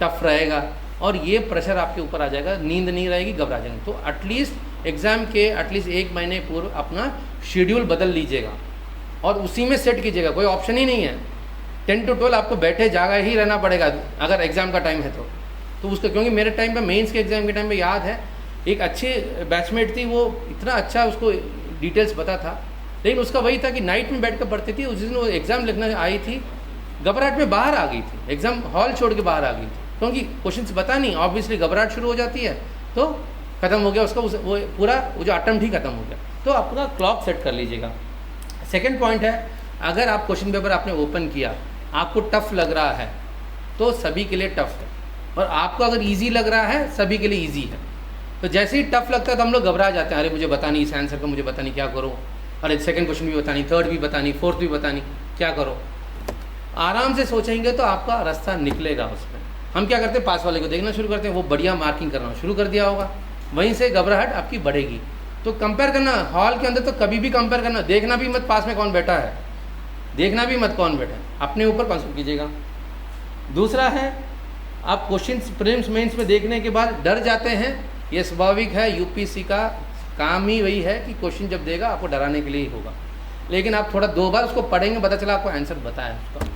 टफ रहेगा, और ये प्रेशर आपके ऊपर आ जाएगा, नींद नहीं रहेगी, घबरा जाएंगे। तो एटलीस्ट एग्ज़ाम के 1 महीने पूर्व अपना शेड्यूल बदल लीजिएगा और उसी में सेट कीजिएगा। कोई ऑप्शन ही नहीं है, 10 to 12 आपको बैठे जागा ही रहना पड़ेगा अगर एग्ज़ाम का टाइम है तो उसका। क्योंकि मेरे टाइम पे, मेंस के एग्ज़ाम के टाइम पे याद है, एक अच्छे बैचमेट थी, वो इतना अच्छा उसको डिटेल्स पता था, लेकिन उसका वही था कि नाइट में बैठ कर पढ़ती थी। उस दिन वो एग्ज़ाम लिखने आई थी, घबराहट में बाहर आ गई थी, एग्ज़ाम हॉल छोड़ के बाहर आ गई थी, क्योंकि क्वेश्चन पता नहीं, ऑब्वियसली घबराहट शुरू हो जाती है, तो ख़त्म हो गया उसका, वो पूरा वो जो अटेम्प्ट ही खत्म हो गया। तो अपना क्लॉक सेट कर लीजिएगा। सेकेंड पॉइंट है, अगर आप क्वेश्चन पेपर आपने ओपन किया, आपको टफ लग रहा है तो सभी के लिए टफ है, और आपको अगर इजी लग रहा है सभी के लिए इजी है। तो जैसे ही टफ लगता है तो हम लोग घबरा जाते हैं, अरे मुझे बता नहीं, इस आंसर का मुझे पता नहीं, क्या करो, अरे सेकंड क्वेश्चन भी बता नहीं, थर्ड भी बता नहीं, फोर्थ भी बता नहीं, क्या करो। आराम से सोचेंगे तो आपका रास्ता निकलेगा उसमें। हम क्या करते हैं, पास वाले को देखना शुरू करते हैं, वो बढ़िया मार्किंग करना शुरू कर दिया होगा, वहीं से घबराहट आपकी बढ़ेगी। तो कंपेयर करना हॉल के अंदर तो कभी भी कंपेयर करना, देखना भी मत पास में कौन बैठा है, देखना भी मत कौन बैठा है, अपने ऊपर कॉन्सेंट्रेट कीजिएगा। दूसरा है, आप क्वेश्चन प्रीलिम्स मेंस में देखने के बाद डर जाते हैं, ये स्वाभाविक है, यूपीएससी का काम ही वही है कि क्वेश्चन जब देगा आपको डराने के लिए ही होगा। लेकिन आप थोड़ा 2 बार उसको पढ़ेंगे, पता चला आपको आंसर बताया उसका,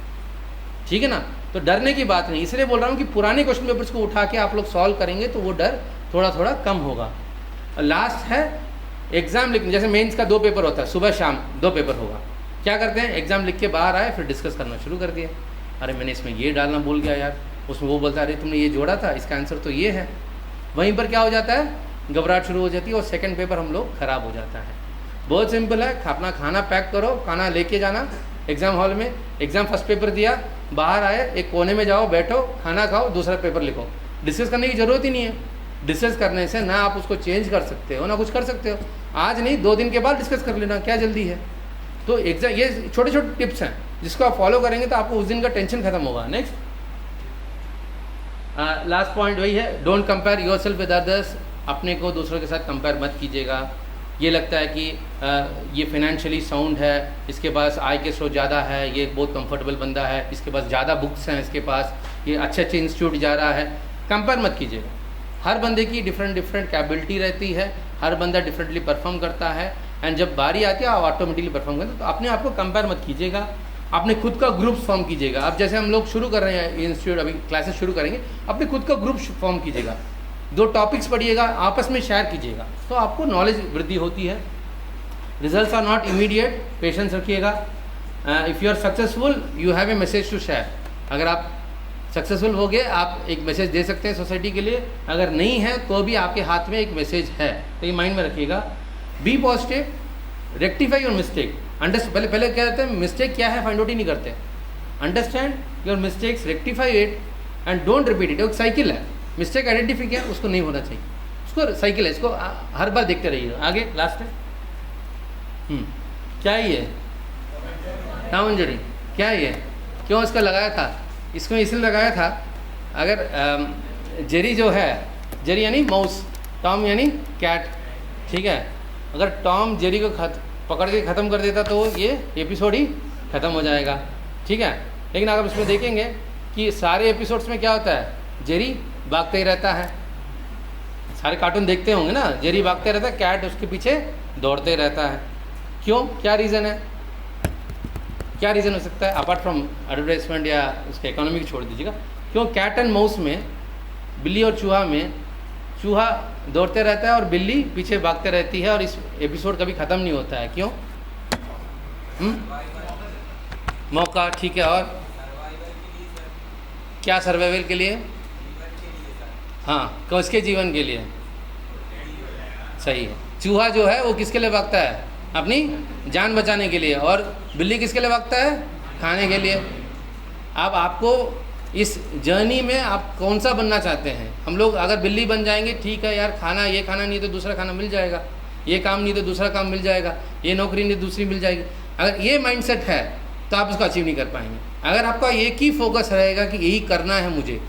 ठीक है ना। तो डरने की बात नहीं, इसलिए बोल रहा हूँ कि पुराने क्वेश्चन पेपर्स को उठा के आप लोग सॉल्व करेंगे तो वो डर थोड़ा थोड़ा कम होगा। लास्ट है एग्जाम लिखने, जैसे मेंस का 2 पेपर होता है, सुबह शाम 2 पेपर होगा। क्या करते हैं, एग्जाम लिख के बाहर आए, फिर डिस्कस करना शुरू कर दिया, अरे मैंने इसमें ये डालना भूल गया यार, उसमें वो बोलता है अरे तुमने ये जोड़ा था, इसका आंसर तो ये है। वहीं पर क्या हो जाता है, घबराहट शुरू हो जाती है और सेकंड पेपर हम लोग खराब हो जाता है। बहुत सिंपल है, अपना खाना पैक करो, खाना लेके जाना एग्जाम हॉल में, एग्जाम फर्स्ट पेपर दिया, बाहर आए, एक कोने में जाओ, बैठो, खाना खाओ, दूसरा पेपर लिखो। डिस्कस करने की ज़रूरत ही नहीं है। डिस्कस करने से ना आप उसको चेंज कर सकते हो ना कुछ कर सकते हो, आज नहीं 2 दिन के बाद डिस्कस कर लेना, क्या जल्दी है। तो एग्जाम, ये छोटे छोटे टिप्स हैं जिसको आप फॉलो करेंगे तो आपको उस दिन का टेंशन खत्म होगा। नेक्स्ट लास्ट पॉइंट वही है, don't compare yourself with others, अपने को दूसरों के साथ कंपेयर मत कीजिएगा। ये लगता है कि ये फाइनेंशियली साउंड है, इसके पास आय के स्रोत ज़्यादा है, ये बहुत कंफर्टेबल बंदा है, इसके पास ज़्यादा बुक्स हैं, इसके पास ये अच्छे अच्छे इंस्टीट्यूट जा रहा है, कंपेयर मत कीजिएगा। हर बंदे की डिफरेंट कैपेबिलिटी रहती है, हर बंदा डिफरेंटली परफॉर्म करता है, एंड जब बारी आती है आप ऑटोमेटिकली परफॉर्म करते हैं। तो अपने आप को कंपेयर मत कीजिएगा, अपने खुद का ग्रुप फॉर्म कीजिएगा। अब जैसे हम लोग शुरू कर रहे हैं इंस्टीट्यूट, अभी क्लासेस शुरू करेंगे, अपने खुद का ग्रुप फॉर्म कीजिएगा, 2 टॉपिक्स पढ़िएगा, आपस में शेयर कीजिएगा, तो आपको नॉलेज वृद्धि होती है। Results are not immediate, patience रखिएगा। If you are successful you have a message to share. अगर आप सक्सेसफुल हो गए, आप एक मैसेज दे सकते हैं सोसाइटी के लिए, अगर नहीं है तो भी आपके हाथ में एक मैसेज है, तो ये माइंड में रखिएगा। Be positive, rectify your mistake. पहले क्या कहते हैं, मिस्टेक क्या है फाइंड आउट ही नहीं करते। Understand your mistakes, rectify it and don't repeat it. एक साइकिल है, मिस्टेक आइडेंटिफाई किया, उसको नहीं होना चाहिए, उसको साइकिल है, इसको हर बार देखते रहिए। आगे लास्ट है क्या है ये, टॉम एंड जेरी, क्या है ये, क्यों इसका लगाया था, इसको इसलिए लगाया था, अगर जेरी जो है, जेरी यानी माउस, टॉम यानी कैट, ठीक है। अगर टॉम जेरी को पकड़ के ख़त्म कर देता तो ये एपिसोड ही ख़त्म हो जाएगा, ठीक है। लेकिन अगर उसमें देखेंगे कि सारे एपिसोड्स में क्या होता है, जेरी भागते ही रहता है। सारे कार्टून देखते होंगे ना, जेरी भागते रहता है, कैट उसके पीछे दौड़ते रहता है। क्यों, क्या रीज़न है, क्या रीज़न हो सकता है अपार्ट फ्रॉम एडवर्टाइजमेंट या उसके इकोनॉमी को छोड़ दीजिएगा। क्यों, कैट एंड माउस में, बिल्ली और चूहा में, चूहा दौड़ते रहता है और बिल्ली पीछे भागते रहती है और इस एपिसोड कभी ख़त्म नहीं होता है। क्यों, मौका, ठीक है। और क्या, सर्वाइवल के लिए, हाँ, उसके जीवन के लिए, सही है। चूहा जो है वो किसके लिए भागता है, अपनी जान बचाने के लिए, और बिल्ली किसके लिए भागता है, खाने के लिए। अब आपको इस जर्नी में आप कौन सा बनना चाहते हैं। हम लोग अगर बिल्ली बन जाएंगे, ठीक है यार, खाना, ये खाना नहीं तो दूसरा खाना मिल जाएगा, ये काम नहीं तो दूसरा काम मिल जाएगा, ये नौकरी नहीं तो दूसरी मिल जाएगी। अगर ये माइंडसेट है तो आप उसको अचीव नहीं कर पाएंगे। अगर आपका एक ही फोकस रहेगा कि यही करना है मुझे,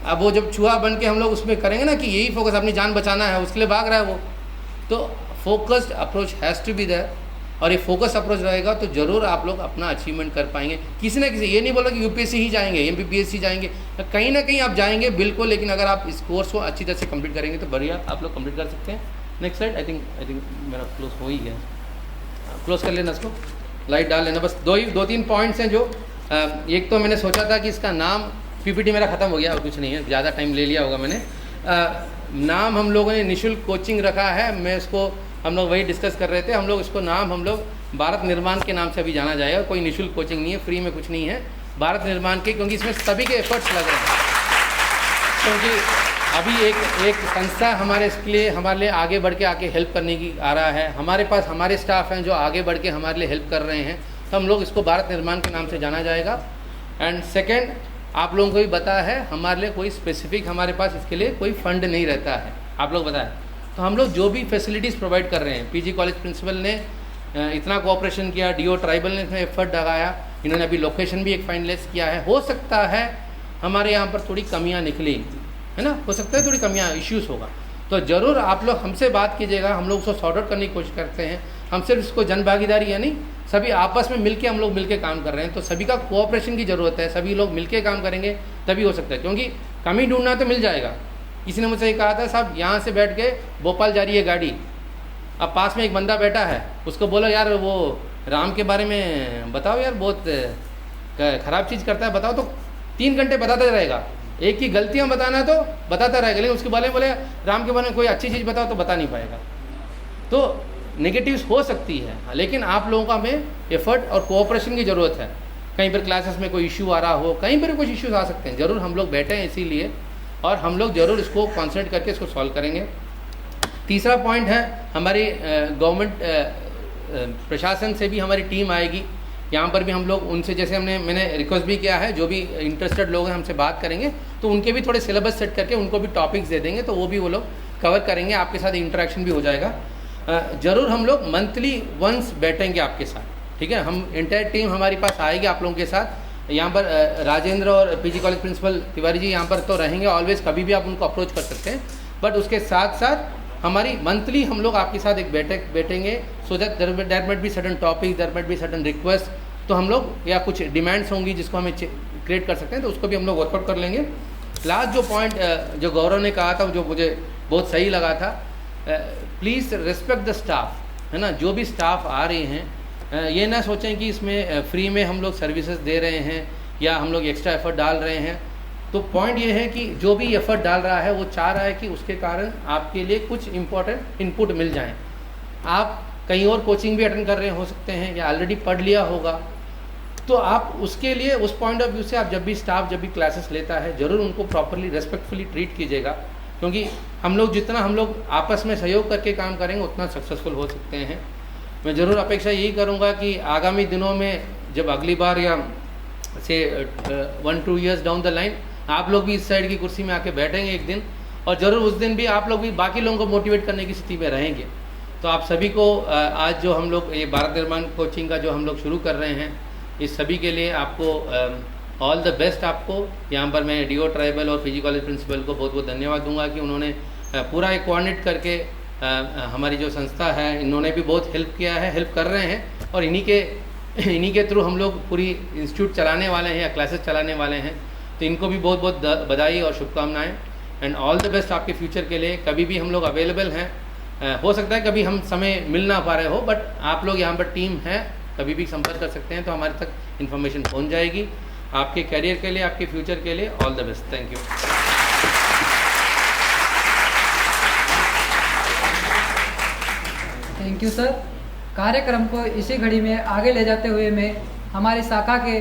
अब वो जब चूहा बन के हम लोग उसमें करेंगे ना कि यही फोकस, अपनी जान बचाना है, उसके लिए भाग रहा है वो, तो focused approach has to be there. और ये फोकस अप्रोच रहेगा तो ज़रूर आप लोग अपना अचीवमेंट कर पाएंगे। किसी ना किसी, ये नहीं बोला कि यूपीएससी ही जाएंगे, एमपीपीएससी जाएंगे, कहीं ना कहीं आप जाएंगे बिल्कुल, लेकिन अगर आप इस कोर्स को अच्छी तरह से कंप्लीट करेंगे तो बढ़िया आप लोग कंप्लीट कर सकते हैं। Next slide. आई थिंक मेरा क्लोज हो ही गया, क्लोज कर लेना इसको, लाइट डाल लेना। बस 2-3 पॉइंट्स हैं जो एक तो मैंने सोचा था कि इसका नाम, पीपीटी मेरा ख़त्म हो गया और कुछ नहीं है, ज़्यादा टाइम ले लिया होगा मैंने। नाम हम लोगों ने निःशुल्क कोचिंग रखा है, मैं इसको, हम लोग वही डिस्कस कर रहे थे, हम लोग इसको नाम हम लोग भारत निर्माण के नाम से अभी जाना जाएगा। कोई निःशुल्क कोचिंग नहीं है, फ्री में कुछ नहीं है, भारत निर्माण के, क्योंकि इसमें सभी के एफर्ट्स लग रहे हैं। क्योंकि अभी एक संस्था हमारे लिए आगे बढ़ के आके हेल्प करने की आ रहा है, हमारे पास हमारे स्टाफ हैं जो आगे बढ़ के हमारे लिए हेल्प कर रहे हैं, तो हम लोग इसको भारत निर्माण के नाम से जाना जाएगा। एंड सेकेंड, आप लोगों को भी पता है हमारे लिए कोई स्पेसिफिक, हमारे पास इसके लिए कोई फंड नहीं रहता है, आप लोग बताएं। तो हम लोग जो भी फैसिलिटीज़ प्रोवाइड कर रहे हैं, पीजी कॉलेज प्रिंसिपल ने इतना कोऑपरेशन किया, डीओ ट्राइबल ने इसमें एफर्ट लगाया, इन्होंने अभी लोकेशन भी एक फाइनलाइज किया है। हो सकता है हमारे यहाँ पर थोड़ी कमियाँ निकली, है ना, हो सकता है थोड़ी कमियाँ इश्यूज़ होगा, तो ज़रूर आप लोग हमसे बात कीजिएगा, हम लोग उसको सॉर्ट आउट करने की कोशिश करते हैं। हम सिर्फ इसको जन भागीदारी यानी सभी आपस में मिलके हम लोग मिलके काम कर रहे हैं, तो सभी का कोऑपरेशन की ज़रूरत है, सभी लोग मिलके काम करेंगे तभी हो सकता है, क्योंकि कमी ढूंढना तो मिल जाएगा। किसी ने मुझसे ये कहा था, साहब यहाँ से बैठ के भोपाल जा रही है गाड़ी, अब पास में एक बंदा बैठा है, उसको बोलो यार वो राम के बारे में बताओ यार, बहुत ख़राब चीज़ करता है बताओ, तो 3 घंटे बताता रहेगा, एक ही गलतियाँ बताना तो बताता रहेगा, लेकिन उसके बारे में बोले राम के बारे में कोई अच्छी चीज़ बताओ तो बता नहीं पाएगा। तो नेगेटिव्स हो सकती है, लेकिन आप लोगों का हमें एफर्ट और कोऑपरेशन की ज़रूरत है। कहीं पर क्लासेस में कोई इशू आ रहा हो, कहीं पर कुछ इश्यूज आ सकते हैं, ज़रूर हम लोग बैठे हैं इसीलिए, और हम लोग ज़रूर इसको कॉन्सेंट्रेट करके इसको सॉल्व करेंगे। तीसरा पॉइंट है, हमारी गवर्नमेंट प्रशासन से भी हमारी टीम आएगी, यहाँ पर भी हम लोग उनसे, जैसे मैंने रिक्वेस्ट भी किया है, जो भी इंटरेस्टेड लोग हैं हमसे बात करेंगे तो उनके भी थोड़े सिलेबस सेट करके उनको भी टॉपिक्स दे देंगे, तो वो भी वो लोग कवर करेंगे, आपके साथ इंटरेक्शन भी हो जाएगा। ज़रूर हम लोग मंथली वंस बैठेंगे आपके साथ, ठीक है। हम इंटायर टीम हमारी पास आएगी आप लोगों के साथ। यहाँ पर राजेंद्र और PG college principal Tiwari ji यहाँ पर तो रहेंगे ऑलवेज, कभी भी आप उनको अप्रोच कर सकते हैं, बट उसके साथ साथ हमारी मंथली हम लोग आपके साथ एक बैठेंगे, so that there might be certain topic, there might be certain request, तो हम लोग या कुछ डिमांड्स होंगी जिसको हमें क्रिएट कर सकते हैं, तो उसको भी हम लोग वर्कआउट कर लेंगे। लास्ट जो पॉइंट जो गौरव ने कहा था, जो मुझे बहुत सही लगा था, प्लीज़ रिस्पेक्ट द स्टाफ, है ना। जो भी स्टाफ आ रहे हैं ये ना सोचें कि इसमें फ्री में हम लोग सर्विसेज दे रहे हैं या हम लोग एक्स्ट्रा एफर्ट डाल रहे हैं। तो पॉइंट ये है कि जो भी एफर्ट डाल रहा है वो चाह रहा है कि उसके कारण आपके लिए कुछ इम्पोर्टेंट इनपुट मिल जाएं। आप कहीं और कोचिंग भी अटेंड कर रहे हो सकते हैं या ऑलरेडी पढ़ लिया होगा, तो आप उसके लिए उस पॉइंट ऑफ व्यू से आप जब भी स्टाफ जब भी क्लासेस लेता है ज़रूर उनको प्रॉपरली रेस्पेक्टफुली ट्रीट कीजिएगा, क्योंकि हम लोग आपस में सहयोग करके काम करेंगे उतना सक्सेसफुल हो सकते हैं। मैं ज़रूर अपेक्षा यही करूँगा कि आगामी दिनों में जब अगली बार या से 1-2 years डाउन द लाइन आप लोग भी इस साइड की कुर्सी में आके बैठेंगे एक दिन, और ज़रूर उस दिन भी आप लोग भी बाकी लोगों को मोटिवेट करने की स्थिति में रहेंगे। तो आप सभी को आज जो हम लोग ये भारत निर्माण कोचिंग का जो हम लोग शुरू कर रहे हैं, इस सभी के लिए आपको ऑल द बेस्ट। आपको यहाँ पर मैं डीओ ट्राइबल और पीजी कॉलेज प्रिंसिपल को बहुत बहुत धन्यवाद दूंगा कि उन्होंने पूरा एक कोऑर्डिनेट करके हमारी जो संस्था है, इन्होंने भी बहुत हेल्प किया है, हेल्प कर रहे हैं, और इन्हीं के थ्रू हम लोग पूरी इंस्टीट्यूट चलाने वाले हैं या क्लासेस चलाने वाले हैं। तो इनको भी बहुत बहुत बधाई और शुभकामनाएँ, एंड ऑल द बेस्ट आपके फ्यूचर के लिए। कभी भी हम लोग अवेलेबल हैं, हो सकता है कभी हम समय मिल ना पा रहे हो, बट आप लोग यहाँ पर टीम है, कभी भी संपर्क कर सकते हैं, तो हमारे तक इन्फॉर्मेशन पहुँच जाएगी। आपके करियर के लिए, आपके फ्यूचर के लिए all the best. Thank you. Thank you sir. कार्यक्रम को इसी घड़ी में आगे ले जाते हुए मैं हमारी शाखा के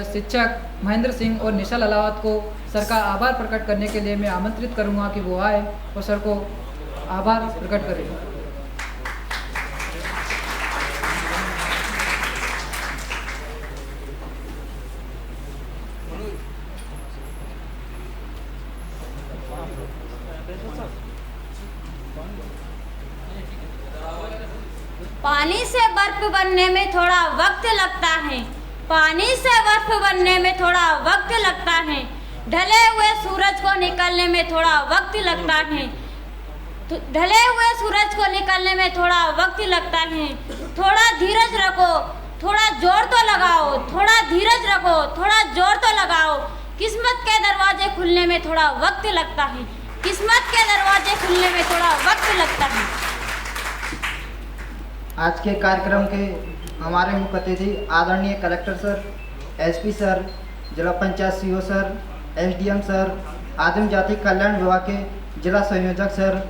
शिक्षक महेंद्र सिंह और निशा अलावत को सर का आभार प्रकट करने के लिए मैं आमंत्रित करूंगा कि वो आए और सर को आभार प्रकट करें। पानी से बर्फ बनने में थोड़ा वक्त लगता है, पानी से बर्फ बनने में थोड़ा वक्त लगता है, ढले हुए सूरज को निकलने में थोड़ा वक्त लगता है, ढले हुए सूरज को निकलने में थोड़ा वक्त लगता है। थोड़ा धीरज रखो, थोड़ा जोर तो लगाओ, थोड़ा धीरज रखो, थोड़ा जोर तो लगाओ। किस्मत के दरवाजे खुलने में थोड़ा वक्त लगता है, किस्मत के दरवाजे खुलने में थोड़ा वक्त लगता है। आज के कार्यक्रम के हमारे मुख्य अतिथि आदरणीय कलेक्टर सर, एसपी सर, जिला panchayat CO sir, SDM sir, आदिम जाति कल्याण विभाग के जिला संयोजक सर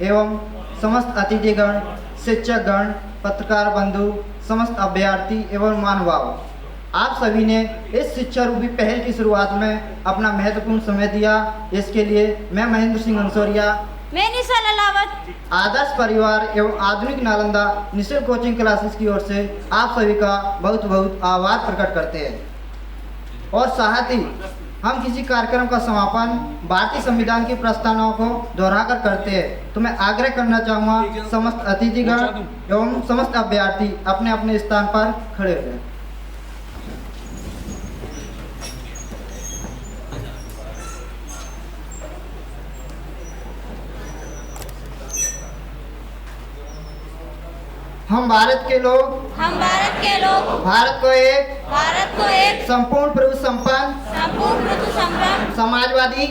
एवं समस्त अतिथिगण, शिक्षकगण, पत्रकार बंधु, समस्त अभ्यर्थी एवं महानुभाव, आप सभी ने इस शिक्षा रूपी पहल की शुरुआत में अपना महत्वपूर्ण समय दिया। इसके लिए मैं महेंद्र सिंह अंसोरिया, मैं निशा अलावत, आदर्श परिवार एवं आधुनिक नालंदा निःशुल्क कोचिंग क्लासेस की ओर से आप सभी का बहुत बहुत आभार प्रकट करते हैं। और साथ ही हम किसी कार्यक्रम का समापन भारतीय संविधान की प्रस्तावनाओं को दोहराकर करते हैं, तो मैं आग्रह करना चाहूँगा समस्त अतिथिगण एवं समस्त अभ्यर्थी अपने अपने स्थान पर खड़े हो जाएं। हम भारत के लोग भारत को एक संपूर्ण प्रभु संपन्न समाजवादी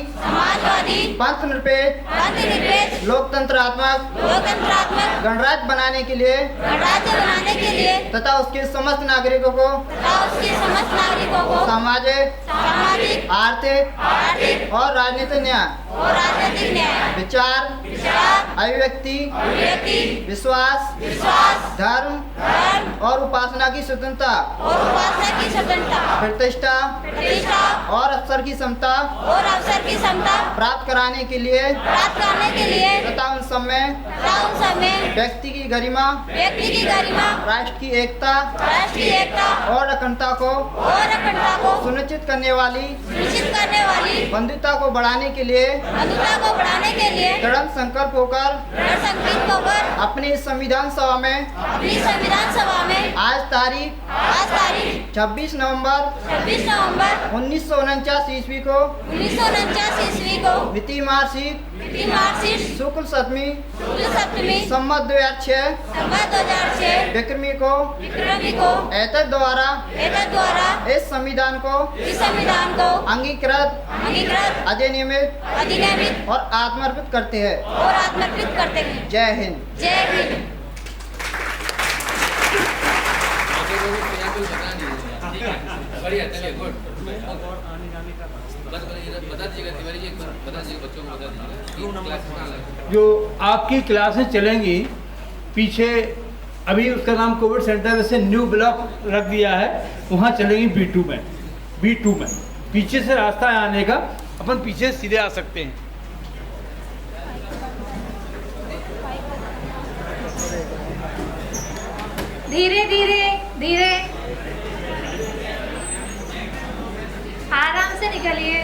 पंथ निरपेक्ष लोकतंत्रात्मक गणराज्य बनाने के लिए तथा उसके समस्त नागरिकों को सामाजिक आर्थिक और राजनीतिक न्याय विचार अभिव्यक्ति विश्वास धर्म और उपासना की स्वतंत्रता प्रतिष्ठा और अवसर की समता प्राप्त कराने के लिए तथा उन समय व्यक्ति की गरिमा राष्ट्र की एकता और अखंडता को सुनिश्चित करने वाली बंधुता को बढ़ाने के लिए दृढ़ संकल्प होकर अपनी संविधान सभा में आज तारीख 26 नवंबर 1949 ईस्वी को मिति मार्गशीर शुक्ल सप्तमी संवत 2006 विक्रमी को एतद द्वारा इस संविधान को अंगीकृत अधिनियमित और आत्मर्पित करते हैं। जय हिंद। बढ़िया, चलिए, गुड। बता दीजिएगा तिवारी जी, एक बार बता दीजिए बच्चों को, बता दीजिएगा जो आपकी क्लासें चलेंगी पीछे, अभी उसका नाम कोविड सेंटर से न्यू ब्लॉक रख दिया है, वहाँ चलेंगी B2 में पीछे से रास्ता है आने का, अपन पीछे सीधे आ सकते हैं। धीरे धीरे आराम से निकलिए।